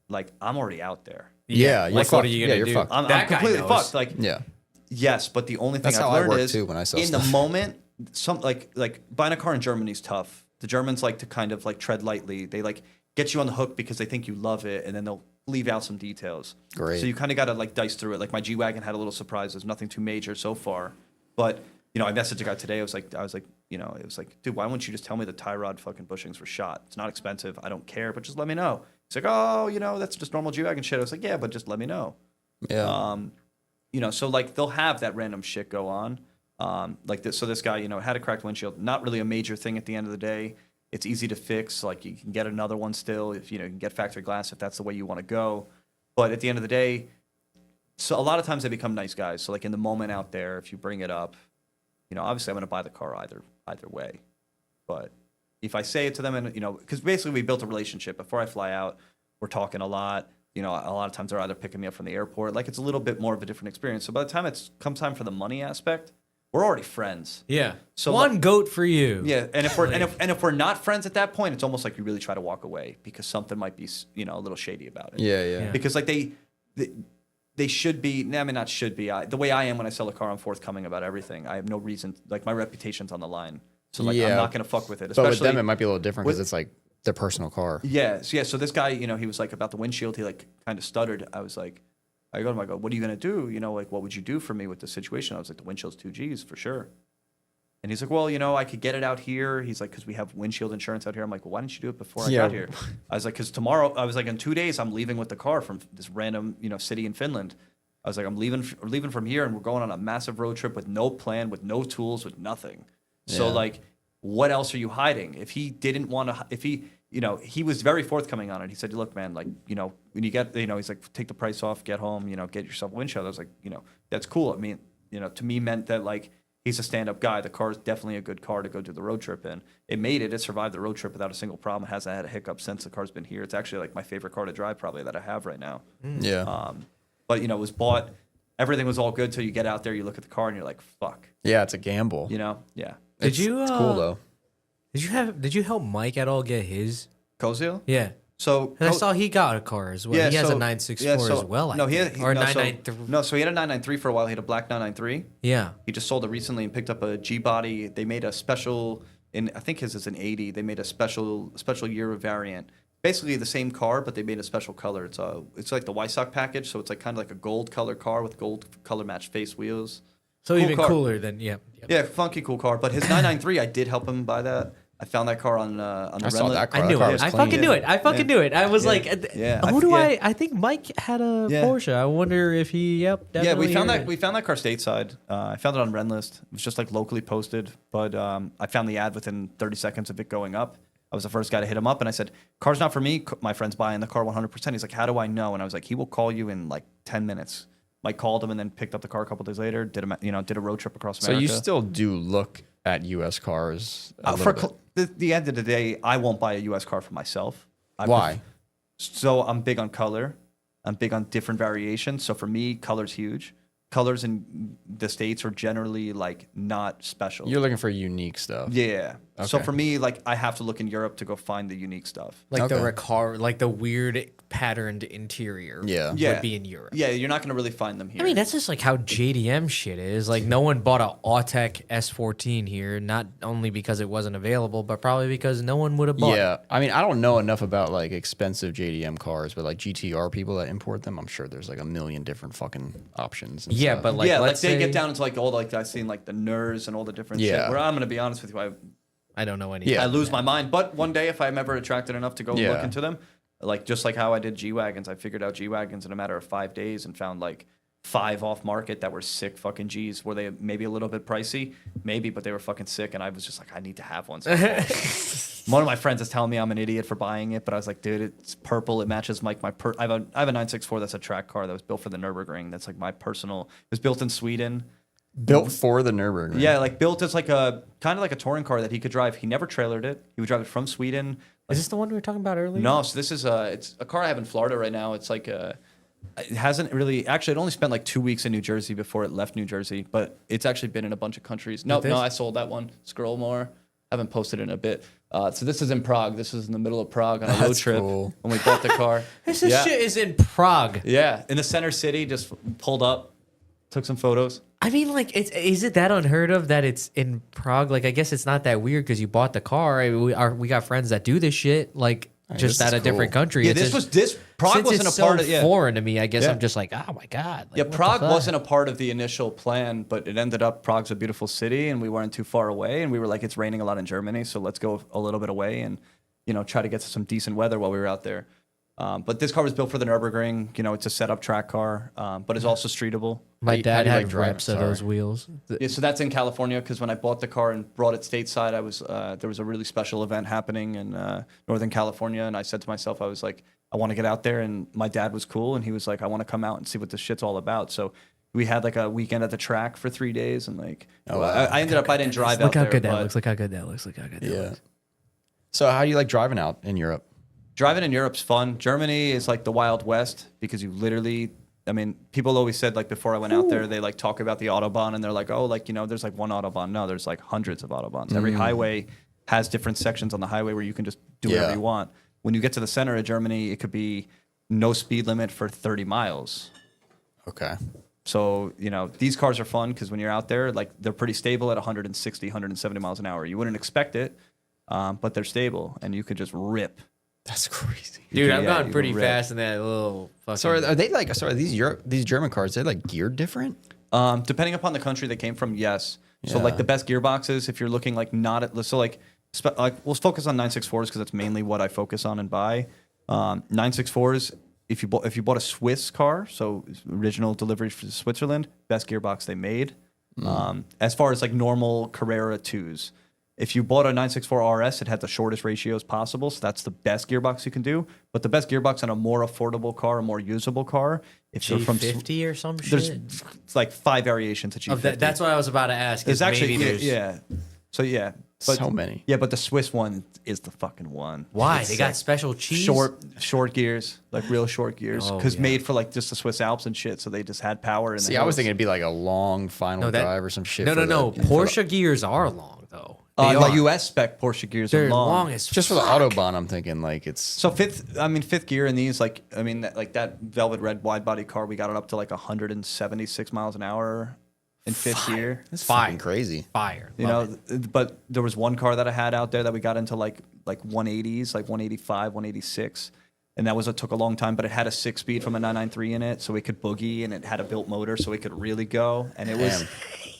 like, I'm already out there. yeah, you're like fucked. what are you gonna yeah, do? You're fucked. I'm That guy completely knows. fucked. Like, Yeah. yes, but the only thing That's I've how I learned work is too when I sell in stuff. the moment, some like buying a car in Germany is tough. The Germans like to kind of like tread lightly. They like get you on the hook because they think you love it, and then they'll leave out some details. Great. So you kind of got to like dice through it. Like my G Wagon had a little surprises, nothing too major so far. But you know, I messaged a guy today. I was like, you know, it was like, dude, why wouldn't you just tell me the tie rod fucking bushings were shot? It's not expensive. I don't care, but just let me know. He's like, oh, you know, that's just normal G Wagon shit. I was like, yeah, but just let me know. Yeah. You know, so like they'll have that random shit go on. Like this, so this guy, you know, had a cracked windshield. Not really a major thing at the end of the day. It's easy to fix. Like you can get another one still if you know you can get factory glass if that's the way you want to go. But at the end of the day, so a lot of times they become nice guys. So like in the moment out there, if you bring it up, you know, obviously I'm going to buy the car either way. But if I say it to them, and you know, because basically we built a relationship. Before I fly out, we're talking a lot. You know, a lot of times they're either picking me up from the airport. Like it's a little bit more of a different experience. So by the time it's come time for the money aspect, we're already friends. Yeah. So one goat for you. Yeah, and if we're and if we're not friends at that point, it's almost like you really try to walk away because something might be a little shady about it. Yeah. Because like they should be. I mean, not should be. The way I am when I sell a car, I'm forthcoming about everything. I have no reason. Like my reputation's on the line, so like I'm not gonna fuck with it. But with them, it might be a little different because it's like their personal car. Yeah. So this guy, he was like about the windshield. He like kind of stuttered. I was like, I go to him, I go, what are you gonna do? Like what would you do for me with the situation? I was like, the windshield's 2 G's for sure. And he's like, well, I could get it out here. He's like, because we have windshield insurance out here. I'm like, well, why didn't you do it before I got here? I was like, because tomorrow, I was like, in 2 days, I'm leaving with the car from this random, city in Finland. I was like, I'm leaving from here, and we're going on a massive road trip with no plan, with no tools, with nothing. So like, what else are you hiding? If he didn't want to, if he, he was very forthcoming on it. He said, look, man, like, when you get, he's like, take the price off, get home, get yourself a windshield. I was like, that's cool. I mean, to me meant that like, he's a stand-up guy. The car is definitely a good car to go do the road trip in. It survived the road trip without a single problem. It hasn't had a hiccup since the car's been here. It's actually like my favorite car to drive probably that I have right now. Yeah. But it was bought. Everything was all good till you get out there, you look at the car, and you're like, fuck. Yeah, it's a gamble. Yeah. Did you? It's cool though. Did you help Mike at all get his? Kozio? Yeah. So And I saw he got a car as well. Yeah, he has so- a 964 as well. No, I think. he or no, so- 993. No, so he had a 993 for a while. He had a black 993. Yeah. He just sold it recently and picked up a G body. They made a special, I think his is an 80. They made a special year variant. Basically the same car, but they made a special color. It's like the Wysock package, so it's like kind of like a gold color car with gold color matched face wheels. So Cool even car. cooler than Yeah, funky cool car. But his 993, I did help him buy that. I found that car on the I saw Renlet. that car. I knew That car it. was I clean. fucking knew it. I fucking knew it. I was like, Yeah. who do Yeah. I think Mike had a Yeah. Porsche. I wonder if he. Yep. Yeah, Definitely we found here. that car stateside. I found it on Renlist. It was just like locally posted, but I found the ad within 30 seconds of it going up. I was the first guy to hit him up, and I said, "Car's not for me. My friend's buying the car 100%." He's like, "How do I know?" And I was like, "He will call you in like 10 minutes." Mike called him and then picked up the car a couple days later. Did a road trip across So America. you still do look at U.S. cars a for little bit. the end of the day, I won't buy a U.S. car for myself. Why? So I'm big on color. I'm big on different variations. So for me, color's huge. Colors in the States are generally like not special. You're looking for unique stuff. Yeah. So Okay. for me, like I have to look in Europe to go find the unique stuff. Like the Okay. Ricard, like the weird patterned interior. Yeah. Would be in Europe. Yeah, you're not going to really find them here. I mean, that's just like how JDM shit is. Like, no one bought a Autech S14 here, not only because it wasn't available, but probably because no one would have bought it. Yeah, I mean, I don't know enough about like expensive JDM cars, but like GTR people that import them, I'm sure there's like a million different fucking options. And Yeah, stuff. but like, yeah, like let's they say, get down into like all like I've seen like the NERS and all the different Yeah. shit. Where I'm going to be honest with you, I don't know any. Yeah. I lose my mind. But one day, if I'm ever attracted enough to go Yeah. look into them, like just like how I did G-Wagons, I figured out G-Wagons in a matter of 5 days and found like 5 off market that were sick fucking G's. Were they maybe a little bit pricey? Maybe, but they were fucking sick. And I was just like, I need to have one. So one of my friends is telling me I'm an idiot for buying it, but I was like, dude, it's purple. It matches like I have a 964 that's a track car that was built for the Nürburgring. That's like my personal. It was built in Sweden. built for the Nürburgring. Yeah, like built as like a kind of like a touring car that he could drive. He never trailered it. He would drive it from Sweden. Is this the one we were talking about earlier? No, so this is it's a car I have in Florida right now. It's like it hasn't really actually. It only spent like 2 weeks in New Jersey before it left New Jersey, but it's actually been in a bunch of countries. No, this? no, I sold that one. Scroll more. I haven't posted it in a bit. So this is in Prague. This is in the middle of Prague on a road That's trip cool. when we bought the car. This yeah. shit is in Prague. Yeah, in the center city. Just pulled up, took some photos. I mean, like, is it that unheard of that it's in Prague? Like, I guess it's not that weird because you bought the car. We got friends that do this shit, like, just this at is a different cool. country. Yeah, It's this just- Prague since wasn't it's a part so of yeah. foreign to me. I guess Yeah. I'm just like, oh my god. Like, Yeah, what the Prague fuck? wasn't a part of the initial plan, but it ended up Prague's a beautiful city, and we weren't too far away. And we were like, it's raining a lot in Germany, so let's go a little bit away and try to get some decent weather while we were out there. But this car was built for the Nürburgring. It's a setup track car, but it's also streetable. My How dad do you had like drive it? reps of those wheels. Yeah, so that's in California because when I bought the car and brought it stateside, I was there was a really special event happening in Northern California, and I said to myself, I was like, I want to get out there, and my dad was cool, and he was like, I want to come out and see what this shit's all about. So we had like a weekend at the track for 3 days, and like I ended up I didn't drive out Look how there. good that but looks. Look how good that looks. Look how good that Yeah. looks. So how do you like driving out in Europe? Driving in Europe's fun. Germany is like the Wild West because you literally I mean, people always said like before I went out there, they like talk about the Autobahn and they're like, oh, like, you know, there's like one Autobahn. No, there's like hundreds of Autobahns. Every highway has different sections on the highway where you can just do whatever you want. When you get to the center of Germany, it could be no speed limit for 30 miles. Okay. So, you know, these cars are fun because when you're out there, like they're pretty stable at 160, 170 miles an hour. You wouldn't expect it, but they're stable and you could just rip. That's crazy. Dude, I've gone you pretty rip. fast in that little fucking... So are they like, sorry, these German cars, they're like geared different? Depending upon the country they came from, yes. So like the best gearboxes, if you're looking like not at, so like we'll focus on 964s because that's mainly what I focus on and buy. 964s, if you bought a Swiss car, so original delivery from Switzerland, best gearbox they made. As far as like normal Carrera 2s, if you bought a 964 RS, it had the shortest ratios possible, so that's the best gearbox you can do. But the best gearbox on a more affordable car, a more usable car, if you're from G50 or some there's shit? it's like 5 variations of G50. That's what I was about to ask. There's actually there's... So yeah, but So many. Yeah, but the Swiss one is the fucking one. Why? It's They got sick. special cheese? short gears, like real short gears, Oh, because yeah. made for like just the Swiss Alps and shit. So they just had power. In See, the I was hills. thinking it'd be like a long final drive or some shit. No. for Porsche gears are long, though. They the are. US spec Porsche gears They're are long. long as just for the Autobahn, I'm thinking like it's... So fifth gear in these, like I mean, like that velvet red wide body car, we got it up to like 176 miles an hour in fifth gear. That's Fire. fucking crazy. Fire. You know, but there was one car that I had out there that we got into like 180s, like 185, 186. And that took a long time, but it had a 6-speed from a 993 in it, so it could boogie, and it had a built motor, so it could really go. And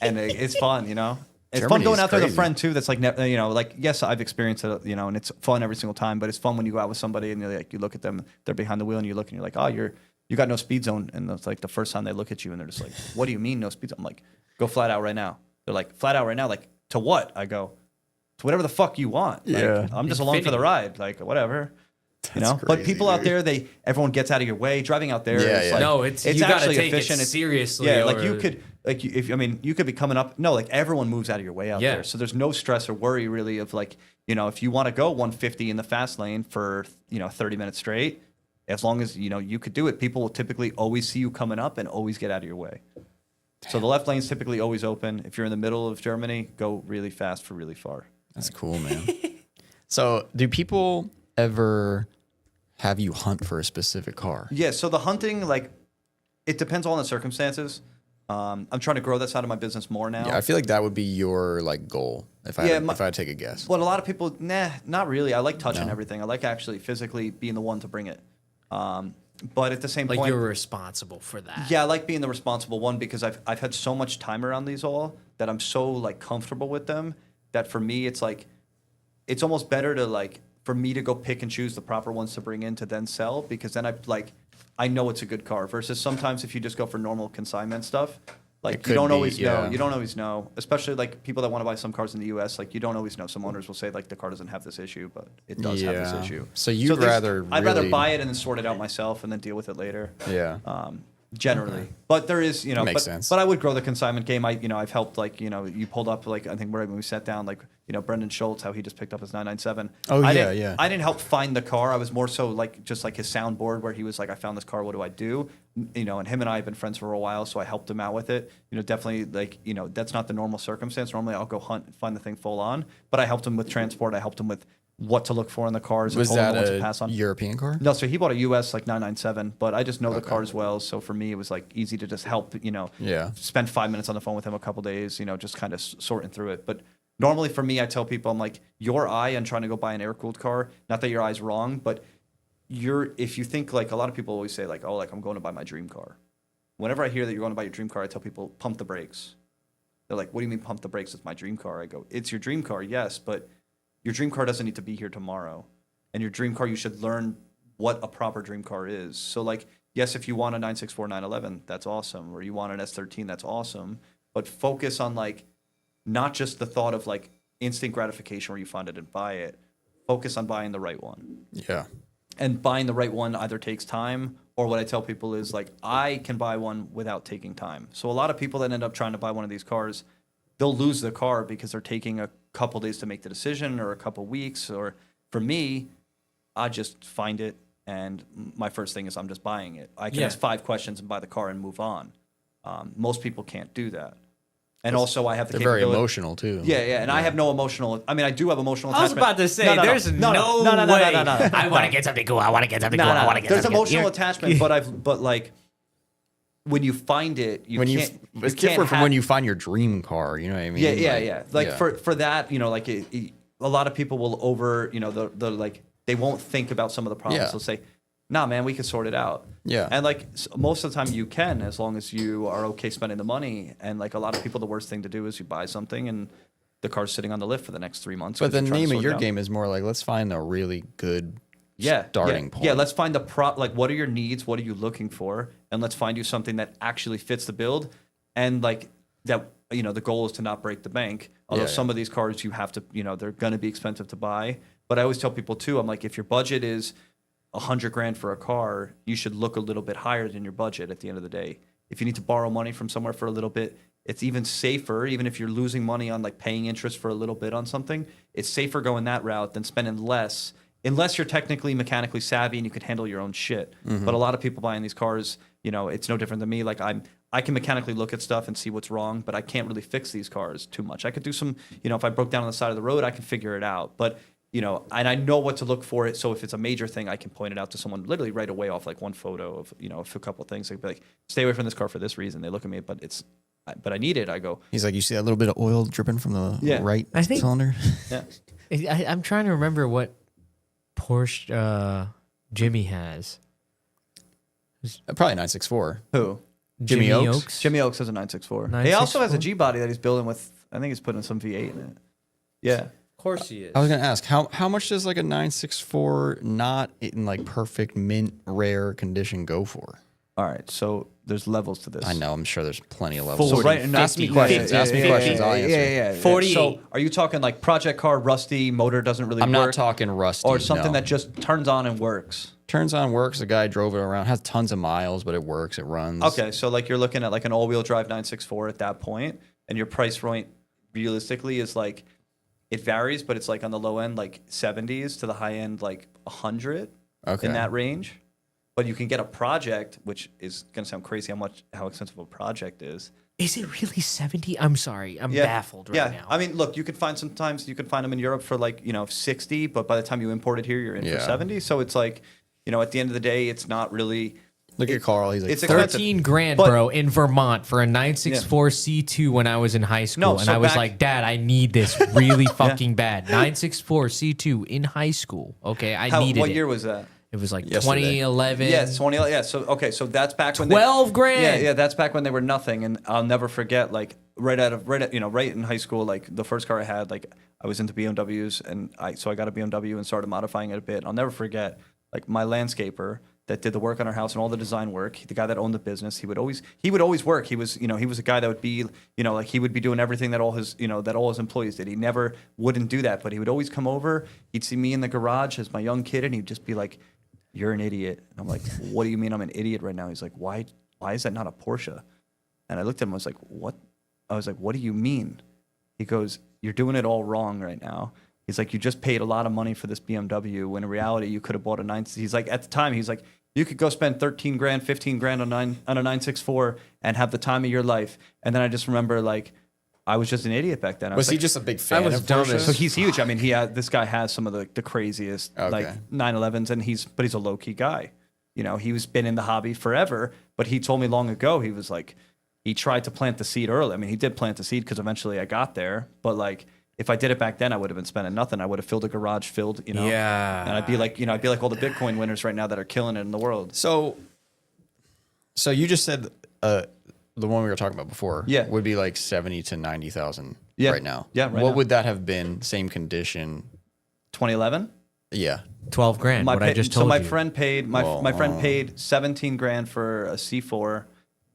it's fun, you know. It's fun Germany's going out there with a crazy. friend too. That's like, you know, like yes, I've experienced it, you know, and it's fun every single time. But it's fun when you go out with somebody and you're like, you look at them, they're behind the wheel, and you look and you're like, oh, you got no speed zone, and it's like the first time they look at you and they're just like, what do you mean no speed zone? I'm like, go flat out right now. They're like, flat out right now, like to what? I go, to whatever the fuck you want. Like, Yeah. I'm just along for the Infinity. ride, like whatever. You know, but crazy, people out dude. there, everyone gets out of your way. Driving out there, Yeah, is yeah. like, No, it's you gotta actually take efficient. it seriously. Yeah, like or- you could, like you could be coming up. No, like everyone moves out of your way out Yeah. there, so there's no stress or worry really of like, you know, if you want to go 150 in the fast lane for 30 minutes straight, as long as you know you could do it, people will typically always see you coming up and always get out of your way. So the left lane's typically always open. If you're in the middle of Germany, go really fast for really far. That's cool, man. So do people ever have you hunt for a specific car? Yeah, so the hunting, like, it depends on the circumstances. I'm trying to grow that side of my business more now. Yeah, I feel like that would be your like goal if I had to take a guess. But a lot of people, not really. I like touching everything. I like actually physically being the one to bring it. But at the same like point, you're responsible for that. yeah, I like being the responsible one because I've had so much time around these all that I'm so like comfortable with them that for me it's like it's almost better to like for me to go pick and choose the proper ones to bring in to then sell because then I know it's a good car versus sometimes if you just go for normal consignment stuff, like you don't always know. You don't always know, especially like people that want to buy some cars in the U.S. Like you don't always know. Some owners will say like the car doesn't have this issue, but it does have this Yeah. issue. So you'd rather I'd rather really- buy it and then sort it out myself and then deal with it later. Yeah. Generally, but there is, you know, Makes but, sense. but I would grow the consignment game. I've helped, like, you know, you pulled up, like, I think right when we sat down, like, you know, Brendan Schultz, how he just picked up his 997. Oh, I yeah, didn't- yeah. I didn't help find the car. I was more so like, just like his soundboard where he was like, I found this car. What do I do? You know, and him and I have been friends for a while. So I helped him out with it. You know, definitely like, you know, that's not the normal circumstance. Normally I'll go hunt and find the thing full on, but I helped him with transport. I helped him with what to look for in the cars. and Was told him that what to pass on. a European car? No, so he bought a US like 997, but I just know the cars well. So for me, it was like easy to just help, you know, Yeah. spend 5 minutes on the phone with him a couple days, you know, just kind of sorting through it. But normally for me, I tell people, I'm like, your eye on trying to go buy an air cooled car, not that your eye's wrong, but if you think like a lot of people always say like, oh, like I'm going to buy my dream car. Whenever I hear that you're going to buy your dream car, I tell people pump the brakes. They're like, what do you mean pump the brakes? It's my dream car. I go, it's your dream car. Yes. But your dream car doesn't need to be here tomorrow. And your dream car, you should learn what a proper dream car is. So like, yes, if you want a 964, 911, that's awesome. Or you want an S13, that's awesome. But focus on like, not just the thought of like instant gratification where you find it and buy it. Focus on buying the right one. Yeah. And buying the right one either takes time or what I tell people is like, I can buy one without taking time. So a lot of people that end up trying to buy one of these cars, they'll lose the car because they're taking a couple days to make the decision or a couple weeks. Or for me, I just find it and my first thing is I'm just buying it. I can ask 5 questions and buy the car and move on. Most people can't do that. And also, I have the They're very capability. emotional too. Yeah, and I have no emotional. I mean, I do have emotional. I was attachment. about to say, there's no way. I want to get something cool. I want to get something cool. I want to get There's something emotional attachment, but like when you find it, It's different from when you find your dream car. You know what I mean? Yeah. Like for that, like a lot of people will the like they won't think about some of the problems. Yeah. They'll say, "Nah, man, we can sort it out." Yeah. And like most of the time you can, as long as you are okay spending the money. And like a lot of people, the worst thing to do is you buy something and the car's sitting on the lift for the next 3 months. But the 'cause you're trying to name of sort your it out. game is more like, let's find a really good starting point. Yeah, let's find like what are your needs? What are you looking for? And let's find you something that actually fits the build. And like that, the goal is to not break the bank. Although some of these cars you have to, they're going to be expensive to buy. But I always tell people too, I'm like, if your budget is $100,000 for a car, you should look a little bit higher than your budget at the end of the day. If you need to borrow money from somewhere for a little bit, it's even safer, even if you're losing money on like paying interest for a little bit on something, it's safer going that route than spending less, unless you're technically mechanically savvy and you can handle your own shit. But a lot of people buying these cars, it's no different than me. Like I can mechanically look at stuff and see what's wrong, but I can't really fix these cars too much. I could do some, if I broke down on the side of the road, I can figure it out. But and I know what to look for it. So if it's a major thing, I can point it out to someone literally right away off like one photo of, of a couple of things. They'd be like, stay away from this car for this reason. They look at me, but I need it. I go, He's like, you see that little bit of oil dripping from the right I think- cylinder? yeah. I'm trying to remember what Porsche Jimmy has. Probably 964. Who? Jimmy Oaks? Jimmy Oaks has a 964. He also has a G body that he's building with, I think he's putting some V8 in it. Yeah. Of course he is. I was gonna ask how much does like a 964 not in like perfect mint rare condition go for? All right. So there's levels to this. I know. I'm sure there's plenty of levels. So right now, ask me questions. Ask me questions. I'll answer. Yeah. 48. So are you talking like project car, rusty, motor doesn't really I'm work? not talking rusty. Or something no. that just turns on and works? turns on, works. The guy drove it around, has tons of miles, but it works. It runs. Okay, so like you're looking at like an all-wheel drive 964 at that point, and your price point realistically is like, it varies, but it's like on the low end like 70s to the high end like 100 in that range. But you can get a project, which is going to sound crazy how expensive a project is. Is it really 70? I'm sorry. I'm baffled right now. I mean, look, you can find them in Europe for like, 60, but by the time you import it here, you're in for 70. So it's like, at the end of the day, it's not really. Look at Carl. He's like, it's 13 grand, bro, in Vermont for a 964 C2 when I was in high school. No, and I was like, Dad, I need this really fucking bad. 964 C2 in high school. Okay, I needed it. What year was that? It was like Yesterday. 2011. Yeah, 2011. Yeah, so that's back when 12 grand. Yeah, that's back when they were nothing, and I'll never forget. Like right in high school, like the first car I had, like I was into BMWs, and I got a BMW and started modifying it a bit. I'll never forget, like my landscaper that did the work on our house and all the design work. The guy that owned the business, he would always work. He was a guy that would be, like he would be doing everything that all his employees did. He never wouldn't do that, but he would always come over. He'd see me in the garage as my young kid, and he'd just be like, "You're an idiot." And I'm like, "What do you mean I'm an idiot right now?" He's like, "Why is that not a Porsche?" And I looked at him, I was like, "What?" I was like, "What do you mean?" He goes, "You're doing it all wrong right now." He's like, "You just paid a lot of money for this BMW when in reality you could have bought a 9." He's like, at the time, he's like, "You could go spend 13 grand, 15 grand on a 964 and have the time of your life." And then I just remember, like, I was just an idiot back then. Was he just a big fan was of dumb Porsche? as- So he's huge. I mean, this guy has some of the craziest like 911s, and he's a low key guy. He's been in the hobby forever. But he told me long ago, he was like, he tried to plant the seed early. I mean, he did plant the seed because eventually I got there. But like, if I did it back then, I would have been spending nothing. I would have filled a garage filled, Yeah. And I'd be like all the Bitcoin winners right now that are killing it in the world. So you just said the one we were talking about before would be like 70 to 90,000 right now. Yeah, right what now. would that have been? Same condition. 2011. Yeah. 12 grand. What I just told so my you. friend paid my friend paid 17 grand for a C4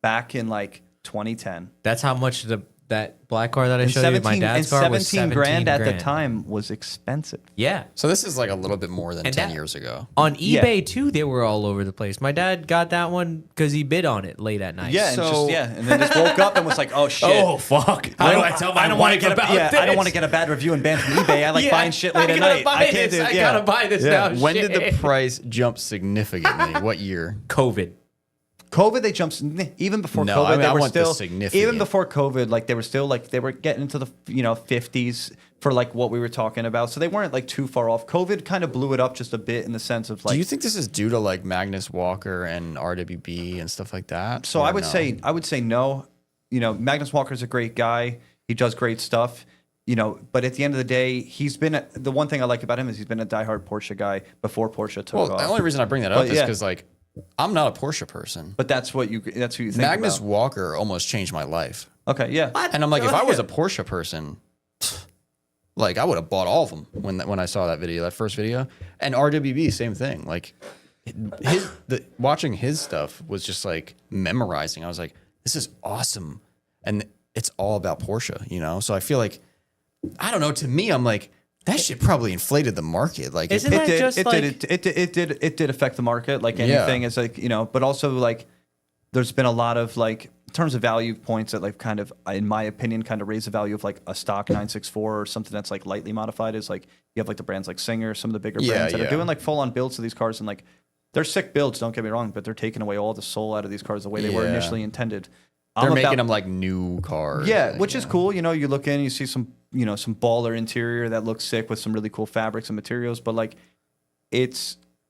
back in like 2010. That's how much that black car that I showed you, my dad's car, was 17 grand at the time was expensive. Yeah. So this is like a little bit more than And 10 that- years ago. On eBay too, they were all over the place. My dad got that one because he bid on it late at night. Yeah, So- and then just woke up and was like, "Oh shit! Oh fuck! How do I tell my wife about this? I don't want to get a bad review and banned from eBay. I like buying shit late I at gotta night. buy I can't this. do. I Yeah. gotta buy this now. When did the Shit. price jump significantly? What year? COVID? COVID, they jumped even before No, COVID. I mean, they I were want the still significant. even before COVID. Like they were still like they were getting into the 50s for like what we were talking about. So they weren't like too far off. COVID kind of blew it up just a bit in the sense of like. Do you think this is due to like Magnus Walker and RWB and stuff like that? So Or I would no? say no. Magnus Walker's a great guy. He does great stuff. But at the end of the day, the one thing I like about him is he's been a diehard Porsche guy before Porsche took Well, off. the only reason I bring that up But is yeah. because like I'm not a Porsche person. But that's who you think Magnus about. Walker almost changed my life. Okay, yeah. And I'm like, if I was a Porsche person, like I would have bought all of them when I saw that first video. And RWB, same thing. Like watching his stuff was just like memorizing. I was like, this is awesome, and it's all about Porsche, So I feel like, I don't know. To me, I'm like, that shit probably inflated the market. Like, Isn't It that did. just It like did. It did affect the market. Like anything is like but also like there's been a lot of like in terms of value points that like kind of in my opinion kind of raise the value of like a stock 964 or something that's like lightly modified. Is like you have like the brands like Singer, some of the bigger brands that are doing like full on builds to these cars and like they're sick builds. Don't get me wrong, but they're taking away all the soul out of these cars the way they were Yeah. initially intended. they're making them like new cars. Yeah, like, which is cool. You look in, you see some baller interior that looks sick with some really cool fabrics and materials. But like,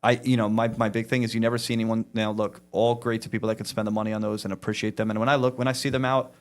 my big thing is you never see anyone now look all great to people that can spend the money on those and appreciate them. And when I see them out,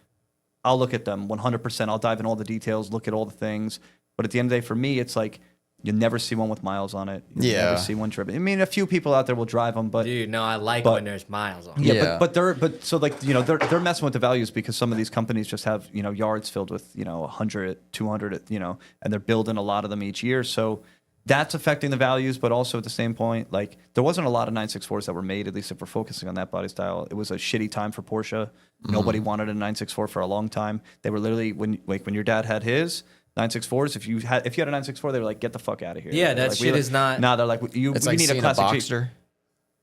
I'll look at them 100%. I'll dive in all the details, look at all the things. But at the end of the day, for me, it's like you never see one with miles on it. You never see one driven. I mean, a few people out there will drive them, but dude, no, I like when there's miles on. Yeah. they're messing with the values because some of these companies just have yards filled with 100, 200, and they're building a lot of them each year. So that's affecting the values, but also at the same point, like there wasn't a lot of 964s that were made. At least if we're focusing on that body style, it was a shitty time for Porsche. Nobody wanted a 964 for a long time. They were literally when your dad had his 964s. If you had a 964, they were like, get the fuck out of here. Yeah, that like, shit is not. Nah, they're like, It's we like need a seeing classic Jeep. Boxster.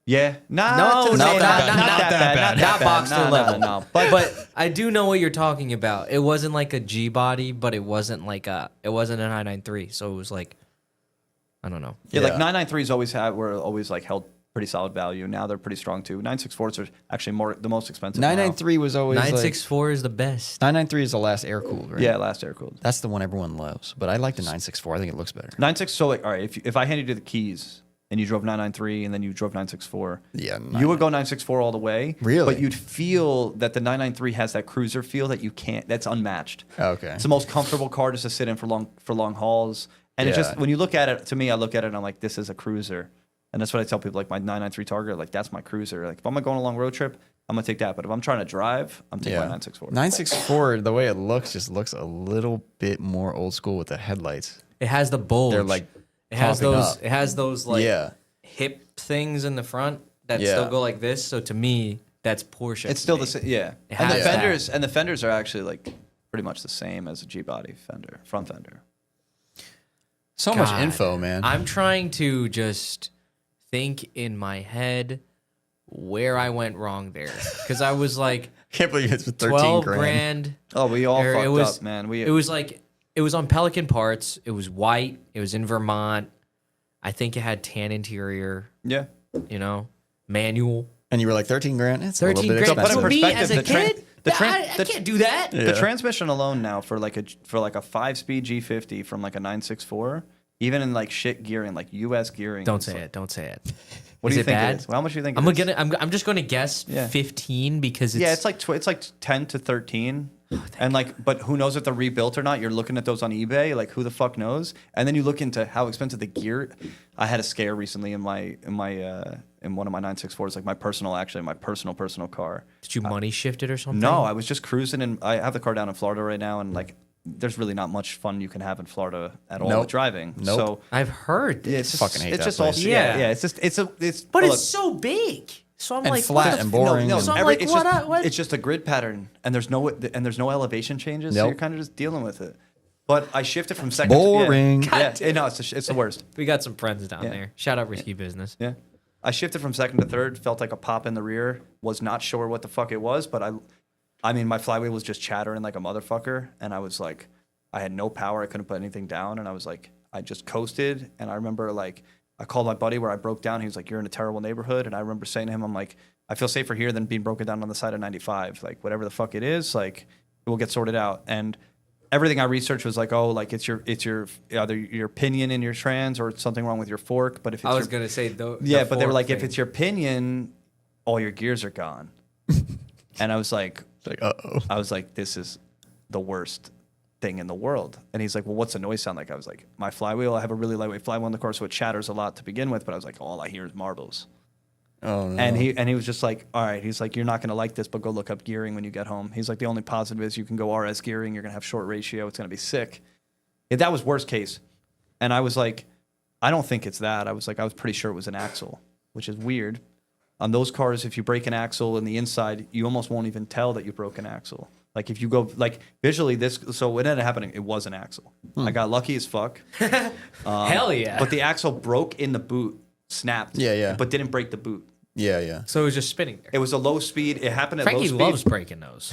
Yeah, No, not not that bad. Boxster level. No. But I do know what you're talking about. It wasn't like a G body, but it wasn't a 993. So it was like, I don't know. Yeah, like 993s were always like held pretty solid value. Now they're pretty strong too. 964s are actually the most expensive. 993 was always 964 is the best. 993 is the last air cooled, right? Yeah, last air cooled. That's the one everyone loves. But I like the 964. I think it looks better. 96. So like, all right, if I handed you the keys and you drove 993 and then you drove 964, Yeah, you would go 964 all the way. Really? But you'd feel that the 993 has that cruiser feel that you can't. That's unmatched. Okay. It's the most comfortable car just to sit in for long hauls. And it just Yeah. when you look at it, to me, I look at it and I'm like, this is a cruiser. And that's what I tell people, like my 993 Target, like that's my cruiser. Like if I'm going on a long road trip, I'm gonna take that. But if I'm trying to drive, I'm taking my 964. 964, the way it looks, just looks a little bit more old school with the headlights. It has the bulge. They're like it has popping those. up. It has those like Yeah. hip things in the front that Yeah. still go like this. So to me, that's Porsche. It's still to the me. same, yeah. It And the has that. fenders are actually like pretty much the same as a G body fender, front fender. So much God. info, man. I'm trying to just think in my head where I went wrong there because I was like can't believe it's 13 12 grand. grand. Oh, we all Or fucked up, man. It was like it was on Pelican parts. It was white. It was in Vermont. I think it had tan interior. yeah. Manual. And you were like 13 grand? It's 13 a little bit grand. expensive. Put For in me perspective, as a the tran- kid, the tran- I the- can't do that. The transmission alone now for like a 5-speed G50 from like a 964, even in like shit gearing, like US gearing. Don't it's say like- it. Don't say it. What Is do you it think bad? it is? Well, how much do you think? I'm it is? I'm just gonna guess Yeah. 15 because it's Yeah, it's like 10 to 13. And like, but who knows if they're rebuilt or not? You're looking at those on eBay, like who the fuck knows? And then you look into how expensive the gear. I had a scare recently in one of my 964s, like my personal car. Did you money shift it or something? No, I was just cruising, and I have the car down in Florida right now, and like, there's really not much fun you can have in Florida at all Nope. with driving. Nope. So I've heard. yeah, it's just, Fucking hate it's that just place. also Yeah. yeah. It's just it's But look, it's so big. So I'm And like, flat what the and f- boring. No, So I'm every- like, it's what? just, What? it's just a grid pattern, and there's no elevation changes, so Nope. you're kind of just dealing with it. But I shifted from second boring. to no, it's the worst. We got some friends down Yeah. there. Shout out Risky Business. Yeah, I shifted from second to third. Felt like a pop in the rear. Was not sure what the fuck it was, but I mean, my flywheel was just chattering like a motherfucker, and I was like, I had no power. I couldn't put anything down, and I was like, I just coasted. And I remember like, I called my buddy where I broke down. He was like, "You're in a terrible neighborhood," and I remember saying to him, "I'm like, I feel safer here than being broken down on the side of 95. Like, whatever the fuck it is, like, it will get sorted out." And everything I researched was like, oh, like it's your either your pinion in your trans or it's something wrong with your fork. But if it's I was gonna say though. yeah, but they were like, if it's your pinion, all your gears are gone. And I was like, I was like, this is the worst thing in the world. And he's like, well, what's the noise sound like? I was like, my flywheel, I have a really lightweight flywheel in the car, so it chatters a lot to begin with. But I was like, all I hear is marbles. Oh no. And he was just like, all right. He's like, you're not gonna like this, but go look up gearing when you get home. He's like, the only positive is you can go RS gearing. You're gonna have short ratio. It's gonna be sick. Yeah, that was worst case. And I was like, I don't think it's that. I was like, I was pretty sure it was an axle, which is weird. On those cars, if you break an axle in the inside, you almost won't even tell that you broke an axle. Like if you go like visually, so what ended up happening, it was an axle. I got lucky as fuck. Hell yeah. But the axle broke in the boot, snapped. Yeah. But didn't break the boot. Yeah. So it was just spinning there. It was a low speed. It happened at Frankie low speed. loves breaking those.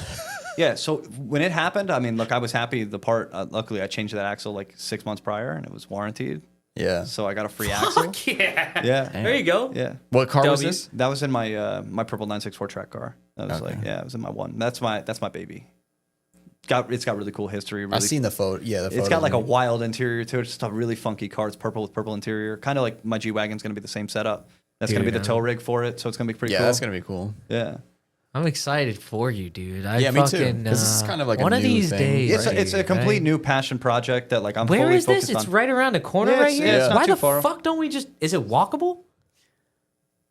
Yeah. So when it happened, I mean, look, I was happy. The part, luckily, I changed that axle like 6 months prior, and it was warranted. Yeah. So I got a free axle. Fuck yeah. Yeah. There you go. Yeah. What car was W. this? That was in my my purple 964 track car. That was Okay. like, yeah, it was in my one. That's my baby. It's got really cool history. Really, I've seen the photo. Yeah, the photo. it's got like a wild interior to it. It's just a really funky car. It's purple with purple interior. Kind of like my G Wagon's going to be the same setup. That's going to be the tow rig for it. So it's going to be pretty Yeah, cool. that's gonna be cool. Yeah. I'm excited for you, dude. Yeah, me too. This is kind of like a one of new these thing. days. It's a complete new passion project that like I'm Where fully is this? focused It's on. right around the corner Yeah, right it's- here. yeah, it's not Why too the far. fuck don't we just? Is it walkable?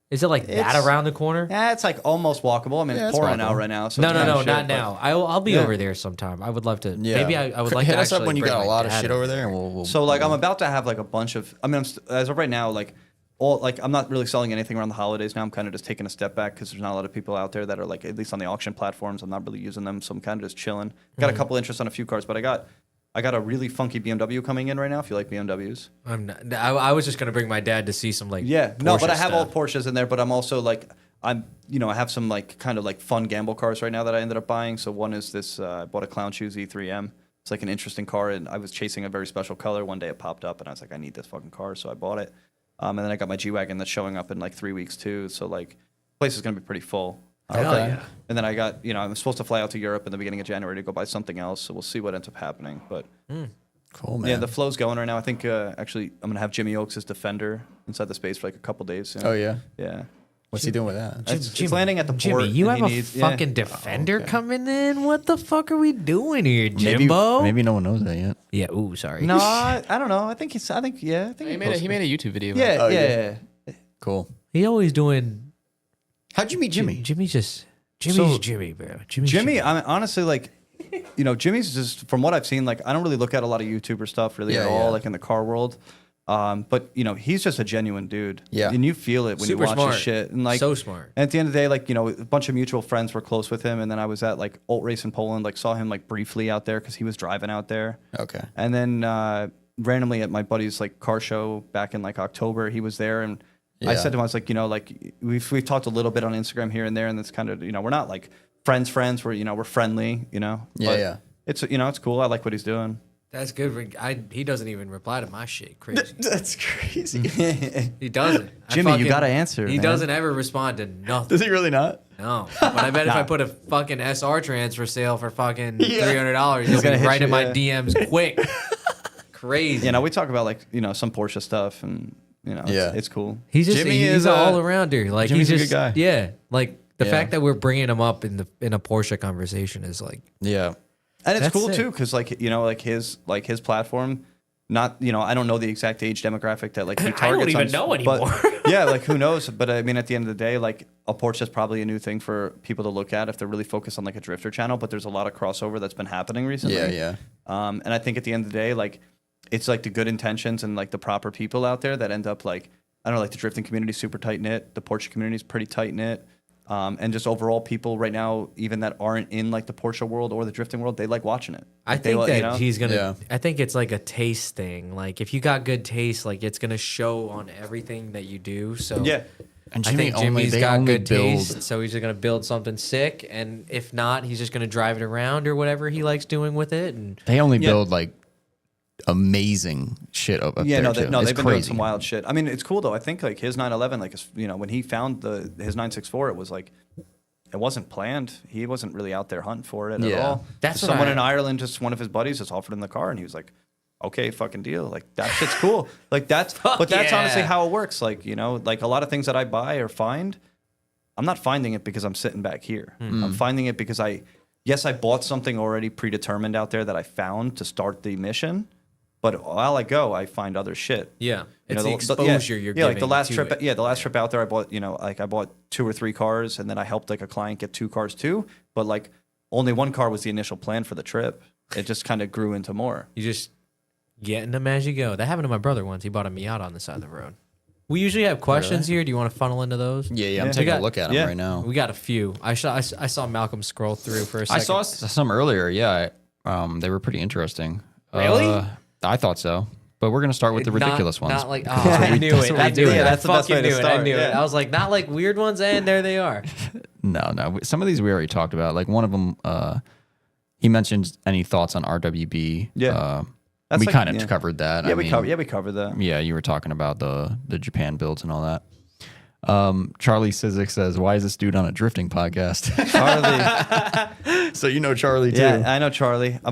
Is it like that It's- around the corner? Yeah, it's like almost walkable. I mean, Yeah, it's it's pouring walkable. out right now. So No, it's kinda shit, not but- now. I'll be Yeah. over there sometime. I would love to. Yeah. Maybe I would like hit to us up actually when you bring got a my lot of dad shit over there, and we'll So like I'm about to have like a bunch of. I mean, as of right now, like I'm not really selling anything around the holidays now. I'm kind of just taking a step back because there's not a lot of people out there that are like at least on the auction platforms. I'm not really using them, so I'm kind of just chilling. Got a couple interests on a few cars, but I got a really funky BMW coming in right now. If you like BMWs, I was just gonna bring my dad to see some like. yeah, no, but Porsche I have stuff. all Porsches in there. But I'm also like I have some like kind of like fun gamble cars right now that I ended up buying. So one is this. I bought a Clown Shoes E3M. It's like an interesting car, and I was chasing a very special color. One day it popped up, and I was like, I need this fucking car, so I bought it. And then I got my G Wagon that's showing up in like 3 weeks too. So like, the place is gonna be pretty full. Hell yeah. And then I got I'm supposed to fly out to Europe in the beginning of January to go buy something else. So we'll see what ends up happening. But cool, man. yeah, the flow's going right now. I think actually I'm gonna have Jimmy Oaks' Defender inside the space for like a couple days soon. Oh yeah. Yeah. What's he doing with that? It's landing at the port. Jimmy, you and have he a needs- yeah. fucking Defender coming in. What the fuck are we doing here, Maybe, Jimbo? maybe no one knows that yet. Yeah. Ooh, sorry. No, I don't know. I think He made a YouTube video. Yeah, Oh, yeah. Cool. He always doing. How'd you meet Jimmy? Jimmy's So- Jimmy, bro. Jimmy, I mean, honestly, like, Jimmy's just from what I've seen. Like, I don't really look at a lot of YouTuber stuff really at all, Yeah. like in the car world. But he's just a genuine dude. Yeah. and you feel it when Super you watch smart. his shit. And like, So smart. And at the end of the day, like a bunch of mutual friends were close with him, and then I was at like Alt Race in Poland. Like, saw him like briefly out there because he was driving out there. Okay. And then randomly at my buddy's like car show back in like October, he was there, and I Yeah. said to him, I was like, like we've talked a little bit on Instagram here and there, and it's kind of we're not like friends. We're we're friendly, Yeah, But yeah. It's it's cool. I like what he's doing. That's good. He doesn't even reply to my shit. Crazy. That's crazy. He doesn't. Jimmy, you gotta answer, He man. doesn't ever respond to nothing. Does he really not? No. But I bet if I put a fucking SR trans for sale for fucking $300, he'll gonna be hit right you, in my yeah. DMs quick. Crazy. We talk about like some Porsche stuff, and Yeah. it's cool. He's just Jimmy he's is an a- all arounder. Like Jimmy's a he's good just guy. yeah. Like the Yeah. fact that we're bringing him up in a Porsche conversation is like Yeah. And it's That's cool it. too, because like his platform. Not I don't know the exact age demographic that like he targets. I don't even on, know but- anymore. yeah, like who knows? But I mean, at the end of the day, like a Porsche is probably a new thing for people to look at if they're really focused on like a drifter channel. But there's a lot of crossover that's been happening recently. Yeah, yeah. And I think at the end of the day, like it's like the good intentions and like the proper people out there that end up like I don't know, like the drifting community is super tight knit. The Porsche community is pretty tight knit. And just overall, people right now, even that aren't in like the Porsche world or the drifting world, they like watching it. I Like, think that you know? he's gonna. Yeah. I think it's like a taste thing. Like if you got good taste, like it's gonna show on everything that you do. So Yeah. And I think Jimmy's they got only good build- taste, so he's just gonna build something sick. And if not, he's just gonna drive it around or whatever he likes doing with it. And They only Yeah. build like amazing shit up Yeah, there. no, too. they've It's been doing crazy. some wild shit. I mean, it's cool though. I think like his 911, like you know, when he found his 964, it was like it wasn't planned. He wasn't really out there hunting for it at Yeah. all. That's what someone I- in Ireland, just one of his buddies, just offered him the car, and he was like, "Okay, fucking deal. Like that shit's cool. Like that's, but that's yeah. honestly how it works. Like you know, like a lot of things that I buy or find, I'm not finding it because I'm sitting back here. I'm finding it because I bought something already predetermined out there that I found to start the mission. But while I go, I find other shit. yeah, You it's know, the exposure you're yeah, giving. like the last to trip. it. Yeah, the last trip out there, I bought I bought 2 or 3 cars, and then I helped like a client get 2 cars too. But like only one car was the initial plan for the trip. It just kind of grew into more. You just getting them as you go. That happened to my brother once. He bought a Miata on the side of the road. We usually have questions here. Do you want to funnel into those? Yeah, I'm Yeah. taking We got- a look at them yeah. right now. We got a few. I saw Malcolm scroll through for a I second. saw some earlier. Yeah, they were pretty interesting. Really? I thought so. But we're gonna start with the ridiculous ones. Not like, oh, I knew it. I knew it. Yeah, I that's the best fucking way to knew it. I start, knew it. yeah. I was like, not like weird ones, and there they are. No. Some of these we already talked about. Like one of them, he mentioned any thoughts on RWB. Yeah. We That's like- kind of yeah. covered that. Yeah, I we mean, covered that. Yeah, you were talking about the Japan builds and all that. Charlie Sizik says, "Why is this dude on a drifting podcast?" Charlie. So you know Charlie too. Yeah, I know Charlie. I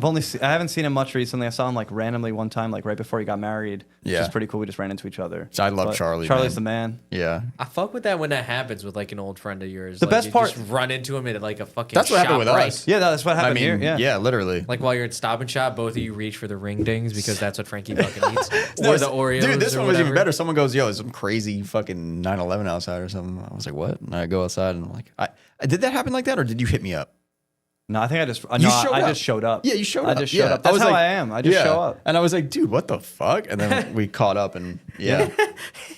haven't seen him much recently. I saw him like randomly one time, like right before he got married. Yeah. Which is pretty cool. We just ran into each other. I love But Charlie, Charlie's man. the man. Yeah. I fuck with that when that happens with like an old friend of yours. The Like, best you part- just run into him at like a fucking. That's what happened with ShopRite. us. Yeah, that's what I happened mean, here. Yeah. literally. Like while you're at Stop and Shop, both of you reach for the ring dings because that's what Frankie fucking eats, or the Oreos. Dude, this or one was even whatever. better. Someone goes, "Yo, there's some crazy fucking 911 outside or something." I was like, "What?" And I go outside and I'm like, "I did that happen like that, or did you hit me up?" No, I think I just You no, showed I up. just showed up. Yeah, you showed I up. just showed Yeah. up. That's was how like- I am. I just yeah. show up. And I was like, "Dude, what the fuck?" And then we caught up, and yeah,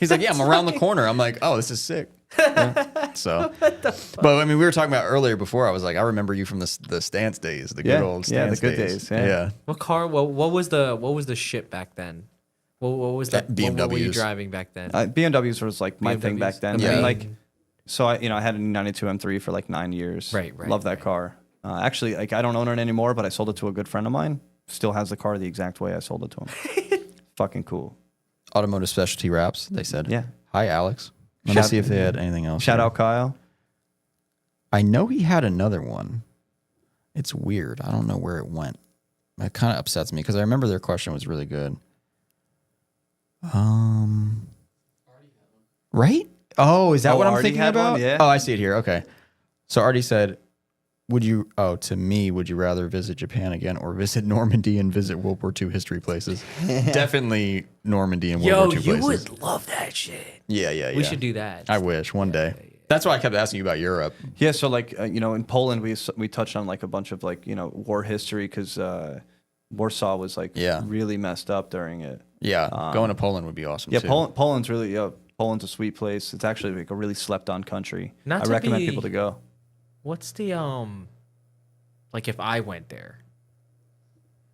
he's like, "Yeah, I'm around the corner." I'm like, "Oh, this is sick." Yeah. So, but I mean, we were talking about earlier before. I was like, I remember you from the stance days, the good Yeah. old Yeah, the stance good days. days, yeah. What car? What was the shit back then? What was that? What were you BMWs. driving back then? BMWs was like my thing BMWs. back then. Yeah. And like, so I had a 92 M3 for like 9 years. Right. Love that car. Actually, like I don't own it anymore, but I sold it to a good friend of mine. Still has the car the exact way I sold it to him. Fucking cool. Automotive Specialty Wraps. They said, Yeah. Hi, Alex. Let me see if they had anything else. Shout here. out Kyle. I know he had another one. It's weird. I don't know where it went. It kind of upsets me because I remember their question was really good. Right? Oh, is that Oh, what I'm Artie thinking had one? about? Yeah. Oh, I see it here. Okay. So Artie said, would you rather visit Japan again or visit Normandy and visit World War II history places? Definitely Normandy and World Yo, War II you places. would love that shit. Yeah. We should do that. I wish one day. That's why I kept asking you about Europe. Yeah, so like in Poland we touched on like a bunch of like war history because Warsaw was like really messed up during it. Yeah, going to Poland would be awesome. Yeah, too. Poland's really Poland's a sweet place. It's actually like a really slept on country. Not I to recommend be- people to go. What's the like if I went there,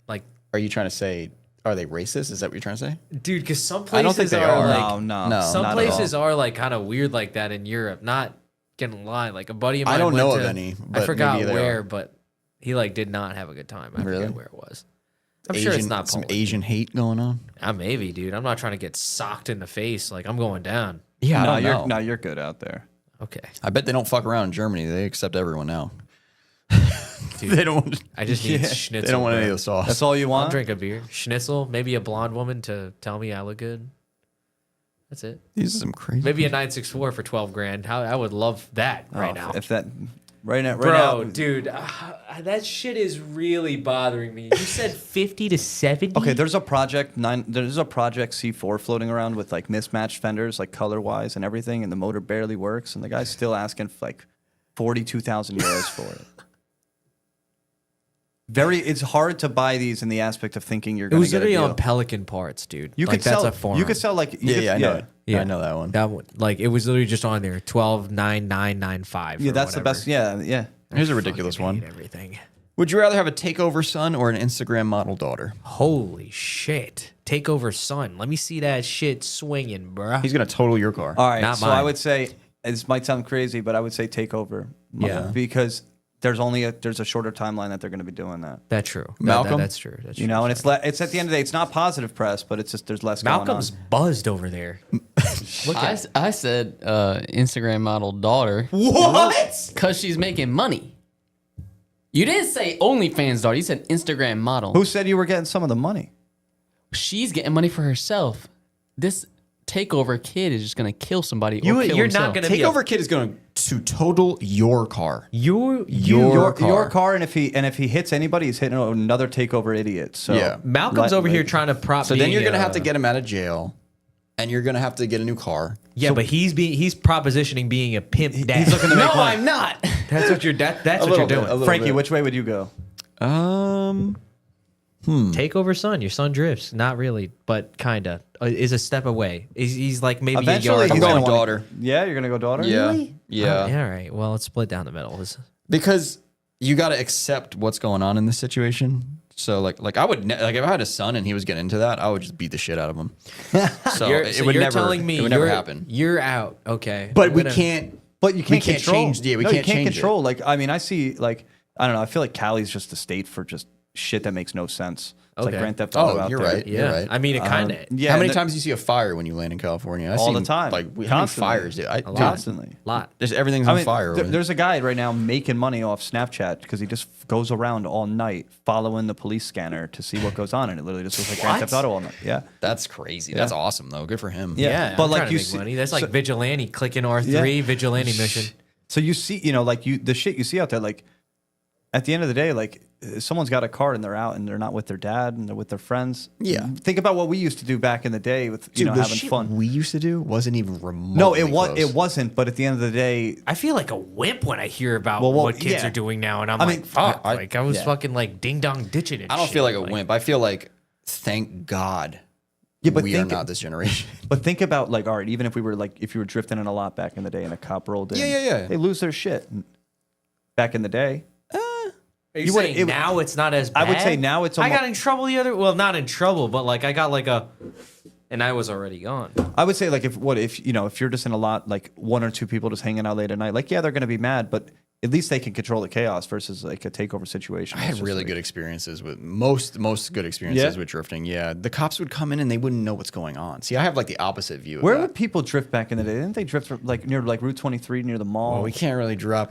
like Are you trying to say, are they racist? Is that what you're trying to say? dude? Because some places I don't think they are are. like No, some not at places all. are like kind of weird like that in Europe. Not gonna lie, like a buddy of mine. I don't went know to- of any, I but forgot maybe they where, are. but he like did not have a good time. I Really? forget where it was. I'm sure it's not some Poland. Asian hate going on. Maybe, dude. I'm not trying to get socked in the face. Like I'm going down. Yeah, I don't know. No, you're good out there. Okay, I bet they don't fuck around in Germany. They accept everyone now. dude. They don't. I just need Yeah. schnitzel. They don't want bro. any of the sauce. That's all you I'll want. drink a beer, schnitzel, maybe a blonde woman to tell me I look good. That's it. These are some crazy. Maybe a 964 for 12 grand. How I would love that right Oh, now. If that right now, Bro, dude, that shit is really bothering me. You said 50 to 70? Okay, there's a project C4 floating around with like mismatched fenders, like color wise and everything, and the motor barely works, and the guy's still asking for like 42,000 euros for it. It's hard to buy these in the aspect of thinking you're It going to was get a literally deal. on Pelican parts, dude. You like, could sell. that's a forum. You could sell like. I know it. Yeah. I know that one. That one, like it was literally just on there, 12,995. Yeah, that's the best. Yeah. Here's a ridiculous Fucking hate one. Everything. Would you rather have a takeover son or an Instagram model daughter? Holy shit! Takeover son. Let me see that shit swinging, bruh. He's gonna total your car. All right. Not So mine. I would say this might sound crazy, but I would say take over. Yeah. Because there's a shorter timeline that they're going to be doing that. That's true. Malcolm? That's true. That's true. You know, and it's at the end of the day, it's not positive press, but it's just there's less Malcolm's going buzzed over there. Look at I said Instagram model daughter on. What? because she's making money. You didn't say OnlyFans daughter. You said Instagram model. Who said you were getting some of the money? She's getting money for herself. This takeover kid is just gonna kill somebody. Or kill you're himself. not gonna be Takeover kid is going to total your car. your Your car, and if he hits anybody, he's hitting another takeover idiot. So Yeah. Malcolm's over here trying to prop. So then being, you're gonna have to get him out of jail, and you're gonna have to get a new car. Yeah, but he's propositioning being a pimp dad. He's looking to No, make money. I'm not. That's what you're. That's what little you're bit, doing. a little Frankie, bit. which way would you go? Takeover son. Your son drifts. Not really, but kinda. Is a step away. He's like maybe Eventually, a yard. he's going gonna wanna- daughter. Yeah, you're gonna go daughter. Yeah. Yeah. All right. Well, it's split down the middle. Because you got to accept what's going on in this situation. So like I would like if I had a son and he was getting into that, I would just beat the shit out of him. So it would you're never. telling me it would never you're- happen. You're out. Okay. But I'm we gonna- can't. But you can't, can't control. change- yeah, we no, can't you can't change it. control. Like I mean, I see. Like I don't know. I feel like Cali's just a state for just shit that makes no sense. It's like Okay. Grand Theft Auto Oh, out you're there. right. Yeah. You're right. I mean, it kind of. Yeah. How many and times do you see a fire when you land in California? I All see the time. Like how many Constantly. fires? Dude, dude, Constantly. Lot. Just everything's I on mean, fire. over there. there's a guy right now making money off Snapchat because he just goes around all night following the police scanner to see what goes on, and it literally just looks like Grand What? Theft Auto all night. Yeah. That's crazy. That's awesome though. Good for him. Yeah. Yeah, but I'm like trying to you make see- money. That's like so- vigilante. Clicking R3 Yeah. vigilante mission. So you see, the shit you see out there, like at the end of the day, like someone's got a car and they're out and they're not with their dad and they're with their friends. Yeah. Think about what we used to do back in the day with Dude, the having shit fun. we used to do wasn't even remotely No, close. it wasn't. But at the end of the day, I feel like a wimp when I hear about Well, what kids yeah. are doing now, and I'm I like, mean, fuck. I- like I was yeah. fucking like ding dong ditching it. I don't feel like a wimp. I feel like thank God. Yeah, but we are think- not this generation. but think about like, all right, even if we were like, if you were drifting in a lot back in the day and a cop rolled in, Yeah. they lose their shit. Back in the day, You would- saying it- now it's not as I bad? would say now it's I almo- got in trouble the other. Well, not in trouble, but like I got like a, and I was already gone. I would say like if you're just in a lot, like one or two people just hanging out late at night, like yeah, they're gonna be mad, but at least they can control the chaos versus like a takeover situation. I had It's just really like- good experiences with most good experiences Yeah? with drifting. Yeah, the cops would come in and they wouldn't know what's going on. See, I have like the opposite view. Of Where that. would people drift back in the day? Didn't they drift like near like Route 23 near the mall? Well, we can't really drop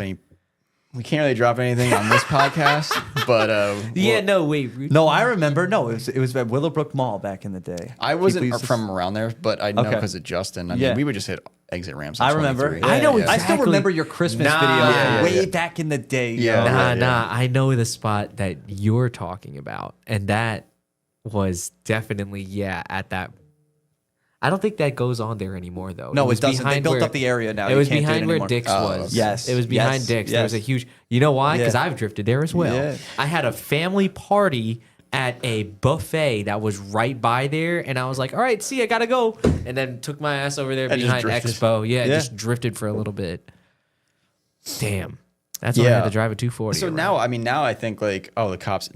anything on this podcast, but Yeah, well, no, wait. No, I remember. No, it was at Willowbrook Mall back in the day. I People wasn't used to- from around there, but I know Okay. because of Justin. I Yeah. mean, we would just hit exit ramps. at I remember. 23. I know I still exactly. remember your Christmas Nah. video Yeah, from way yeah. back in the day. Yeah. yo. Nah, yeah. I know the spot that you're talking about, and that was definitely at that. I don't think that goes on there anymore, though. No, was it doesn't. They behind built where- up the area now. It You was can't do it behind where anymore. Dick's Oh, was. yes, It was behind yes, Dick's. There was a yes. huge. You know why? Because Yeah. I've drifted there as well. Yeah. I had a family party at a buffet that was right by there, and I was like, "All right, see, I gotta go," and then took my ass over there And just behind drifted. Expo. Yeah, Yeah. just drifted for a little bit. Damn, that's when I had to drive a 240. So around. now I think like, oh, the cops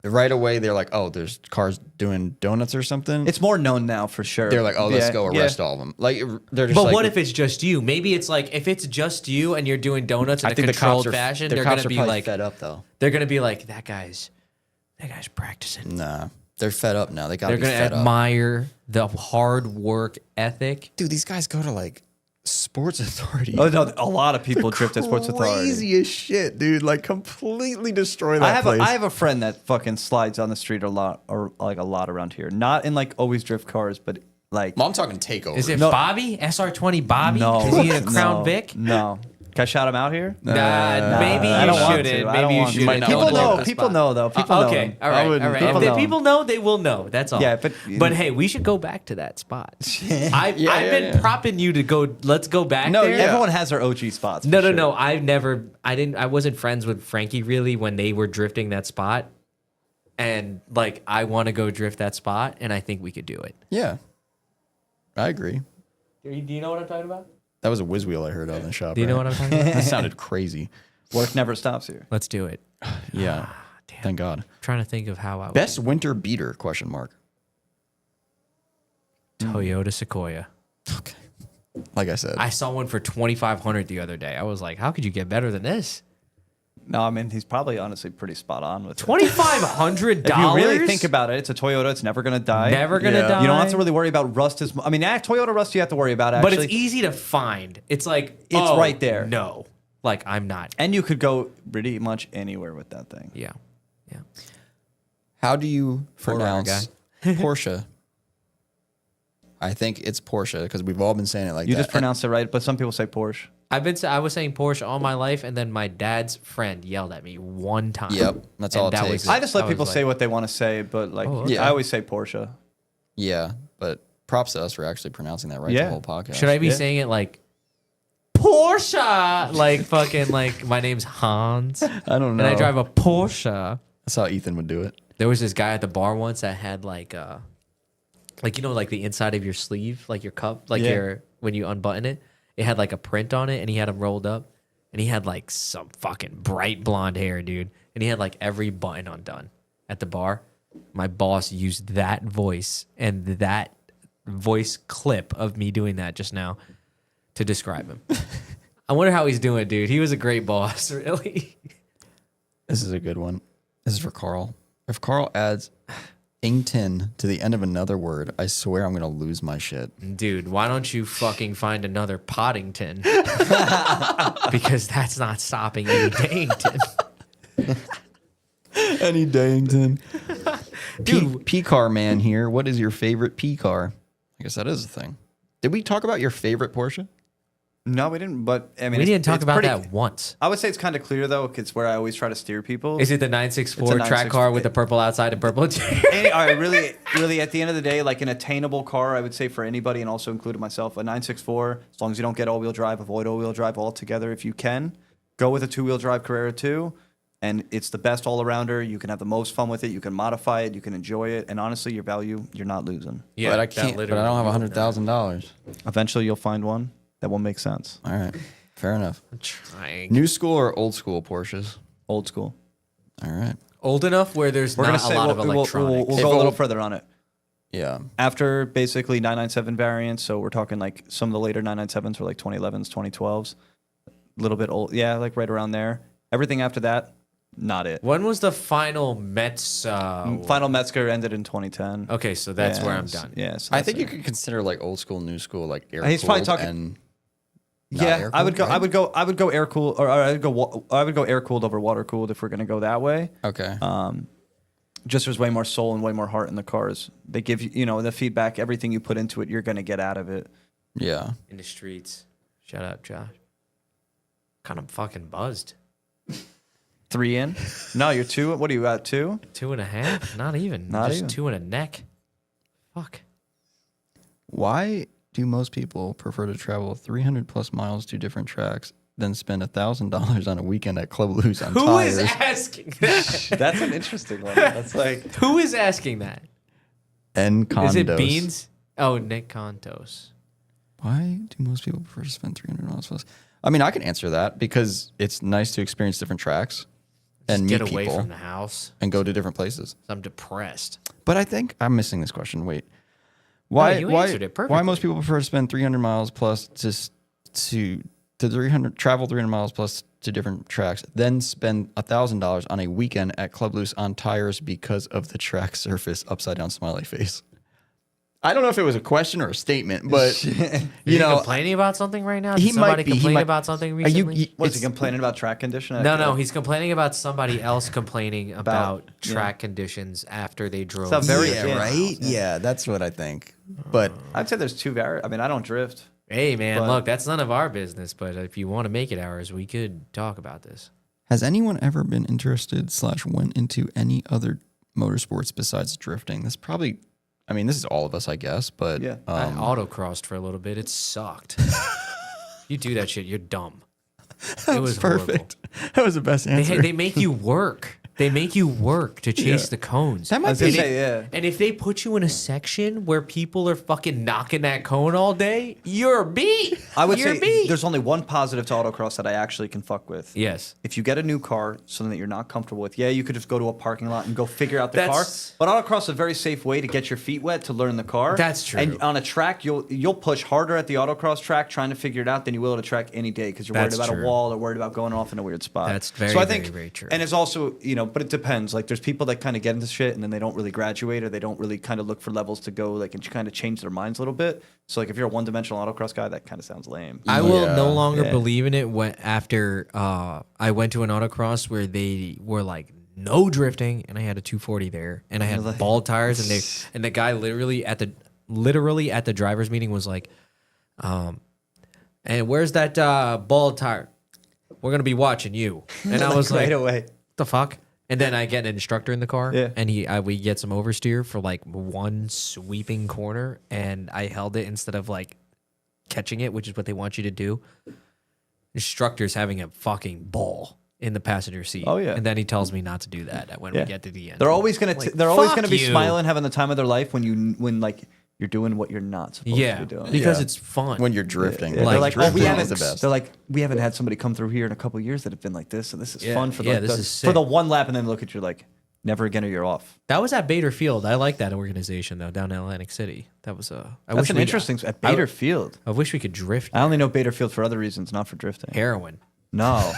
right away they're like, oh, there's cars doing donuts or something. It's more known now for sure. They're like, oh, let's Yeah, go yeah. arrest all of them. Like they're just But like, what if it's just you? Maybe it's like if it's just you and you're doing donuts in I a think the controlled cops are fashion, the they're cops gonna are be probably like fed up though. they're gonna be like that guy's practicing. Nah, they're fed up now. They got to They're be gonna fed up. admire the hard work ethic. Dude, these guys go to like Sports Authority. Oh no, a lot of people drift at Sports Authority. Crazy as shit, dude. Like completely destroy that place. I have a friend that fucking slides on the street a lot around here. Not in like always drift cars, but like Well, I'm talking takeover. Is it No. Bobby? SR20 Bobby? no, Is he in a Crown no, Vic? No, Can I shout him out here? Nah, maybe I you don't want shouldn't. to. I Maybe don't you want to. shouldn't. not People want to know. take People know though. People know. Okay, him. all right, all right. People If the know him. people know, they will know. That's all. Yeah, but hey, we should go back to that spot. I've been propping you to go. Let's go back there. Everyone has their OG spots. No. I wasn't friends with Frankie really when they were drifting that spot, and like I want to go drift that spot, and I think we could do it. Yeah, I agree. Do you know what I'm talking about? That was a whiz wheel I heard out in the shop. Do you know what I'm talking about? That sounded crazy. Work never stops here. Let's do it. Yeah. Damn. Thank God. I'm trying to think of how I would. Best winter beater? Question mark. Toyota Sequoia. Okay. Like I said, I saw one for $2,500 the other day. I was like, how could you get better than this? No, I mean he's probably honestly pretty spot on with it. $2,500. If you really think about it, it's a Toyota. It's never gonna die. Never gonna die. You don't have to really worry about rust. I mean, Toyota rust you have to worry about actually. But it's easy to find. It's like It's right there. No, like I'm not. And you could go pretty much anywhere with that thing. Yeah. how do you pronounce guy. Porsche? I think it's Porsche because we've all been saying it like You that. just pronounced it right, but some people say Porsche. I was saying Porsche all my life, and then my dad's friend yelled at me one time. Yep, that's all it takes. was I just let was people like, say what they want to say, but like okay. I always say Porsche. Yeah, but props to us for actually pronouncing that right Yeah. the whole podcast. Should I be saying it like Porsche? Like fucking like my name's Hans. I don't know. And I drive a Porsche. That's how Ethan would do it. There was this guy at the bar once that had like you know, like the inside of your sleeve, like your cup, like your when you unbutton it, it had like a print on it, and he had them rolled up, and he had like some fucking bright blonde hair, dude, and he had like every button undone at the bar. My boss used that voice and that voice clip of me doing that just now to describe him. I wonder how he's doing, dude. He was a great boss, really. This is a good one. This is for Carl. If Carl adds Ington to the end of another word, I swear I'm gonna lose my shit. Dude, why don't you fucking find another Poddington? Because that's not stopping any Dangton. Any Dangton. Dude. P-car man here. What is your favorite P-car? I guess that is a thing. Did we talk about your favorite Porsche? No, we didn't. But I mean, We didn't talk it's about pretty- that once. I would say it's kind of clear though. It's where I always try to steer people. Is it the 964 It's a track car 964. with the purple outside and purple interior? All right, really, at the end of the day, like an attainable car, I would say for anybody, and also including myself, a 964. As long as you don't get all-wheel drive, avoid all-wheel drive altogether if you can. Go with a two-wheel drive Carrera 2, and it's the best all-arounder. You can have the most fun with it. You can modify it. You can enjoy it, and honestly, your value, you're not losing. Yeah, but I that can't. But I literally- don't have $100,000. Eventually, you'll find one that will make sense. All right, fair enough. I'm trying. New school or old school Porsches? Old school. All right. Old enough where there's We're not gonna say a lot of we'll electronics. go a If little old- further on it. Yeah. After basically 997 variants, so we're talking like some of the later 997s were like 2011s, 2012s, a little bit old, yeah, like right around there. Everything after that, not it. When was the final Mets? Final Metzger ended in 2010. Okay, so that's where I'm done. Yeah, so I that's think it. you could consider like old school, new school, like air He's probably cooled talking- and not Yeah, air I would cooled, go. right? I would go air cooled, or I would go air cooled over water cooled if we're gonna go that way. Okay. Just there's way more soul and way more heart in the cars. They give you, the feedback, everything you put into it, you're gonna get out of it. Yeah. In the streets. Shut up, Josh. Kind of fucking buzzed. 3 in? No, you're 2. What are you at? 2? 2.5? Not even. Not Just even. 2 and a neck. Fuck. Why do most people prefer to travel 300 plus miles to different tracks than spend $1,000 on a weekend at Club Loose on Who tires? is asking that? That's an interesting one. That's like Who is asking that? And condos. Is it Beans? Oh, Nick Contos. Why do most people prefer to spend 300 miles plus? I mean, I can answer that because it's nice to experience different tracks and Get meet away people from the house. and go to different places. I'm depressed. But I think I'm missing this question. Wait, why? you why? answered it Why perfectly. most people prefer to spend 300 miles plus to 300 miles plus to different tracks, then spend $1,000 on a weekend at Club Loose on tires because of the track surface? Upside down smiley face. I don't know if it was a question or a statement, but You complaining about something right now? Did he somebody might be. complain He might, about something Are recently? What's he complaining about track condition? No, he's complaining about somebody else complaining about yeah. track conditions after they drove. It's a very- yeah, yeah. right. Yeah, that's what I think. But I'd say there's 2 I mean, I don't drift. Hey, man, But- look, that's none of our business, but if you want to make it ours, we could talk about this. Has anyone ever been interested / went into any other motorsports besides drifting? This probably, I mean, this is all of us, I guess, but Yeah. I autocrossed for a little bit. It sucked. You do that shit, you're dumb. It was perfect. That was the best answer. Horrible. They make you work. They make you work to chase the cones. That might I was gonna be- say, yeah. And if they put you in a section where people are fucking knocking that cone all day, you're beat. I would you're say beat. there's only one positive to autocross that I actually can fuck with. Yes. If you get a new car, something that you're not comfortable with, yeah, you could just go to a parking lot and go figure out the That's- car. But autocross is a very safe way to get your feet wet to learn the car. That's true. And on a track, you'll push harder at the autocross track trying to figure it out than you will at a track any day because you're worried That's about true. a wall or worried about going off in a weird spot. That's very, so I think, very, very true. And it's also, but it depends. Like there's people that kind of get into shit and then they don't really graduate or they don't really kind of look for levels to go like and kind of change their minds a little bit. So like if you're a one-dimensional autocross guy, that kind of sounds lame. I will Yeah. no longer Yeah. believe in it when after I went to an autocross where they were like no drifting and I had a 240 there and I had ball tires and the guy literally at the driver's meeting was like, and where's that ball tire? We're gonna be watching you. And I was like, right away. what the fuck? And then I get an instructor in the car, Yeah. and we get some oversteer for like one sweeping corner, and I held it instead of like catching it, which is what they want you to do. Instructor's having a fucking ball in the passenger seat. Oh, yeah. And then he tells me not to do that when we get to the end. They're always gonna Like, they're always fuck gonna be you. smiling, having the time of their life when like you're doing what you're not supposed Yeah, to be doing. because Yeah. it's fun. when you're drifting. Yeah, Like, they're like, oh, we drifting haven't. is the best. They're like, we haven't had somebody come through here in a couple of years that have been like this, so this is Yeah, fun for yeah, the, this the- is for the sick. one lap, and then look at you like, never again or you're off. That was at Bader Field. I like that organization though, down in Atlantic City. That was That's an interesting at Bader Field. I wish we could drift. I only know Bader Field for other reasons, not for drifting. Heroin. No.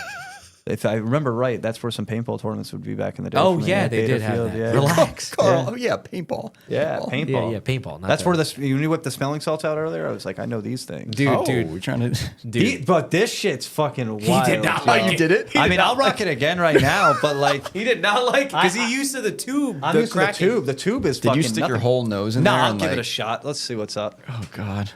If I remember right, that's where some paintball tournaments would be back in the day. Oh for me, yeah, at they Bader did have Field, that. Yeah. Relax. Carl, oh yeah, paintball. Yeah, Paintball. paintball. Yeah, paintball. Not That's the- where you whipped the smelling salts out earlier. I was like, I know these things. Dude, Oh, dude, we're trying to. dude. But this shit's fucking wild. He did not yo. like You it. did it? I mean, I'll rock it again right now, but like, He did not like it because he used to the tube. I'm the used to the cracking. tube. The tube is Did fucking you stick your nothing. whole nose in No, there? I'll and, give it a like- shot. Let's see what's up. Oh God.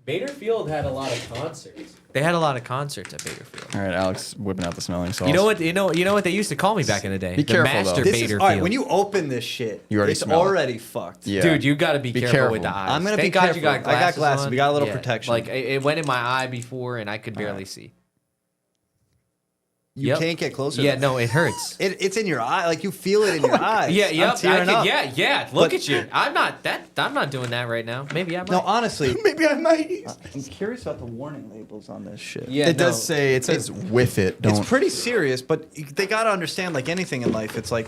Bader Field had a lot of concerts. They had a lot of concerts at Bader Field. All right, Alex, whipping out the smelling sauce. You know what? You know what they used to call me back in the day. Be the careful, though. Master This is Bader all right. Field. When you open this shit, You already it's smell it. already fucked. Yeah. Dude, you got to be careful with the careful. eyes. I'm gonna Thank be God you got careful. I got glasses. glasses. on. We got a little Yeah. protection. Like it went in my eye before, and I could barely see. You Yep. can't get closer. Yeah, no, it hurts. It's in your eye. Like you feel it in your eyes. Yeah, I'm yep. tearing up. Yeah. Look But- at you. I'm not doing that right now. Maybe I might. No, honestly, Maybe I might. I'm curious about the warning labels on this shit. Yeah, It does no. say it says with it. Don't. It's pretty serious, but they got to understand, like anything in life, it's like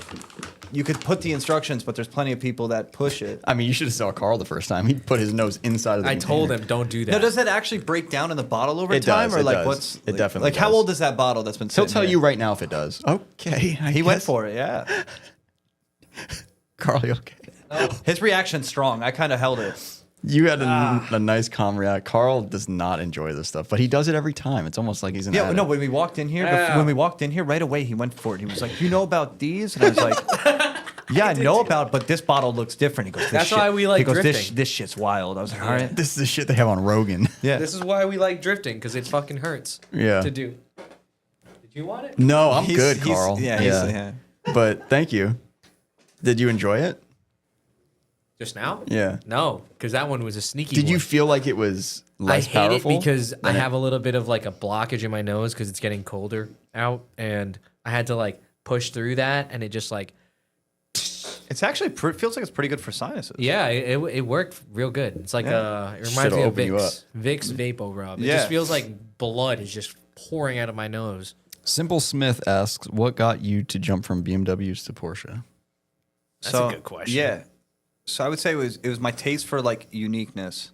you could put the instructions, but there's plenty of people that push it. I mean, you should have saw Carl the first time. He put his nose inside of the I told container. him don't do that. Now, does that actually break down in the bottle over It time, does, or it like does. what's It like, definitely like how does. old is that bottle that's been? He'll sitting tell here? you right now if it does. Okay. He went for it. Yeah, Carl, you okay? his reaction's strong. I kind of held it. You had a nice calm react. Carl does not enjoy this stuff, but he does it every time. It's almost like he's an Yeah, addict. no. When we walked in here, Yeah. when we walked in here, right away he went for it. He was like, "You know about these?" And I was like, "Yeah, I know about, but this bottle looks different." He goes, this That's shit. why we like He goes, drifting. This shit's wild. I was like, "All right." This is the shit they have on Rogan. Yeah. This is why we like drifting because it fucking hurts. Yeah. To do. Did you want it? No, I'm He's- good, he's- Carl. yeah, yeah. But thank you. Did you enjoy it? Just now? Yeah. No, because that one was a sneaky. Did you one. feel like it was less I hate powerful? it because I than it- have a little bit of like a blockage in my nose because it's getting colder out, and I had to like push through that, and it just like It's actually feels like it's pretty good for sinuses. yeah, it worked real good. It's like Yeah. it reminds Shit'll me of open you Vicks, Vicks Vapo Rub. It Yeah. just feels like blood is just pouring out of my nose. Simple Smith asks, "What got you to jump from BMWs to Porsche?" That's a good question. Yeah. So I would say it was my taste for like uniqueness.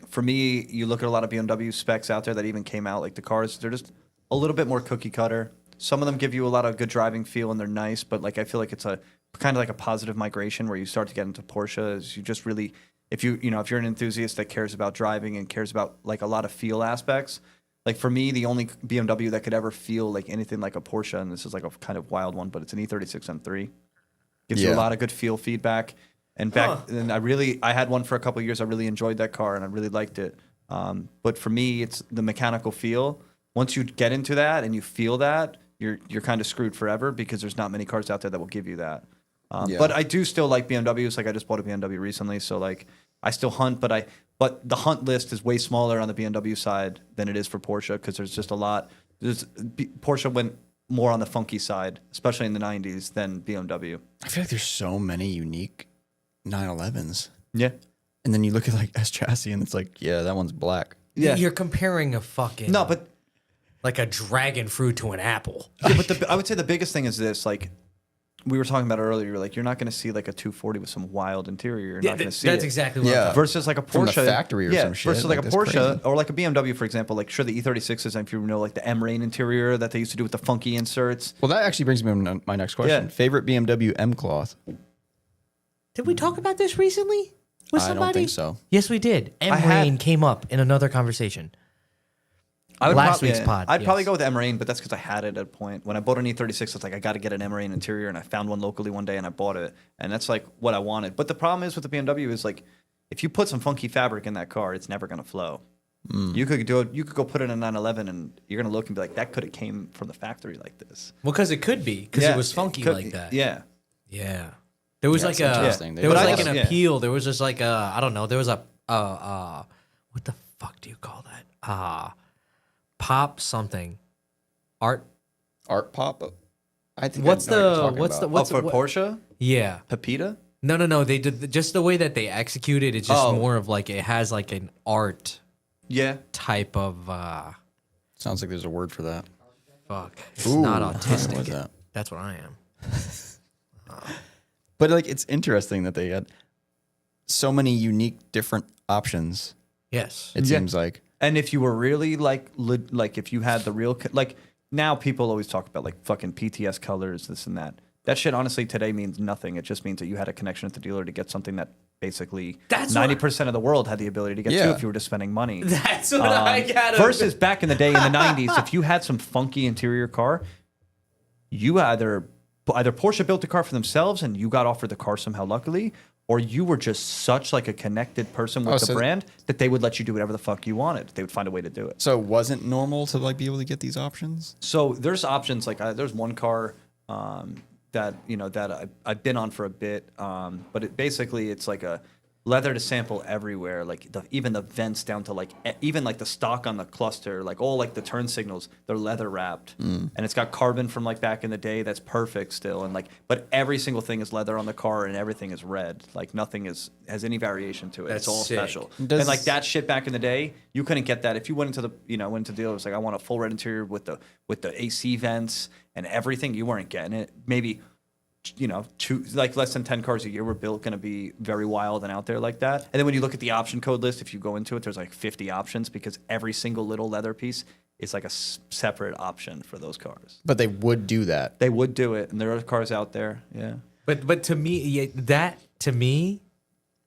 For me, you look at a lot of BMW specs out there that even came out, like the cars, they're just a little bit more cookie cutter. Some of them give you a lot of good driving feel and they're nice, but like I feel like it's a kind of like a positive migration where you start to get into Porsche. Is you just really, if you're an enthusiast that cares about driving and cares about like a lot of feel aspects. Like for me, the only BMW that could ever feel like anything like a Porsche, and this is like a kind of wild one, but it's an E36 M3. Gives you Yeah. a lot of good feel feedback. And and I had one for a couple of years. I really enjoyed that car and I really liked it. But for me, it's the mechanical feel. Once you get into that and you feel that, you're kind of screwed forever because there's not many cars out there that will give you that. But I do still like BMWs. Like I just bought a BMW recently, so like I still hunt, but the hunt list is way smaller on the BMW side than it is for Porsche because there's just a lot. Porsche went more on the funky side, especially in the 90s, than BMW. I feel like there's so many unique 911s. Yeah. And then you look at like S chassis and it's like, yeah, that one's black. Yeah. You're comparing a fucking No, but like a dragon fruit to an apple. yeah, but I would say the biggest thing is this, like we were talking about earlier, like you're not going to see like a 240 with some wild interior. You're not going to see that's it. exactly what Yeah. I'm Versus like a Porsche From the factory or some shit. Versus like a Like, that's Porsche crazy. or like a BMW, for example. Like sure, the E36s, if you know, like the M-Rain interior that they used to do with the funky inserts. Well, that actually brings me to my next question. Yeah. Favorite BMW M cloth? Did we talk about this recently with I somebody? don't think so. Yes, we did. M-Rain came up in another conversation. Last week's pod, I'd probably yes. go with M-Rain, but that's because I had it at a point. When I bought an E36, I was like, I got to get an M-Rain interior, and I found one locally one day, and I bought it, and that's like what I wanted. But the problem is with the BMW is like, if you put some funky fabric in that car, it's never going to flow. You could do it. You could go put it in a 911, and you're going to look and be like, that could have came from the factory like this. Well, because it could be because it was funky like that. Yeah. Yeah. There was like that's a interesting. there was But I like just- an yeah. appeal. There was just like a I don't know. There was a what the fuck do you call that? Pop something. Art. Art pop? I think What's I know what you're the talking what's the about. what's for what- Porsche, Yeah. Pepita. No. They did just the way that they executed. It's just Oh. more of like it has like an art Yeah. type of Sounds like there's a word for that. fuck. It's not What autistic. is that? That's what I am. But like, it's interesting that they had so many unique, different options. Yes. It Yeah. seems like. And if you were really like if you had the real like now people always talk about like fucking PTS colors, this and that. That shit honestly today means nothing. It just means that you had a connection at the dealer to get something that basically That's what 90% of the world had the ability to get to Yeah. if you were just spending money. That's what I got. Versus back in the day in the 90s, if you had some funky interior car, you either Porsche built the car for themselves and you got offered the car somehow luckily, or you were just such like a connected person with the so- brand that they would let you do whatever the fuck you wanted. They would find a way to do it. So it wasn't normal to like be able to get these options? So there's options like there's one car that I've been on for a bit, but it's like a leather to sample everywhere, like even the vents down to like even like the stock on the cluster, like all like the turn signals, they're leather wrapped, and it's got carbon from like back in the day that's perfect still, and like but every single thing is leather on the car and everything is red, like nothing has any variation to it. That's It's all sick. special. Does- And like that shit back in the day, you couldn't get that if you went into the dealer. It was like I want a full red interior with the AC vents and everything. You weren't getting it. Maybe like less than 10 cars a year were built going to be very wild and out there like that. And then when you look at the option code list, if you go into it, there's like 50 options because every single little leather piece is like a separate option for those cars. But they would do that. They would do it, and there are cars out there. Yeah. But to me,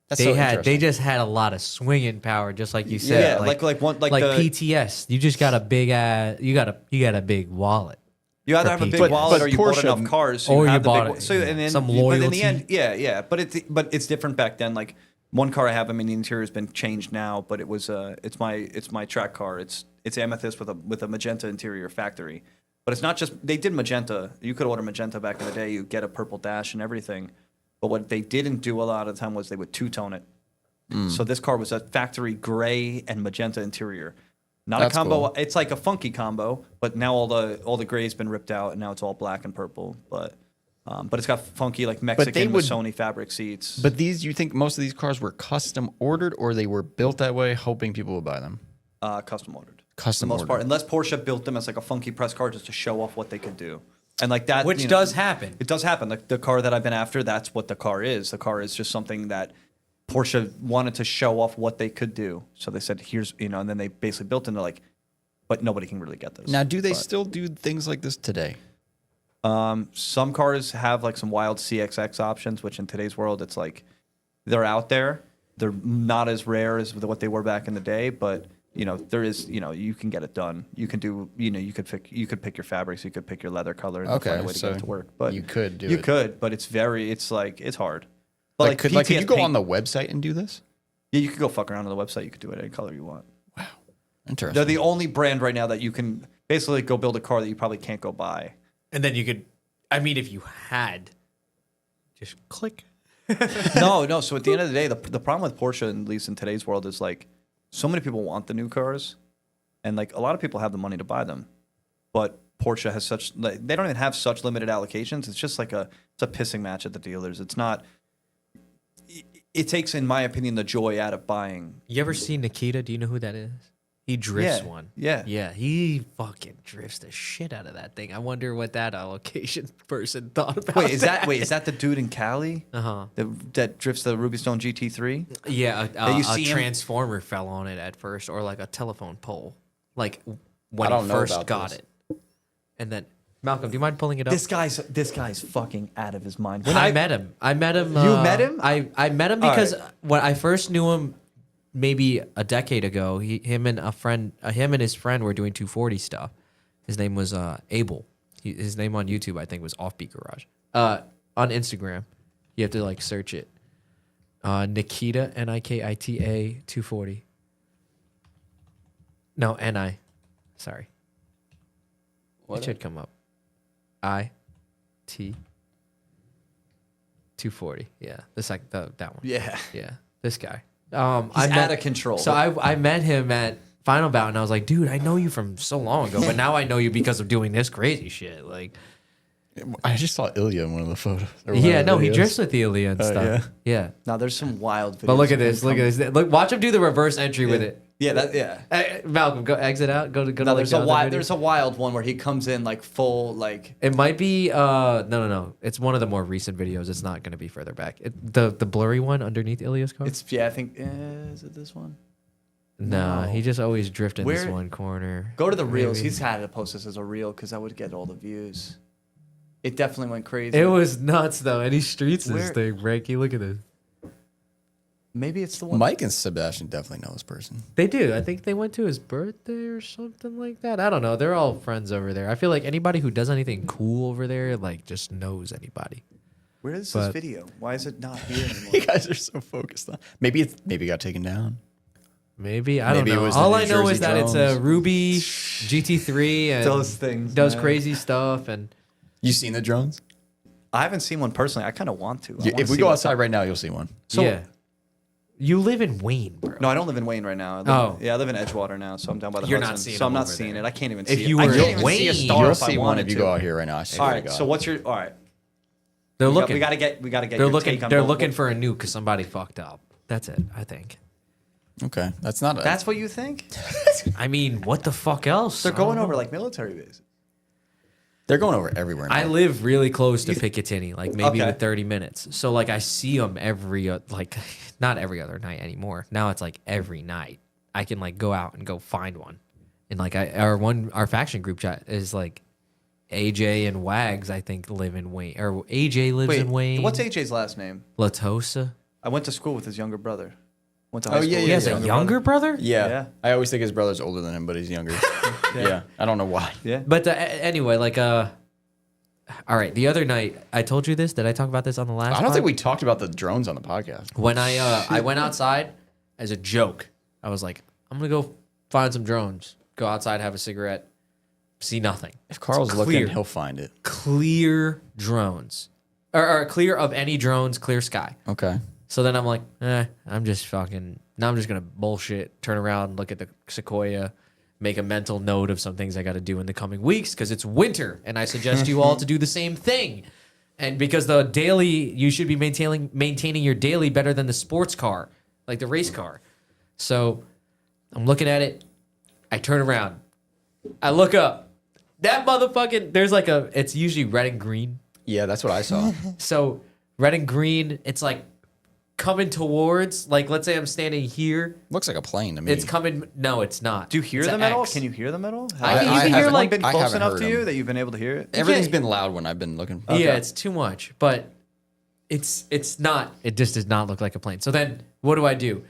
That's so they interesting. just had a lot of swinging power, just like you said. Yeah, like the PTS. You just got a big you got a big wallet. You either for have a big people. wallet But or you bought Porsche- enough cars, so or you you have the bought big. it, So yeah. and then Some But in loyalty. the end, yeah. But it's different back then. Like one car I have, I mean, the interior has been changed now, but it was it's my track car. It's amethyst with a magenta interior factory. But it's not just they did magenta. You could order magenta back in the day. You get a purple dash and everything. But what they didn't do a lot of the time was they would two-tone it. So this car was a factory gray and magenta interior. Not That's a combo. cool. It's like a funky combo, but now all the gray's been ripped out and now it's all black and purple. But it's got funky like Mexican would- Sony fabric seats. But you think most of these cars were custom ordered or they were built that way, hoping people would buy them? Custom ordered. Custom for the most ordered. part, unless Porsche built them as like a funky press car just to show off what they could do, and like that, Which does happen. It does happen. Like the car that I've been after, that's what the car is. The car is just something that Porsche wanted to show off what they could do. So they said, "Here's and then they basically built into like, but nobody can really get this. Now, do they But, still do things like this today? Some cars have like some wild CXX options, which in today's world, it's like they're out there. They're not as rare as what they were back in the day, but there is, you can get it done. You can do, you could pick your fabrics, you could pick your leather color, and Okay, find a way to so get it to work. But you could do you it. could, but it's hard. But Like, could you go paint- on the website and do this? Yeah, you could go fuck around on the website. You could do it any color you want. Interesting. They're the only brand right now that you can basically go build a car that you probably can't go buy. And then you could, I mean, if you had, just click. No. So at the end of the day, the problem with Porsche, at least in today's world, is like so many people want the new cars, and like a lot of people have the money to buy them, but Porsche has such like, they don't even have such limited allocations. It's just like it's a pissing match at the dealers. It's not. It takes, in my opinion, the joy out of buying. You ever see Nikita? Do you know who that is? He drifts Yeah, one. yeah. Yeah, he fucking drifts the shit out of that thing. I wonder what that allocation person thought about Wait, is that the dude in Cali Uh-huh. that drifts the Ruby Stone GT3? Yeah, you a see him- transformer fell on it at first, or like a telephone pole. Like when I don't he know first about got this. it. And then, Malcolm, do you mind pulling it up? This guy's fucking out of his mind. I met him. I met him. You met him? I met him All because right. when I first knew him, maybe a decade ago, him and his friend were doing 240 stuff. His name was Abel. His name on YouTube, I think, was Offbeat Garage. On Instagram, you have to like search it. Nikita Nikita 240. No, Ni. Sorry. It should come up. IT 240. Yeah, that one. Yeah. Yeah, this guy. He's out of control. So I met him at Final Bout, and I was like, dude, I know you from so long ago, but now I know you because of doing this crazy shit. Like, I just saw Ilya in one of the photos. yeah, no, he drifts with Ilya and stuff. yeah. Yeah. Now there's some wild videos. But look at of him this. Look at this. Look, watch him do the reverse entry with it. Yeah. Malcolm, go exit out. Go to No, like the other video. there's a wild one where he comes in like full like. It might be no. It's one of the more recent videos. It's not going to be further back. The blurry one underneath Ilya's car. I think is it this one? No, he just always drift in this Where- one corner. Go to the reels. Maybe. He's had to post this as a reel because I would get all the views. It definitely went crazy. It was nuts though, and he streets this Where- thing, Ranky. Look at this. Maybe it's the one. Mike and Sebastian definitely know this person. They do. I think they went to his birthday or something like that. I don't know. They're all friends over there. I feel like anybody who does anything cool over there, like, just knows anybody. Where is but- this video? Why is it not here anymore? You guys are so focused on. Maybe it got taken down. Maybe I Maybe it don't know. was the All New I know Jersey is that it's a drones. Ruby GT3 and Those things, does man. crazy stuff. And You seen the drones? I haven't seen one personally. I kind of want to. I wanna If we see go what's outside up. right now, you'll see one. So- yeah, you live in Wayne, bro. No, I don't live in Wayne right now. I live in Edgewater now, so I'm down by the You're Hudson. not seeing so I'm them not over seeing there. it. I can't even If see you it. I were can't in even Wayne, see a star You'll if I see one wanted if you to. go out here right now. I swear All to right. God. So what's your? All right. They're We looking. gotta get. They're They're your looking. take on They're what- looking for a nuke because somebody fucked up. That's it. I think. Okay, that's not. That's what you think? I mean, what the fuck else? They're I don't going know. over like military bases. They're going over everywhere. I Now. live really close to Picatinny, like maybe Okay. with 30 minutes. So like I see them like not every other night anymore. Now it's like every night. I can like go out and go find one. And like our faction group chat is like AJ and Wags, I think, live in Wayne, or AJ lives in Wayne. What's AJ's last name? Latosa. I went to school with his younger brother. Went to Oh, high school yeah, with He yeah, his has yeah. a younger brother? Yeah. Yeah. I always think his brother's older than him, but he's younger. yeah. I don't know why. Yeah. But anyway, like all right, the other night I told you this. Did I talk about this on the last? I don't pod? think we talked about the drones on the podcast. When I went outside as a joke, I was like, I'm gonna go find some drones. Go outside, have a cigarette, see nothing. If Carl's It's looking, clear. he'll find it. Clear drones, or clear of any drones, clear sky. Okay. So then I'm like, I'm just gonna bullshit. Turn around, look at the Sequoia, make a mental note of some things I got to do in the coming weeks because it's winter, and I suggest you all to do the same thing. And because the daily, you should be maintaining your daily better than the sports car, like the race car. So I'm looking at it. I turn around. I look up. That motherfucking, there's like it's usually red and green. Yeah, that's what I saw. So red and green, it's like coming towards, like let's say I'm standing here. Looks like a plane to me. It's coming. No, it's not. Do you hear It's them an at all? X. Can you hear them at all? I can- you can hear, has one like- been I close haven't enough heard to you them. that you've been able to hear it? Everything's been loud when I've been looking. Yeah, it's too much, but it's not. It just does not look like a plane. So then, what do?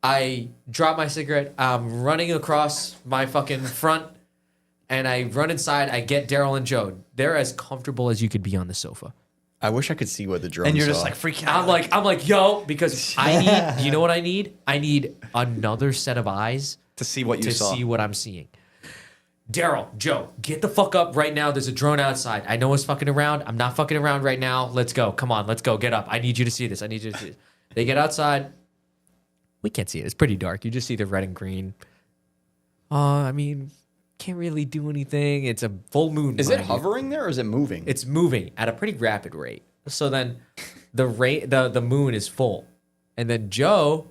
I drop my cigarette. I'm running across my fucking front, and I run inside. I get Daryl and Joe. They're as comfortable as you could be on the sofa. I wish I could see what the drone And you're saw. just like freaking out. I'm like, yo, because I need, you know what I need? I need another set of eyes to see what you to saw. see what I'm seeing. Daryl, Joe, get the fuck up right now. There's a drone outside. I know it's fucking around. I'm not fucking around right now. Let's go. Come on, let's go. Get up. I need you to see this. I need you to see this. They get outside. We can't see it. It's pretty dark. You just see the red and green. I mean, can't really do anything. It's a full moon. Is it mind you. hovering there or is it moving? It's moving at a pretty rapid rate. So then the moon is full. And then Joe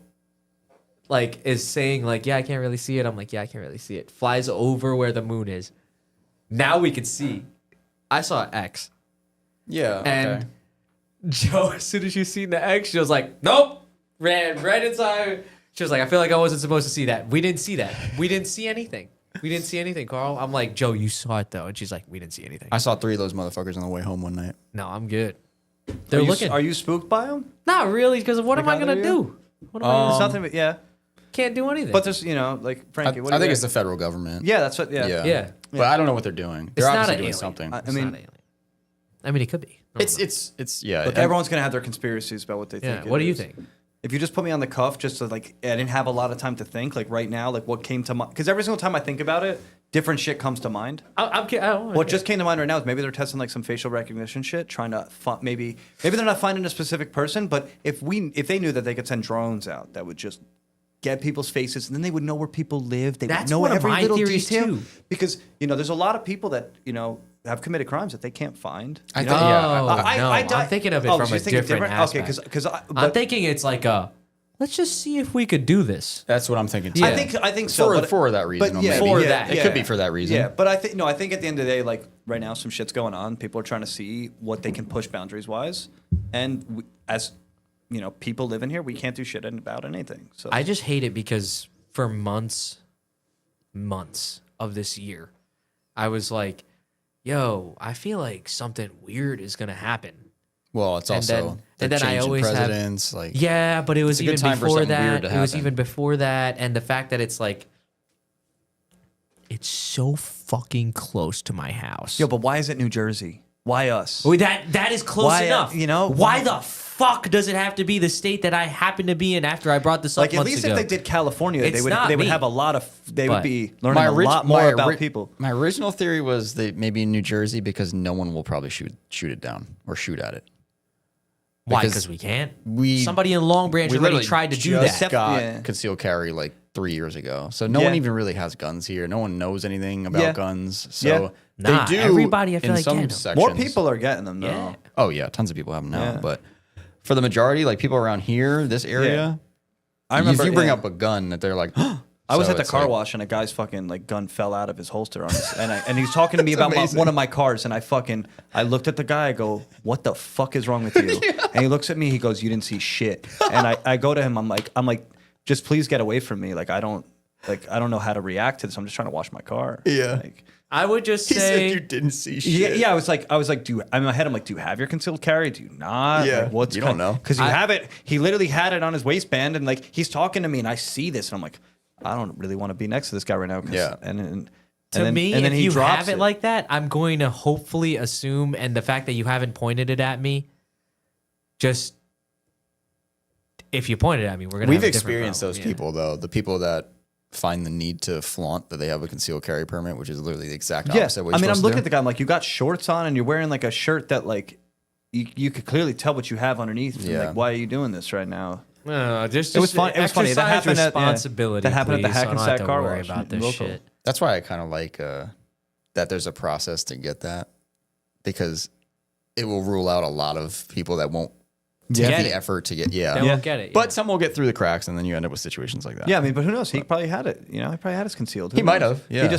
like is saying like, yeah, I can't really see it. I'm like, yeah, I can't really see it. Flies over where the moon is. Now we can see. I saw X. Yeah. And Joe, as soon as she seen the X, she was like, nope. Ran right inside. She was like, I feel like I wasn't supposed to see that. We didn't see that. We didn't see anything. We didn't see anything, Carl. I'm like, Joe, you saw it though. And she's like, we didn't see anything. I saw 3 of those motherfuckers on the way home one night. No, I'm good. They're looking. Are you spooked by them? Not really, because what am I Like, gonna are do? What am I It's gonna nothing. But yeah. Can't do anything. But there's like Frankie. What do I you think it's the federal government. Yeah, that's what. Yeah. Yeah. But I don't know what they're doing. They're It's not obviously an doing alien. something. I It's mean, not alien. I mean, it could be. It's yeah. look, everyone's gonna have their conspiracies about what they Yeah. think. What it do you is. think? If you just put me on the cuff, just to like, I didn't have a lot of time to think. Like right now, like what came to mind? Because every single time I think about it, different shit comes to mind. I don't know. What just came to mind right now is maybe they're testing like some facial recognition shit, trying to maybe they're not finding a specific person, but if they knew that they could send drones out that would just get people's faces, and then they would know where people live. They That's would know one of every my little theories, detail. too. Because there's a lot of people that have committed crimes that they can't find. I You think- know? yeah, no, I'm thinking of it from so a you think it's different Okay, aspect. because I'm thinking it's like let's just see if we could do this. That's what I'm thinking. Too. Yeah. I think so. For that reason. But yeah, maybe. For yeah, that. It yeah. could be for that reason. Yeah, but I think at the end of the day, like right now, some shit's going on. People are trying to see what they can push boundaries wise, and as people living here, we can't do shit about anything. So I just hate it because for months of this year, I was like, yo, I feel like something weird is gonna happen. Well, it's And also then I changing always have- presidents. Like Yeah, but it was a good even time for before something weird that. to It was happen. even before that, and the fact that it's like, it's so fucking close to my house. Yo, but why is it New Jersey? Why us? Well, that is close Why, enough. Why the fuck does it have to be the state that I happen to be in after I brought this up Like at months least ago? if they did California, It's they would not they would me. have a lot of they But would be learning a lot more about people. My original theory was they maybe in New Jersey because no one will probably shoot it down or shoot at it. Why? because Because we can't. we- Somebody in Long Branch already literally tried to do just that. got Yeah. concealed carry like 3 years ago. So no Yeah. one even really has guns here. No one knows anything about Yeah. guns. So Yeah. Nah, they do. everybody, I feel in like, some getting 'em. sections. More people are getting them though. Yeah. Oh yeah, tons of people have them now. Yeah. But for the majority, like people around here, this area, I remember if you bring yeah. up a gun, that they're like. I was So at the it's car like- wash and a guy's fucking like gun fell out of his holster on his, and he's talking to me about amazing. one of my cars and I looked at the guy, I go, what the fuck is wrong with you? And he looks at me, he goes, you didn't see shit. And I go to him, I'm like, just please get away from me. I don't know how to react to this. I'm just trying to wash my car. Yeah. Like, I would just He say, said you didn't see shit. yeah, I was like, in my head, I'm like, do you have your concealed carry? Do you not? Yeah. Like, what's You don't know. Because you have it. He literally had it on his waistband, and like he's talking to me, and I see this, and I'm like, I don't really want to be next to this guy right now. Yeah. to me, if he you drops have it like that, I'm going to hopefully assume, and the fact that you haven't pointed it at me, just if you pointed at me, we're gonna. We've have a different experienced problem. those Yeah. people though. The people that find the need to flaunt that they have a concealed carry permit, which is literally the exact Yeah, opposite. What I you're mean, I'm supposed to looking do. at the guy. I'm like, you got shorts on, and you're wearing like a shirt that like you could clearly tell what you have underneath. And, Yeah. like, why are you doing this right now? No, just It was fun. It was funny. That exercise happened at responsibility. that happened at the please, so I don't have Hackensack to car worry wash about in this local. shit. That's why I kind of like that there's a process to get that, because it will rule out a lot of people that won't take Get the it. effort to get They Yeah. won't get it. But some will get through the cracks, and then you end up with situations like that. Yeah, I mean, but who knows? He probably had it. He probably had his concealed. Who He might knows? have, yeah.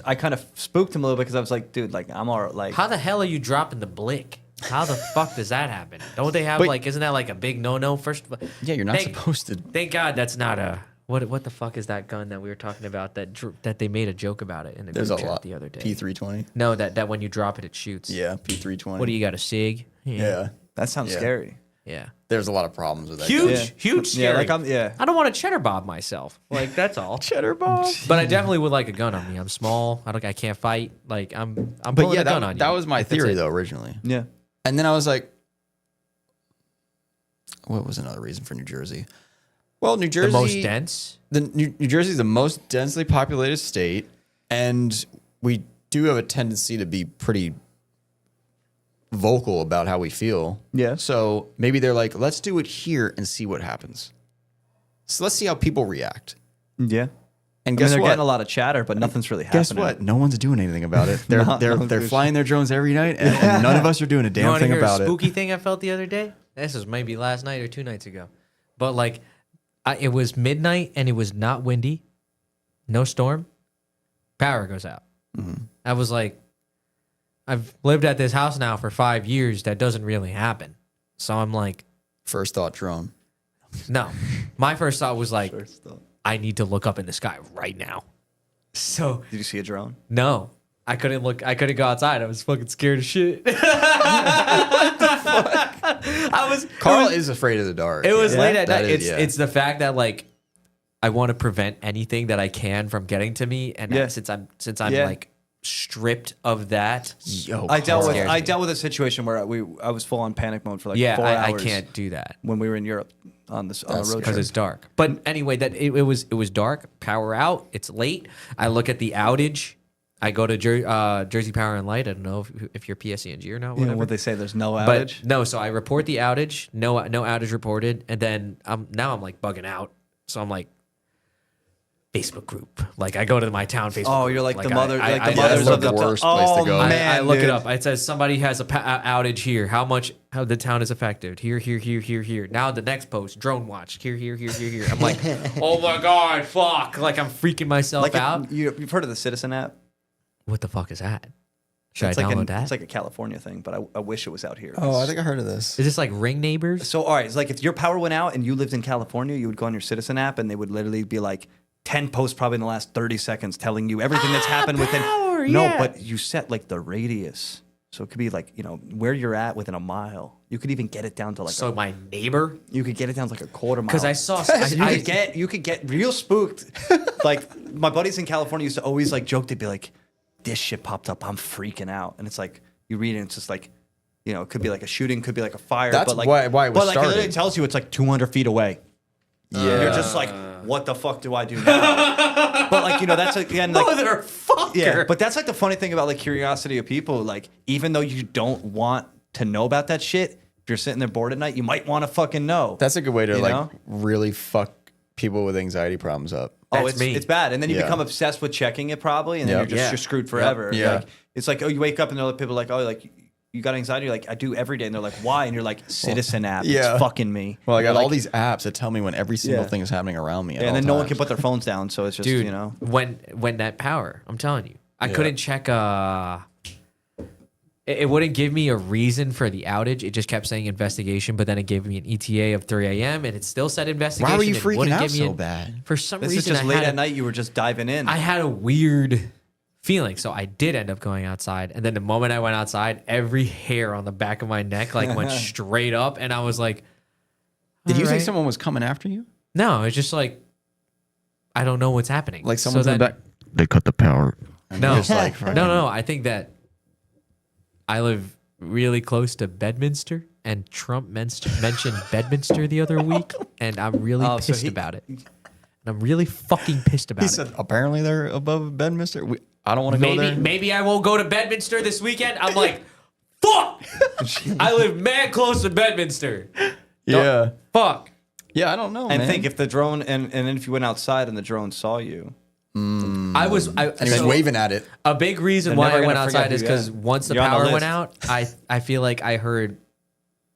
I kind of spooked him a little bit because I was like, dude, like I'm all like. how the hell are you dropping the blick? How the fuck does that happen? Don't they have But- isn't that like a big no-no? First, Yeah, you're not Thank- supposed to. Thank God that's not a what the fuck is that gun that we were talking about that they made a joke about it in the There's a group chat lot. the other day? P320. No, that when you drop it, it shoots. Yeah, P320. What do you got, a SIG? Yeah. That sounds Yeah. scary. Yeah. There's a lot of problems with that. Huge, gun. huge, scary. Yeah, like I'm. Yeah. I don't want to cheddar bob myself. Like that's all. Cheddar bomb. But I definitely would like a gun on me. I'm small. I can't fight. Like I'm But pulling yeah, a gun on you. that was my That's theory it. though originally. Yeah. And then I was like, what was another reason for New Jersey? Well, New The Jersey, most dense. New Jersey is the most densely populated state, and we do have a tendency to be pretty vocal about how we feel. Yeah. So maybe they're like, let's do it here and see what happens. So let's see how people react. Yeah. And I mean, guess they're what? getting a lot of chatter, but nothing's really happening. Guess what? No one's doing anything about it. They're No, they're no, they're there's- flying their drones every night, and none of us are doing a You damn want to thing hear about a it. spooky thing I felt the other day? This was maybe last night or 2 nights ago. But like, it was midnight and it was not windy, no storm. Power goes out. I was like, I've lived at this house now for 5 years. That doesn't really happen. So I'm like, First thought, drone. no. My first thought was like, I need to look up in the sky right now. So Did you see a drone? no, I couldn't look. I couldn't go outside. I was fucking scared as shit. I was. Carl is afraid of the dark. It was late at That night. is- It's the fact that like I want to prevent anything that I can from getting to me, and Yeah. since I'm Yeah. like stripped of that, Yo, I dealt with scares I me. dealt with a situation where I was full on panic mode for like yeah, 4 I hours. can't do that when we were in Europe on the road because trip. it's dark. But anyway, that it was dark, power out. It's late. I look at the outage. I go to Jersey Power and Light. I don't know if you're PSE&G or not. You know Whatever. what they say? There's no outage. But no, so I report the outage. No outage reported, and then now I'm like bugging out. So I'm like, Facebook group. Like I go to my town Facebook. Oh, group. you're like the I- mother, I- like I- the I mothers look of the up- worst place to go. Man, I look it dude. up. It says somebody has a outage here. How the town is affected? Here. Now the next post, drone watch. Here. I'm like, oh my god, fuck! Like I'm freaking myself Like out. you've heard of the Citizen app? What the fuck is that? Should It's I like download that? It's like a California thing, but I wish it was out here. Oh, I think I heard of this. Is this like Ring Neighbors? So, all right, it's like if your power went out and you lived in California, you would go on your Citizen app and they would literally be like 10 posts probably in the last 30 seconds telling you everything that's happened within. power, No, yeah. but you set like the radius. So it could be like, where you're at within a mile. You could even get it down to like, So my neighbor, you could get it down to like a quarter mile. because I saw. you could get real spooked. Like my buddies in California used to always like joke. They'd be like, "This shit popped up. I'm freaking out." And it's like you read it, and it's just like, it could be like a shooting, could be like a fire. That's but like, why it was but like it literally started. tells you it's like 200 feet away. Yeah. You're just like, what the fuck do I do now? But like that's again like. Motherfucker. Yeah, but that's like the funny thing about like curiosity of people. Like, even though you don't want to know about that shit, if you're sitting there bored at night, you might want to fucking know. That's a good way to You like know? really fuck people with anxiety problems up. That's me. It's bad, and then you Yeah. become obsessed with checking it probably, and then Yep. you're screwed forever. Yeah. Like, it's like you wake up and people are like, oh, like you got anxiety. You're like, I do every day, and they're like, why? And you're like, Citizen app. yeah. It's fucking me. Well, I got You're all like- these apps that tell me when every single Yeah. thing is happening around me. At and all then no one times. can put their phones down, so it's just Dude, you know. when that power, I'm telling you, I Yeah. couldn't check. It wouldn't give me a reason for the outage. It just kept saying investigation, but then it gave me an ETA of 3 a.m. and it still said investigation. Why were you It freaking wouldn't out give me so an- bad? For some This is reason, just late at night. You were just diving in. I had a weird feeling, so I did end up going outside. And then the moment I went outside, every hair on the back of my neck like went straight up, and I was like, Did you "All think right." someone was coming after you? No, it's just like I don't know what's happening. Like So someone's in the then- back. They cut the power. No, Just like fucking- no. I think that I live really close to Bedminster, and Trump mentioned Bedminster the other week, and I'm really Oh, so pissed he- about it. And I'm really fucking pissed about He it. said apparently they're above Bedminster. I don't want to go there. Maybe I won't go to Bedminster this weekend. I'm like, fuck. I live mad close to Bedminster. Yeah. Fuck. Yeah, I don't know, and man. think if the drone and then if you went outside and the drone saw you, Mm. I was and he was so- waving at it. A big reason They're why never I went gonna forget outside who is you because are. once the You're on the power went list. out, I feel like I heard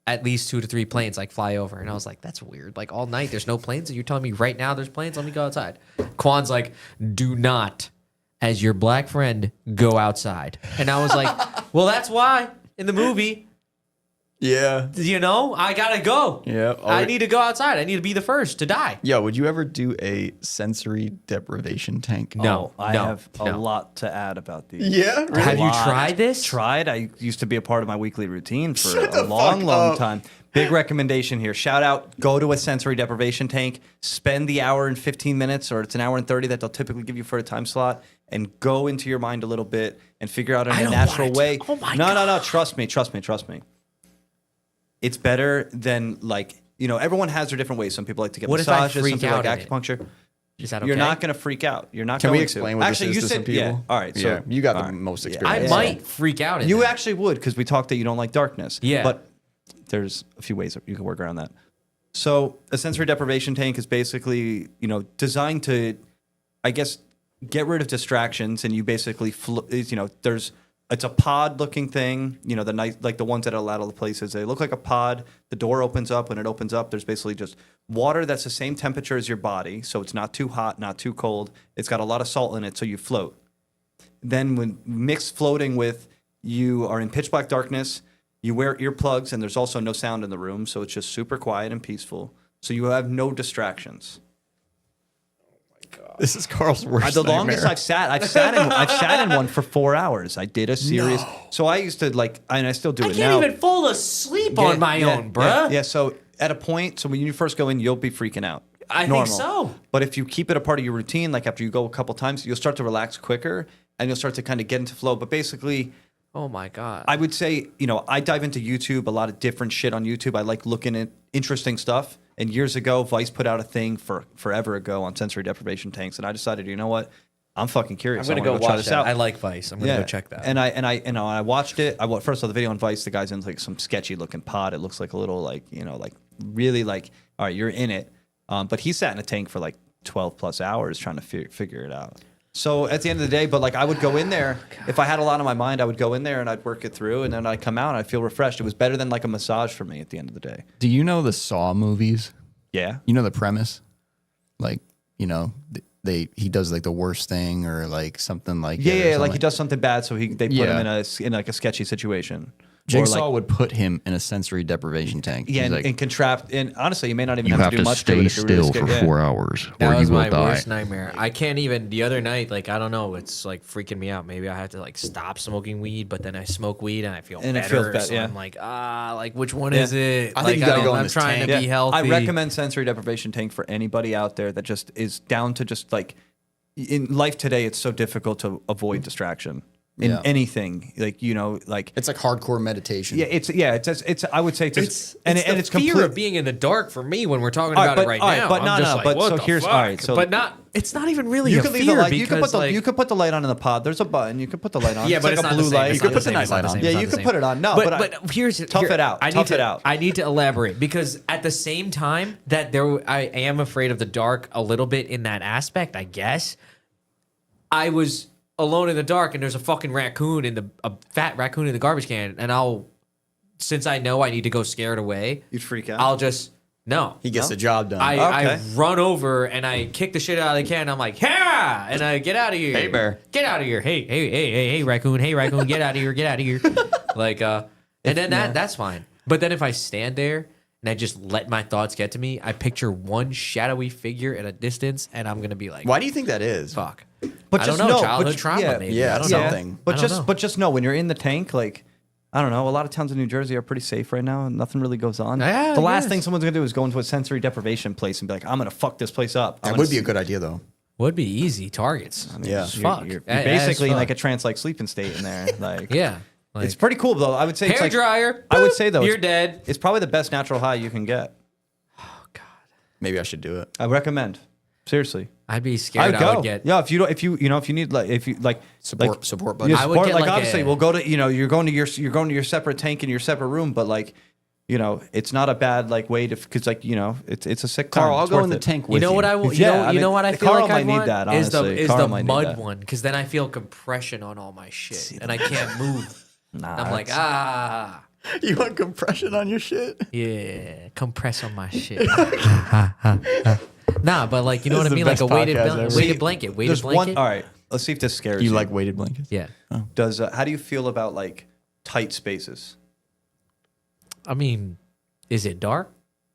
at least 2 to 3 planes like fly over, and I was like, "That's weird." Like all night, there's no planes, and you're telling me right now there's planes. Let me go outside. Quan's like, "Do not, as your black friend, go outside." And I was like, "Well, that's why in the movie." Yeah. I gotta go. Yeah. I need to go outside. I need to be the first to die. Yo, would you ever do a sensory deprivation tank? No, I no, have a no. lot to add about these. Yeah. Really? Have you Lot. tried this? Tried. I used to be a part of my weekly routine for Shut a the long, fuck long up. time. Big recommendation here. Shout out. Go to a sensory deprivation tank. Spend the hour and 15 minutes, or it's an hour and 30 that they'll typically give you for a time slot, and go into your mind a little bit and figure out in I a don't natural wanna way. do- oh my no. God. Trust me. It's better than like everyone has their different ways. Some people like to get What if I massages, some freak people like out in it? acupuncture. Is that okay? You're not going to freak out. You're not Can going we to. explain what Actually, this you is to said, some people? Yeah. All right. So yeah, you got all the right. most I experience. might freak out in You that. actually would, because we talked that you don't like darkness. Yeah. But there's a few ways that you can work around that. So a sensory deprivation tank is basically, designed to, I guess, get rid of distractions, and you basically, it's a pod looking thing, the nice, like the ones that are a lot of the places, they look like a pod. The door opens up. When it opens up, there's basically just water that's the same temperature as your body. So it's not too hot, not too cold. It's got a lot of salt in it, so you float. Then when mixed floating with, you are in pitch black darkness, you wear earplugs, and there's also no sound in the room. So it's just super quiet and peaceful. So you have no distractions. This is Carl's worst The nightmare. longest I've sat in one for 4 hours. I did a serious. So I used to and I still do I it can't now. even fall asleep on my own, bruh. Yeah. So at a point, so when you first go in, you'll be freaking out. I Normal. think so. But if you keep it a part of your routine, like after you go a couple times, you'll start to relax quicker, and you'll start to kind of get into flow. But basically, Oh my God. I would say, I dive into YouTube, a lot of different shit on YouTube. I like looking at interesting stuff. And years ago, Vice put out a thing forever ago on sensory deprivation tanks, and I decided, you know what? I'm fucking curious. I'm gonna I go wanna watch this that. out. I like Vice. I'm gonna go check that. And I watched it. First saw the video on Vice. The guy's in like some sketchy looking pod. It looks like a little really like, all right, you're in it. But he sat in a tank for like 12 plus hours trying to figure it out. So at the end of the day, but like I would go in there, if I had a lot on my mind, I would go in there and I'd work it through, and then I'd come out and I'd feel refreshed. It was better than like a massage for me at the end of the day. Do you know the Saw movies? Yeah. You know the premise? Like, he does like the worst thing or like something like it or Yeah, something like he does something bad, so they put Yeah. him in like a sketchy situation. Jigsaw Or would put him in a sensory deprivation tank. yeah, He's and, like, contrapt. And honestly, you may not even You have have to do to much to it stay if you're really still for scared. Yeah. 4 hours, That or was you will my die. worst nightmare. I can't even. The other night, like I don't know, it's like freaking me out. Maybe I have to like stop smoking weed, but then I smoke weed and I feel And it better. feels better, So yeah. I'm like, like which one is it? I think Like, you gotta go in I'm this trying tank. to be healthy. I recommend sensory deprivation tank for anybody out there that just is down to just like in life today. It's so difficult to avoid distraction in Yeah. anything. Like it's like hardcore meditation. it's I would say just it's complete. fear of being in the dark for me when we're talking All right, about it but- right all right, now. but I'm no, just no, like, but what so the here's- all fuck? right, so- but not. It's not even really You a could leave fear the light. because You could put the light on in the pod. There's a button. You could put the light on. Yeah, but like it's a not blue the same. light. It's You could not put the the night same. light on. It's Yeah, not you the could same. put it on. No, but here's tough here- it out. Tough it out. I need to elaborate because at the same time that I am afraid of the dark a little bit in that aspect. I guess I was alone in the dark and there's a fucking a fat raccoon in the garbage can, and since I know I need to go scare it away, You'd freak out. I'll just no. He gets the job done. I Okay. run over and I kick the shit out of the can. I'm like, yeah, and I get out of here. Hey, bear. Get out of here. Hey, raccoon. Hey, raccoon. Get out of here. Get out of here. Like, and then that's fine. But then if I stand there and I just let my thoughts get to me, I picture one shadowy figure at a distance, and I'm gonna be like, Why do you think that is? fuck. But I just don't know. know, Childhood but- trauma, yeah, maybe. yeah, I don't know. something. But I don't know. just know when you're in the tank, like I don't know, a lot of towns in New Jersey are pretty safe right now. Nothing really goes on. Yeah, the last yes. thing someone's gonna do is go into a sensory deprivation place and be like, I'm gonna fuck this place up. That would be a good idea, though. Would be easy targets. Yeah. Fuck. You're As basically in fuck. like a trance-like sleeping state in there. Like Yeah. Like, it's pretty cool though. I would say it's hair like, dryer. I would boop, say though, you're it's, dead. it's probably the best natural high you can get. Maybe I should do it. I recommend. Seriously. I'd be I scared. would I go. would get. Yeah, if you need like Support buddy. yeah, I would support, get like like obviously a- we'll go to you're going to your separate tank in your separate room, but like it's not a bad like way to because like it's a sick time. Carl, I'll It's go worth in the it. tank with You know what I you. want? Yeah, I You know mean, what I feel Carl like I might need want that, is the honestly. is Carl the might need mud that. one because then I feel compression on all my shit and I can't move. I'm like You want compression on your shit? yeah, compress on my shit. Nah, but like you know This what I is the mean, like a best weighted podcast ever. weighted blanket, weighted There's blanket. one. All right, let's see if this scares You you. like weighted blankets? Yeah, Does how do you feel about like tight spaces? I mean, is it dark?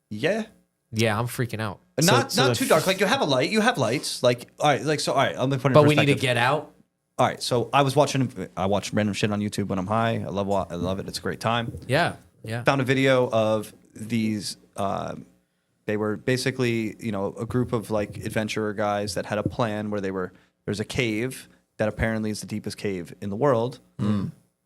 Yeah. Yeah, I'm freaking out. Not so the too dark. Like you have a light. You have lights. Like all right. Like so. All right. Let me put it in But we need to perspective. get out. All right. So I watch random shit on YouTube when I'm high. I love it. It's a great time. Yeah, yeah. Found a video of these. They were basically a group of like adventurer guys that had a plan where there's a cave that apparently is the deepest cave in the world,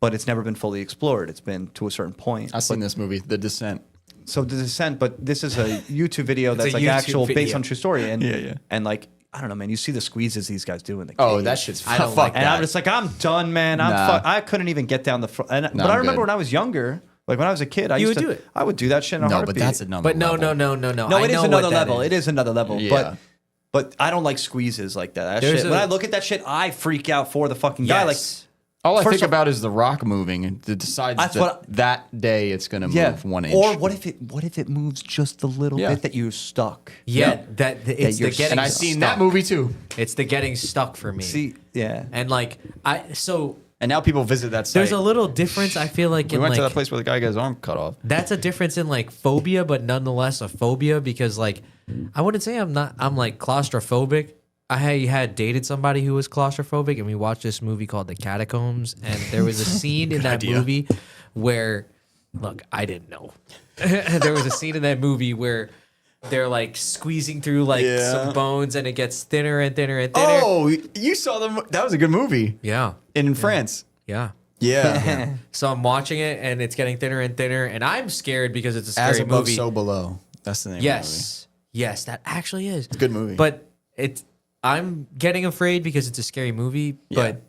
but it's never been fully explored. It's been to a certain point. I've seen this movie, The Descent. So the Descent, but this is a YouTube video that's a like YouTube actual based video. on true story. And Yeah. and like I don't know, man. You see the squeezes these guys do in the Oh, cage. that shit's I don't fuck like And that. I'm just like, I'm done, man. Nah. I couldn't even get down the front. But I'm I remember good. when I was younger, like when I was a kid, I You used would to do it. I would do that shit in a No, heartbeat. but that's another. But no. No, I it is know another what that level. is. It is another level. Yeah. But I don't like squeezes like that. That There's shit, a- when I look at that shit, I freak out for the fucking guy. Like, Yes. All I First think off- about is the rock moving and it decides That's that what that day it's gonna yeah. move 1 inch. Or what if it moves just a little Yeah. bit that you're stuck? Yeah, it's you're the getting and I've stuck. seen that movie too. It's the getting stuck for me. See, yeah. And like so And now people visit that site. there's a little difference I feel like we in went like to that place where the guy got his arm cut off. that's a difference in like phobia, but nonetheless a phobia because like I wouldn't say I'm like claustrophobic. I had dated somebody who was claustrophobic, and we watched this movie called The Catacombs, and there was a scene in that idea. movie where, look, I didn't know. There was a scene in that movie where they're like squeezing through like Yeah. some bones, and it gets thinner and thinner and thinner. Oh, you saw them? That was a good movie. Yeah, In France. yeah. Yeah. So I'm watching it, and it's getting thinner and thinner, and I'm scared because it's a scary As above, movie. so below. That's the name. Yes, yes, that actually is. It's a good movie. But I'm getting afraid because it's a scary movie. Yeah. But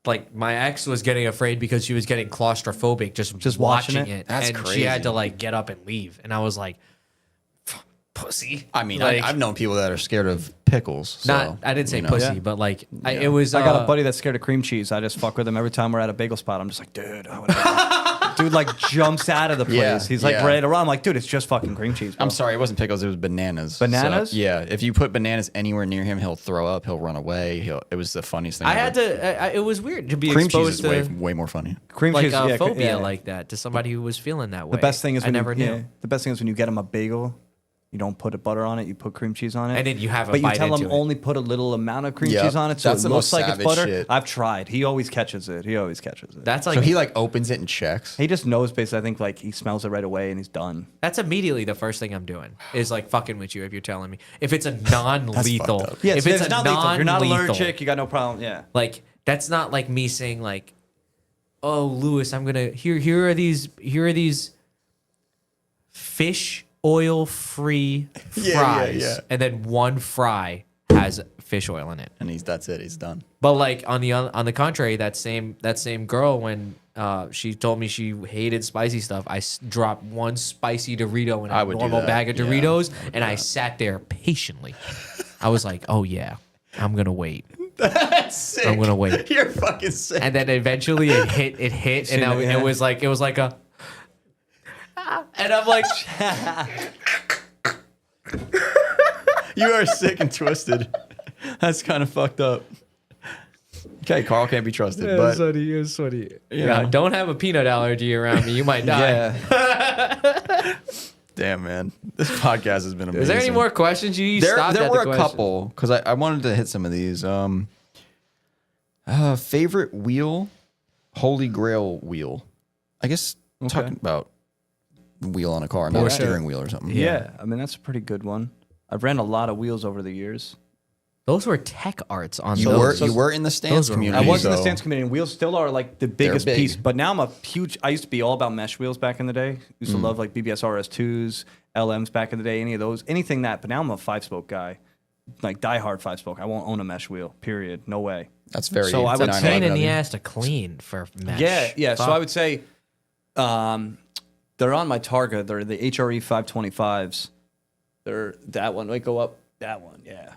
like my ex was getting afraid because she was getting claustrophobic just watching watching it? it. That's and she crazy. had to like get up and leave. And I was like, pussy. I mean, like, I've known people that are scared of pickles. So, not. I didn't say you know. pussy, Yeah. but like it was. I got a buddy that's scared of cream cheese. I just fuck with him every time we're at a bagel spot. I'm just like, dude, I would dude like jumps out of the place. Yeah, He's like yeah. ready to run. I'm like, dude, it's just fucking cream cheese. Bro. I'm sorry, it wasn't pickles. It was bananas. Bananas? So, yeah. If you put bananas anywhere near him, he'll throw up. He'll run away. It was the funniest thing. I ever. had to. It was weird to be Cream cheese exposed is to way more funny. Cream like cheese, a yeah, phobia yeah. like that to somebody who was feeling that way. The best thing is I when never you, knew. yeah, the best thing is when you get him a bagel. You don't put butter on it. You put cream cheese on it. And then you have a But you bite tell him into it. only put a little amount of cream Yep. cheese on it, so That's it the looks most like it's savage butter. shit. I've tried. He always catches it. That's like So he like opens it and checks. He just knows basically. I think like he smells it right away and he's done. That's immediately the first thing I'm doing is like fucking with you if you're telling me if it's a non-lethal. fucked up. Yeah, if so it's a not lethal. If you're not non-lethal, allergic, you got no problem. Yeah. like that's not like me saying like, oh Lewis, I'm gonna here are these fish oil free Yeah, fries, yeah. and then one fry has fish oil in it. And that's it. He's done. But like on the contrary, that same girl when she told me she hated spicy stuff, I dropped one spicy Dorito in I a would do normal that. bag of Yeah, Doritos, and I sat there patiently. I was like, oh yeah, I'm gonna wait. That's sick. I'm gonna wait. You're fucking sick. And then eventually it hit, and Yeah. it was like a, and I'm like, You are sick and twisted. That's kind of fucked up. Okay, Carl can't be trusted, but funny. It was funny. You Yeah, know. don't have a peanut allergy around me. You might die. Yeah. damn, man, this podcast has been amazing. Is there any more questions? You There stopped at were the a question. couple because I wanted to hit some of these. Favorite wheel, Holy Grail wheel. I guess talking about wheel on a car, not a Porsche. steering wheel or something. Yeah. I mean, that's a pretty good one. I've ran a lot of wheels over the years. Those were tech arts on You those. were in the stance those were- community. I was in the so- stance community, and wheels still are like the biggest big. piece. But now I'm a huge. I used to be all about mesh wheels back in the day. Used to love like BBS RS2s, LMs back in the day. Any of those, anything that. But now I'm a 5-spoke guy, like diehard 5-spoke. I won't own a mesh wheel. Period. No way. That's very. So I It's would a 911. pain in the ass to clean for mesh. Yeah. So Fuck. I would say, they're on my Targa. They're the HRE 525s. They're that one. Wait, go up. That one. Yeah.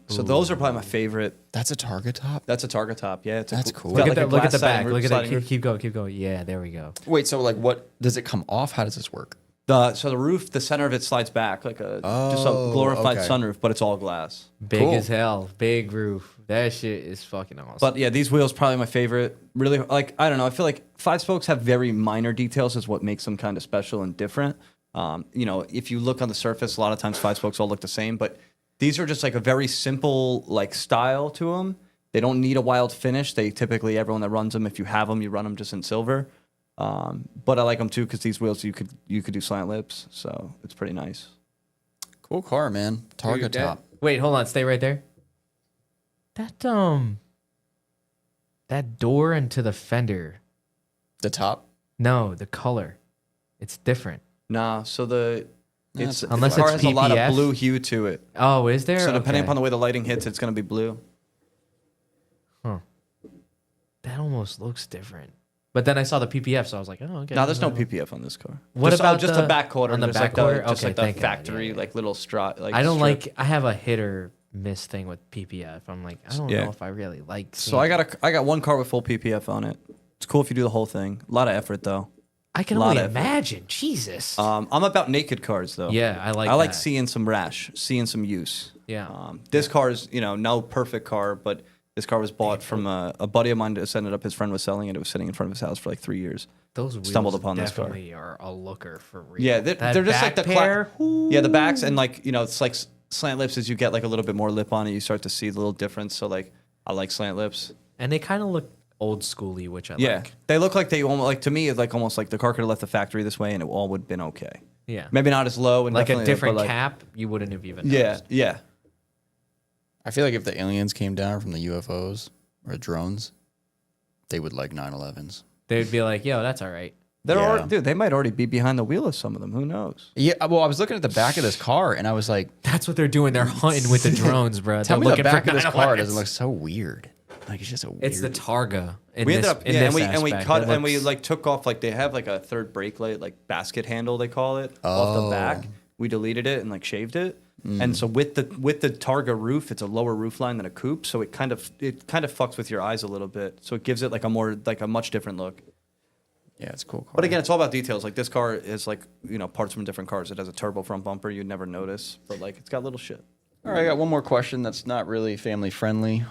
So those are probably my favorite. That's a Target top. That's a Targa top. Yeah, it's That's a cool. got Look at like a that. Look at glass the sliding back. roof- Look at sliding that. roof. Keep going. Keep going. Yeah, there we go. Wait, so like, what does it come off? How does this work? So the roof, the center of it slides back like just a Oh, glorified okay. sunroof, but it's all glass. Big Cool. as hell. Big roof. That shit is fucking awesome. But yeah, these wheels probably my favorite. Really, like I don't know. I feel like 5-spokes have very minor details, is what makes them kind of special and different. You know, if you look on the surface, a lot of times 5-spokes all look the same, but these are just like a very simple like style to them. They don't need a wild finish. They typically, everyone that runs them, if you have them, you run them just in silver. But I like them too because these wheels you could do slant lips, so it's pretty nice. Cool car, man. Target Dude, top. Wait, hold on. Stay right there. That door into the fender. The top. No, the color. It's different. Nah, so the Unless car it's has a lot of PPF? blue hue to it. Oh, is there? So depending Okay. upon the way the lighting hits, it's going to be blue. That almost looks different. But then I saw the PPF, so I was like, oh, okay. No, there's no PPF on this car. What just, about just the- the back quarter? on the There's back quarter? Just Okay, like the thank God. factory, Yeah, yeah. like little straw. Like I don't strip. like. I have a hit or miss thing with PPF. I'm like, I don't Yeah. know if I really like. So I got one car with full PPF on it. It's cool if you do the whole thing. A lot of effort though. I can lot only of effort. imagine. Jesus. I'm about naked cars though. Yeah, I like I like that. seeing some rash, seeing some use. Yeah. This car is no perfect car, but this car was bought from a buddy of mine that ended up his friend was selling it. It was sitting in front of his house for like 3 years. Those wheels stumbled upon this car. definitely are a looker for real. Yeah, That they're just like back the pair. yeah, the backs and like it's like slant lips. As you get like a little bit more lip on it, you start to see the little difference. So like I like slant lips. And they kind of look old schooly, which I Yeah, like. they look like they almost like to me it's like almost like the car could have left the factory this way and it all would have been okay. Yeah. Maybe not as low and Like a definitely, different but, like, cap, you wouldn't have even Yeah, noticed. yeah. I feel like if the aliens came down from the UFOs or drones, they would like 911s. They'd be like, yo, that's all right. They're Yeah. already, dude. They might already be behind the wheel of some of them. Who knows? Yeah, well, I was looking at the back of this car and I was like, That's what they're doing. They're hunting with the drones, bro. tell They're me the looking back for of this car 911s. doesn't look so weird. Like it's just a weird. It's the Targa. In We this, ended up in yeah, this and we aspect. cut It and we looks- like took off like they have like a third brake light like basket handle they call it off the Oh. back. We deleted it and like shaved it. And so with the Targa roof, it's a lower roof line than a coupe, so it kind of fucks with your eyes a little bit. So it gives it like a much different look. Yeah, it's a cool car. But again, it's all about details. Like this car is like parts from different cars. It has a turbo front bumper you'd never notice, but like it's got little shit. All right, I got one more question that's not really family friendly.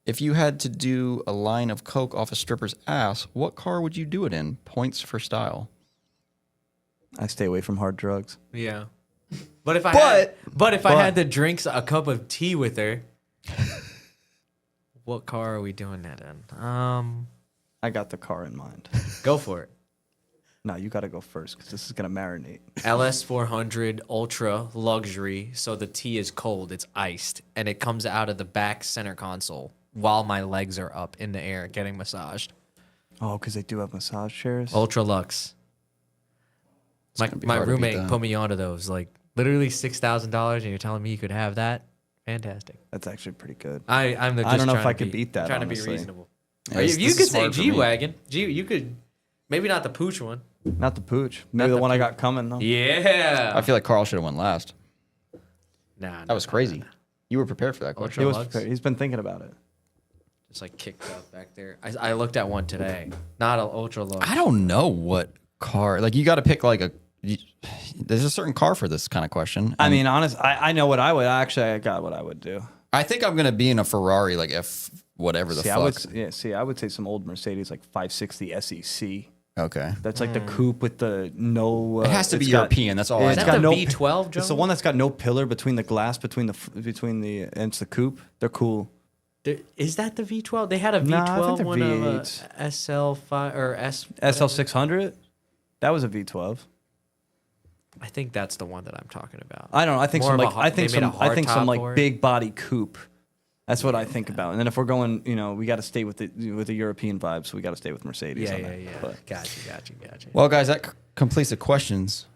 If you had to do a line of coke off a stripper's ass, what car would you do it in? Points for style. I stay away from hard drugs. Yeah. But if I But- had to drink a cup of tea with her, what car are we doing that in? I got the car in mind. Go for it. No, you got to go first because this is gonna marinate. LS400 Ultra Luxury. So the tea is cold, it's iced, and it comes out of the back center console while my legs are up in the air getting massaged. Oh, because they do have massage chairs. Ultra Lux. My gonna be hard to beat roommate that. put me onto those, like literally $6,000, and you're telling me you could have that? Fantastic. That's actually pretty good. I'm the. I don't know just if trying I to could beat that, Trying to honestly. be reasonable. Yeah, you this could is say hard for me. G wagon. You could, maybe not the pooch one. Not the pooch. Not Maybe the the one I pooch. got coming though. Yeah. I feel like Carl should have went last. Nah, That was crazy. You were prepared for that question. He was Lux? prepared. He's been thinking about it. Just like kicked up back there. I looked at one today. Not an Ultra Lux. I don't know what car. Like you got to pick like a. There's a certain car for this kind of question. I and mean, honest, I know what I would. Actually, I got what I would do. I think I'm gonna be in a Ferrari, like F whatever the See, fuck. I would say some old Mercedes like 560 SEC. Okay. That's like the coupe with the no. It has to be it's got- European. That's all I Is know. that the no- V12, Joe? It's the one that's got no pillar between the glass between the and it's the coupe. They're cool. Is that the V12? They had a Nah, I think V12 they're one of a V8s. SL5 or S. SL600. That was a V12. I think that's the one that I'm talking about. I don't know. I think More some of a like hard- I think they made a some I think some hardtop like for it? big body coupe. That's what I think about. And then if we're going, we got to stay with the European vibes. So we got to stay with Mercedes. Yeah, on yeah, that. yeah. But Gotcha. Well, guys, that completes the questions.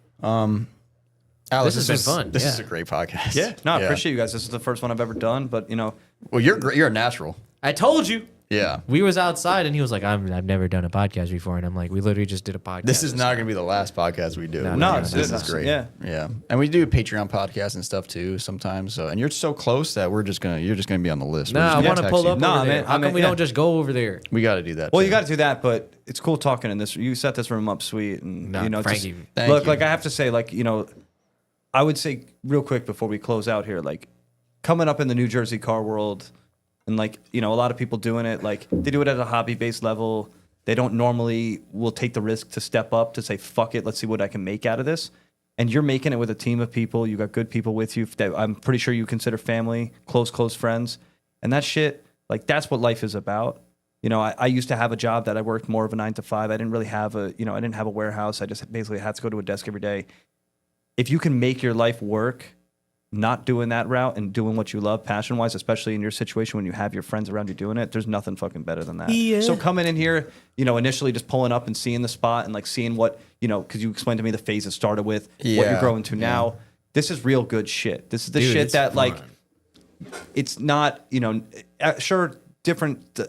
Alex, This has been fun, This is yeah. a great podcast. yeah, no, I appreciate you guys. This is the first one I've ever done. But Well, you're great. You're a natural. I told you. Yeah. We was outside and he was like, I've never done a podcast before. And I'm like, we literally just did a podcast. This is not going to be the last podcast we do. No, it's this good. is great. Yeah. Yeah. And we do Patreon podcasts and stuff too sometimes. So, and you're so close that you're just going to be on the list. We're No, just I gonna want to text pull you. up No, over I there. mean- How I come mean, we yeah. don't just go over there? We got to do that. Well, too. you got to do that. But it's cool talking in this. You set this room up sweet, and No, just- Frankie. Thank look, you. like I have to say, like I would say real quick before we close out here, like coming up in the New Jersey car world. And like, a lot of people doing it, like they do it at a hobby-based level. They don't normally will take the risk to step up to say, fuck it, let's see what I can make out of this. And you're making it with a team of people. You got good people with you that I'm pretty sure you consider family, close friends. And that shit, like that's what life is about. I used to have a job that I worked more of a 9 to 5. I didn't really have I didn't have a warehouse. I just basically had to go to a desk every day. If you can make your life work not doing that route and doing what you love passion wise, especially in your situation when you have your friends around you doing it, there's nothing fucking better than that. Yeah. So coming in here, you know, initially just pulling up and seeing the spot and like seeing what, you know, because you explained to me the phase it started with, what Yeah. you're growing to now. This is real good shit. This is the Dude, shit it's that fun. like, it's not, you know, sure,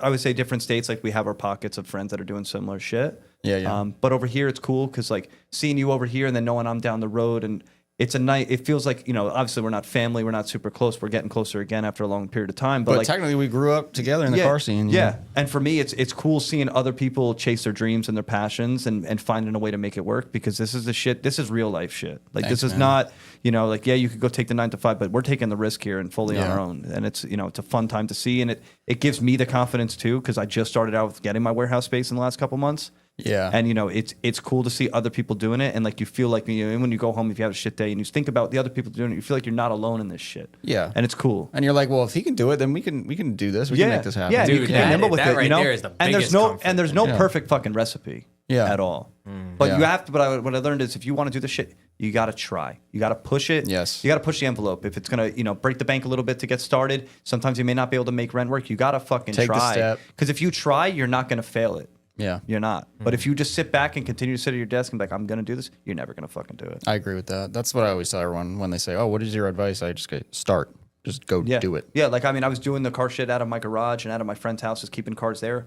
I would say different states, like we have our pockets of friends that are doing similar shit. Yeah. But over here, it's cool because like seeing you over here and then knowing I'm down the road, and it's a night. It feels like, you know, obviously we're not family, we're not super close. We're getting closer again after a long period of time. But like technically, we grew up together in the yeah, car scene. Yeah. And for me, it's cool seeing other people chase their dreams and their passions and finding a way to make it work, because this is the shit. This is real life shit. Like Thanks, this is man. not, you know, like, yeah, you could go take the 9 to 5, but we're taking the risk here and fully on Yeah. our own. And it's, you know, it's a fun time to see. And it gives me the confidence too, because I just started out with getting my warehouse space in the last couple months. Yeah. And, you know, it's cool to see other people doing it. And like, you feel like, you know, when you go home, if you have a shit day and you think about the other people doing it, you feel like you're not alone in this shit. Yeah. And it's cool. And you're like, well, if he can do it, then we can do this. We can make this happen. Yeah, Dude, you can be nimble with that it, right you know. there is the and there's biggest no comfort. and there's no Yeah. perfect fucking recipe Yeah. at all. But Yeah. you have to. But what I learned is, if you want to do this shit, you got to try. You got to push it. Yes. You got to push the envelope. If it's gonna, you know, break the bank a little bit to get started, sometimes you may not be able to make rent work. You got to fucking Take the try. step. Because if you try, you're not gonna fail it. Yeah. You're not. But if you just sit back and continue to sit at your desk and be like, I'm gonna do this, you're never gonna fucking do it. I agree with that. That's what I always tell everyone when they say, oh, what is your advice? I just go, start. Just go Yeah. do it. Yeah, like, I mean, I was doing the car shit out of my garage and out of my friend's house, just keeping cars there.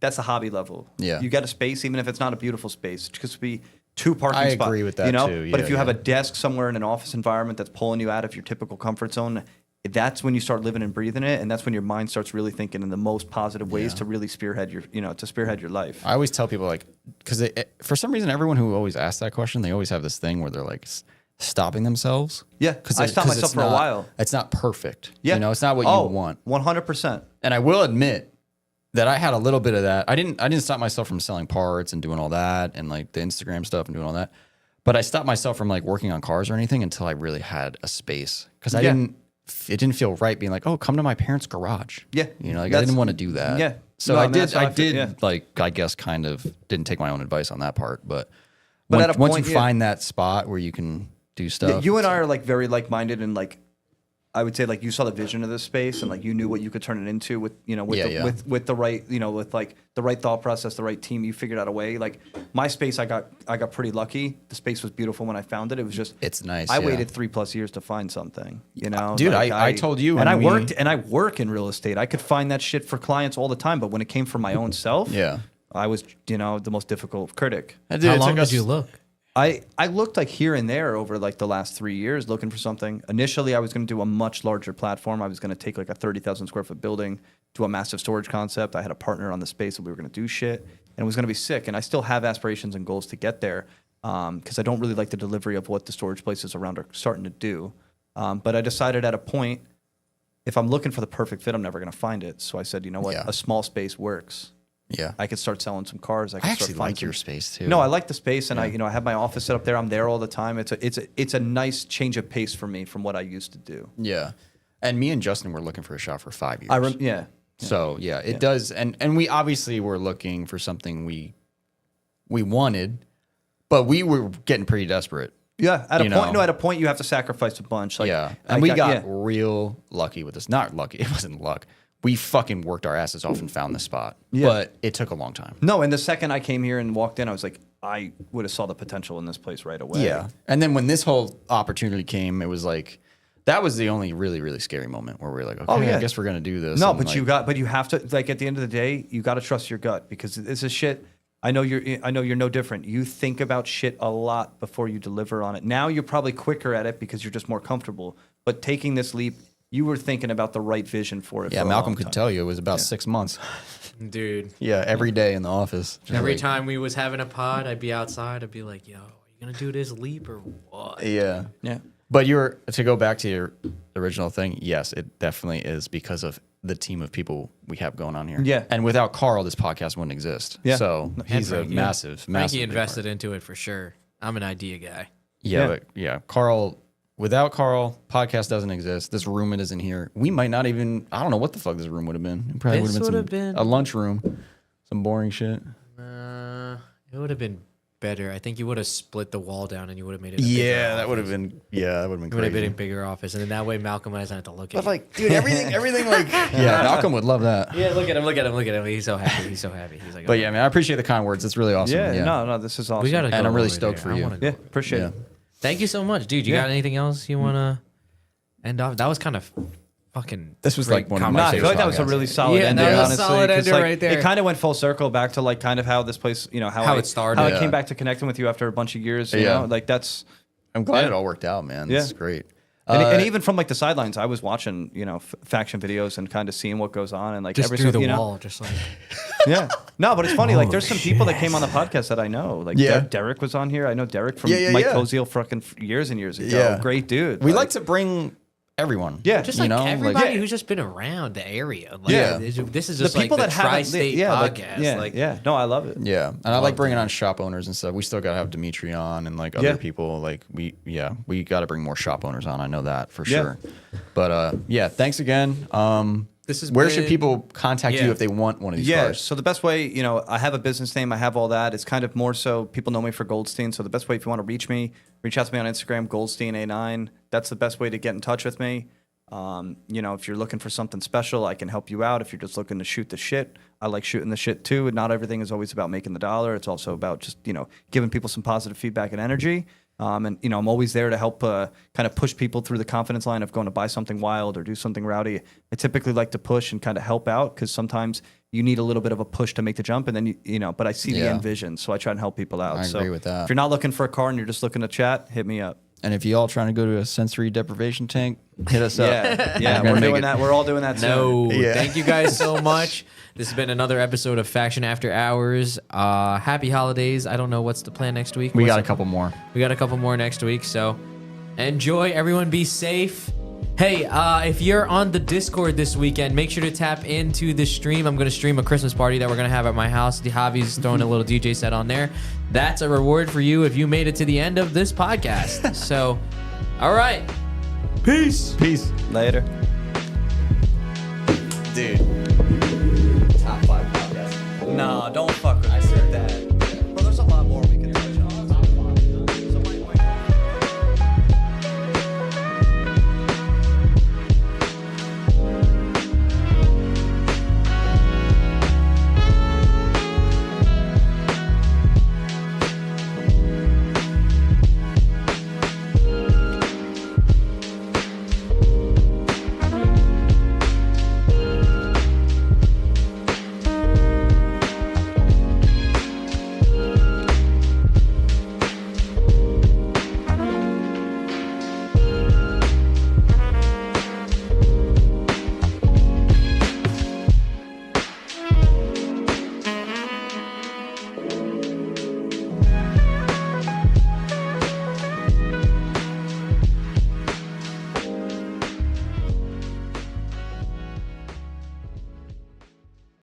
That's a hobby level. Yeah. You get a space, even if it's not a beautiful space. It could be 2 parking I spots. agree with that you know? too. But Yeah, if you have yeah. a desk somewhere in an office environment that's pulling you out of your typical comfort zone, that's when you start living and breathing it, and that's when your mind starts really thinking in the most positive ways to really spearhead your life. I always tell people, like, because for some reason, everyone who always asks that question, they always have this thing where they're like stopping themselves. Yeah, I stopped myself for a while. It's not perfect. Yeah. You know, it's not what you want. 100%. And I will admit that I had a little bit of that. I didn't stop myself from selling parts and doing all that and like the Instagram stuff and doing all that. But I stopped myself from like working on cars or anything until I really had a space, because it didn't feel right being like, oh, come to my parents' garage. Yeah. You know, like I That's- didn't want to do that. Yeah. So No, I I mean, did, that's how I feel, yeah. like, I guess kind of didn't take my own advice on that part. But But once, at a once point, you yeah. find that spot where you can do Yeah, stuff. you and I are like very like-minded, and like, I would say, like, you saw the vision of this space and like you knew what you could turn it into with, you know, with with the right, you know, with like the right thought process, the right team. You figured out a way. Like my space, I got pretty lucky. The space was beautiful when I found it. It was just, It's nice, I yeah. waited 3+ years to find something, you know, Dude, Like, I told you and when I work in real estate. I could find that shit for clients all the time, but when it came from my own self, Yeah. I was, you know, the most difficult critic. Dude, How it long took did us- you look? I looked like here and there over like the last 3 years looking for something. Initially, I was going to do a much larger platform. I was going to take like a 30,000 square foot building, do a massive storage concept. I had a partner on the space that we were going to do shit, and it was going to be sick. And I still have aspirations and goals to get there, because I don't really like the delivery of what the storage places around are starting to do. But I decided at a point, if I'm looking for the perfect fit, I'm never going to find it. So I said, you know what, Yeah. a small space works. Yeah. I could start selling some cars. I start actually finding like your some- space too. No, I like the space, and I have my office set up there. I'm there all the time. It's a nice change of pace for me from what I used to do. Yeah. And me and Justin were looking for a shop for 5 years. Yeah. So yeah, it does. And we obviously were looking for something we wanted, but we were getting pretty desperate. Yeah, at You know. at a point you have to sacrifice a bunch. Like, Yeah. I And we got yeah. real lucky with this. Not lucky. It wasn't luck. We fucking worked our asses off and found this spot. Yeah. But it took a long time. No, and the second I came here and walked in, I was like, I would have saw the potential in this place right away. Yeah. And then when this whole opportunity came, it was like, that was the only really, really scary moment where we were like, okay, I guess we're going to do this. No, And but like, you have to, like, at the end of the day, you got to trust your gut, because this is shit. I know you're no different. You think about shit a lot before you deliver on it. Now you're probably quicker at it because you're just more comfortable. But taking this leap, you were thinking about the right vision for it. yeah, for a Malcolm long could time. tell you it was about 6 months. Dude. Yeah, every day in the office. Just Every like- time we was having a pod, I'd be outside. I'd be like, yo, are you going to do this leap or what? Yeah. Yeah. But to go back to your original thing, yes, it definitely is because of the team of people we have going on here. Yeah. And without Carl, this podcast wouldn't exist. Yeah. So he's a Frankie. massive Frankie big invested part. into it for sure. I'm an idea guy. Yeah, but yeah, Carl. Without Carl, podcast doesn't exist. This room isn't here. We might not even. I don't know what the fuck this room would have been. It probably This would would've have been been- a lunch room, some boring shit. It would have been better. I think you would have split the wall down and you would have made it. Yeah, that would have been. Yeah, that would have been Would have been a crazy. bigger office, and then that way Malcolm doesn't have to look at But you. like, dude, everything, like, yeah, Malcolm would love that. Yeah, look at him. He's so happy. He's like, But yeah, man, I appreciate the kind words. It's really awesome. Yeah, no, this is awesome. we gotta. And go I'm really over stoked there. for I you. wanna go Yeah, over there. appreciate Yeah. it. Thank you so much, dude. You got anything else you wanna end off? That was kind of fucking. This was great like one of No, my I feel favorite like that was a podcasts. really solid Yeah, ending, that was a honestly. solid 'cause, ender like, right there. It kind of went full circle back to like kind of how this place, how it started. how I Yeah. came back to connecting with you after a bunch of years. You Yeah. know, like that's. I'm glad Yeah. it all worked out, man. Yeah. This is great. And even from like the sidelines, I was watching, faction videos and kind of seeing what goes on, and like Just every through so- the you know, wall, just like. yeah. No, but it's funny. Like, there's some people that came on the podcast that I know. Like, Yeah. Derek was on here. I know Derek from Yeah, Mike yeah. Koziel fucking years and years ago. Yeah. Great dude. We like to bring everyone. Yeah. Just You like know, like- everybody Yeah. who's just been around the area. Like, Yeah. This is the just people like that the haven't, tri-state podcast. yeah, like, yeah. No, I love it. Yeah, and I like bringing on shop owners and stuff. We still gotta have Dimitri on and like other Yeah. people. Like we gotta bring more shop owners on. I know that for Yeah. sure. But yeah, thanks again. This has Where should been- people contact Yeah. you if they want one of these Yeah. cars? So the best way, I have a business name. I have all that. It's kind of more so people know me for Goldstein. So the best way, if you want to reach me, reach out to me on Instagram, GoldsteinA9. That's the best way to get in touch with me. If you're looking for something special, I can help you out. If you're just looking to shoot the shit, I like shooting the shit too. And not everything is always about making the dollar. It's also about just, giving people some positive feedback and energy. I'm always there to help kind of push people through the confidence line of going to buy something wild or do something rowdy. I typically like to push and kind of help out because sometimes you need a little bit of a push to make the jump. And then, but I see the Yeah. end vision. So I try and help people out. I so agree with that. If you're not looking for a car and you're just looking to chat, hit me up. And if you all trying to go to a sensory deprivation tank, hit us up. Yeah, We're gonna we're make doing it- that. We're all doing that soon. No, Yeah. thank you guys so much. This has been another episode of Faction After Hours. Happy holidays. I don't know what's the plan next week. We What's got a the- couple more. We got a couple more next week, so enjoy. Everyone be safe. Hey, if you're on the Discord this weekend, make sure to tap into the stream. I'm going to stream a Christmas party that we're going to have at my house. Javi's throwing a little DJ set on there. That's a reward for you if you made it to the end of this podcast. So, all right. Peace. Peace. Later.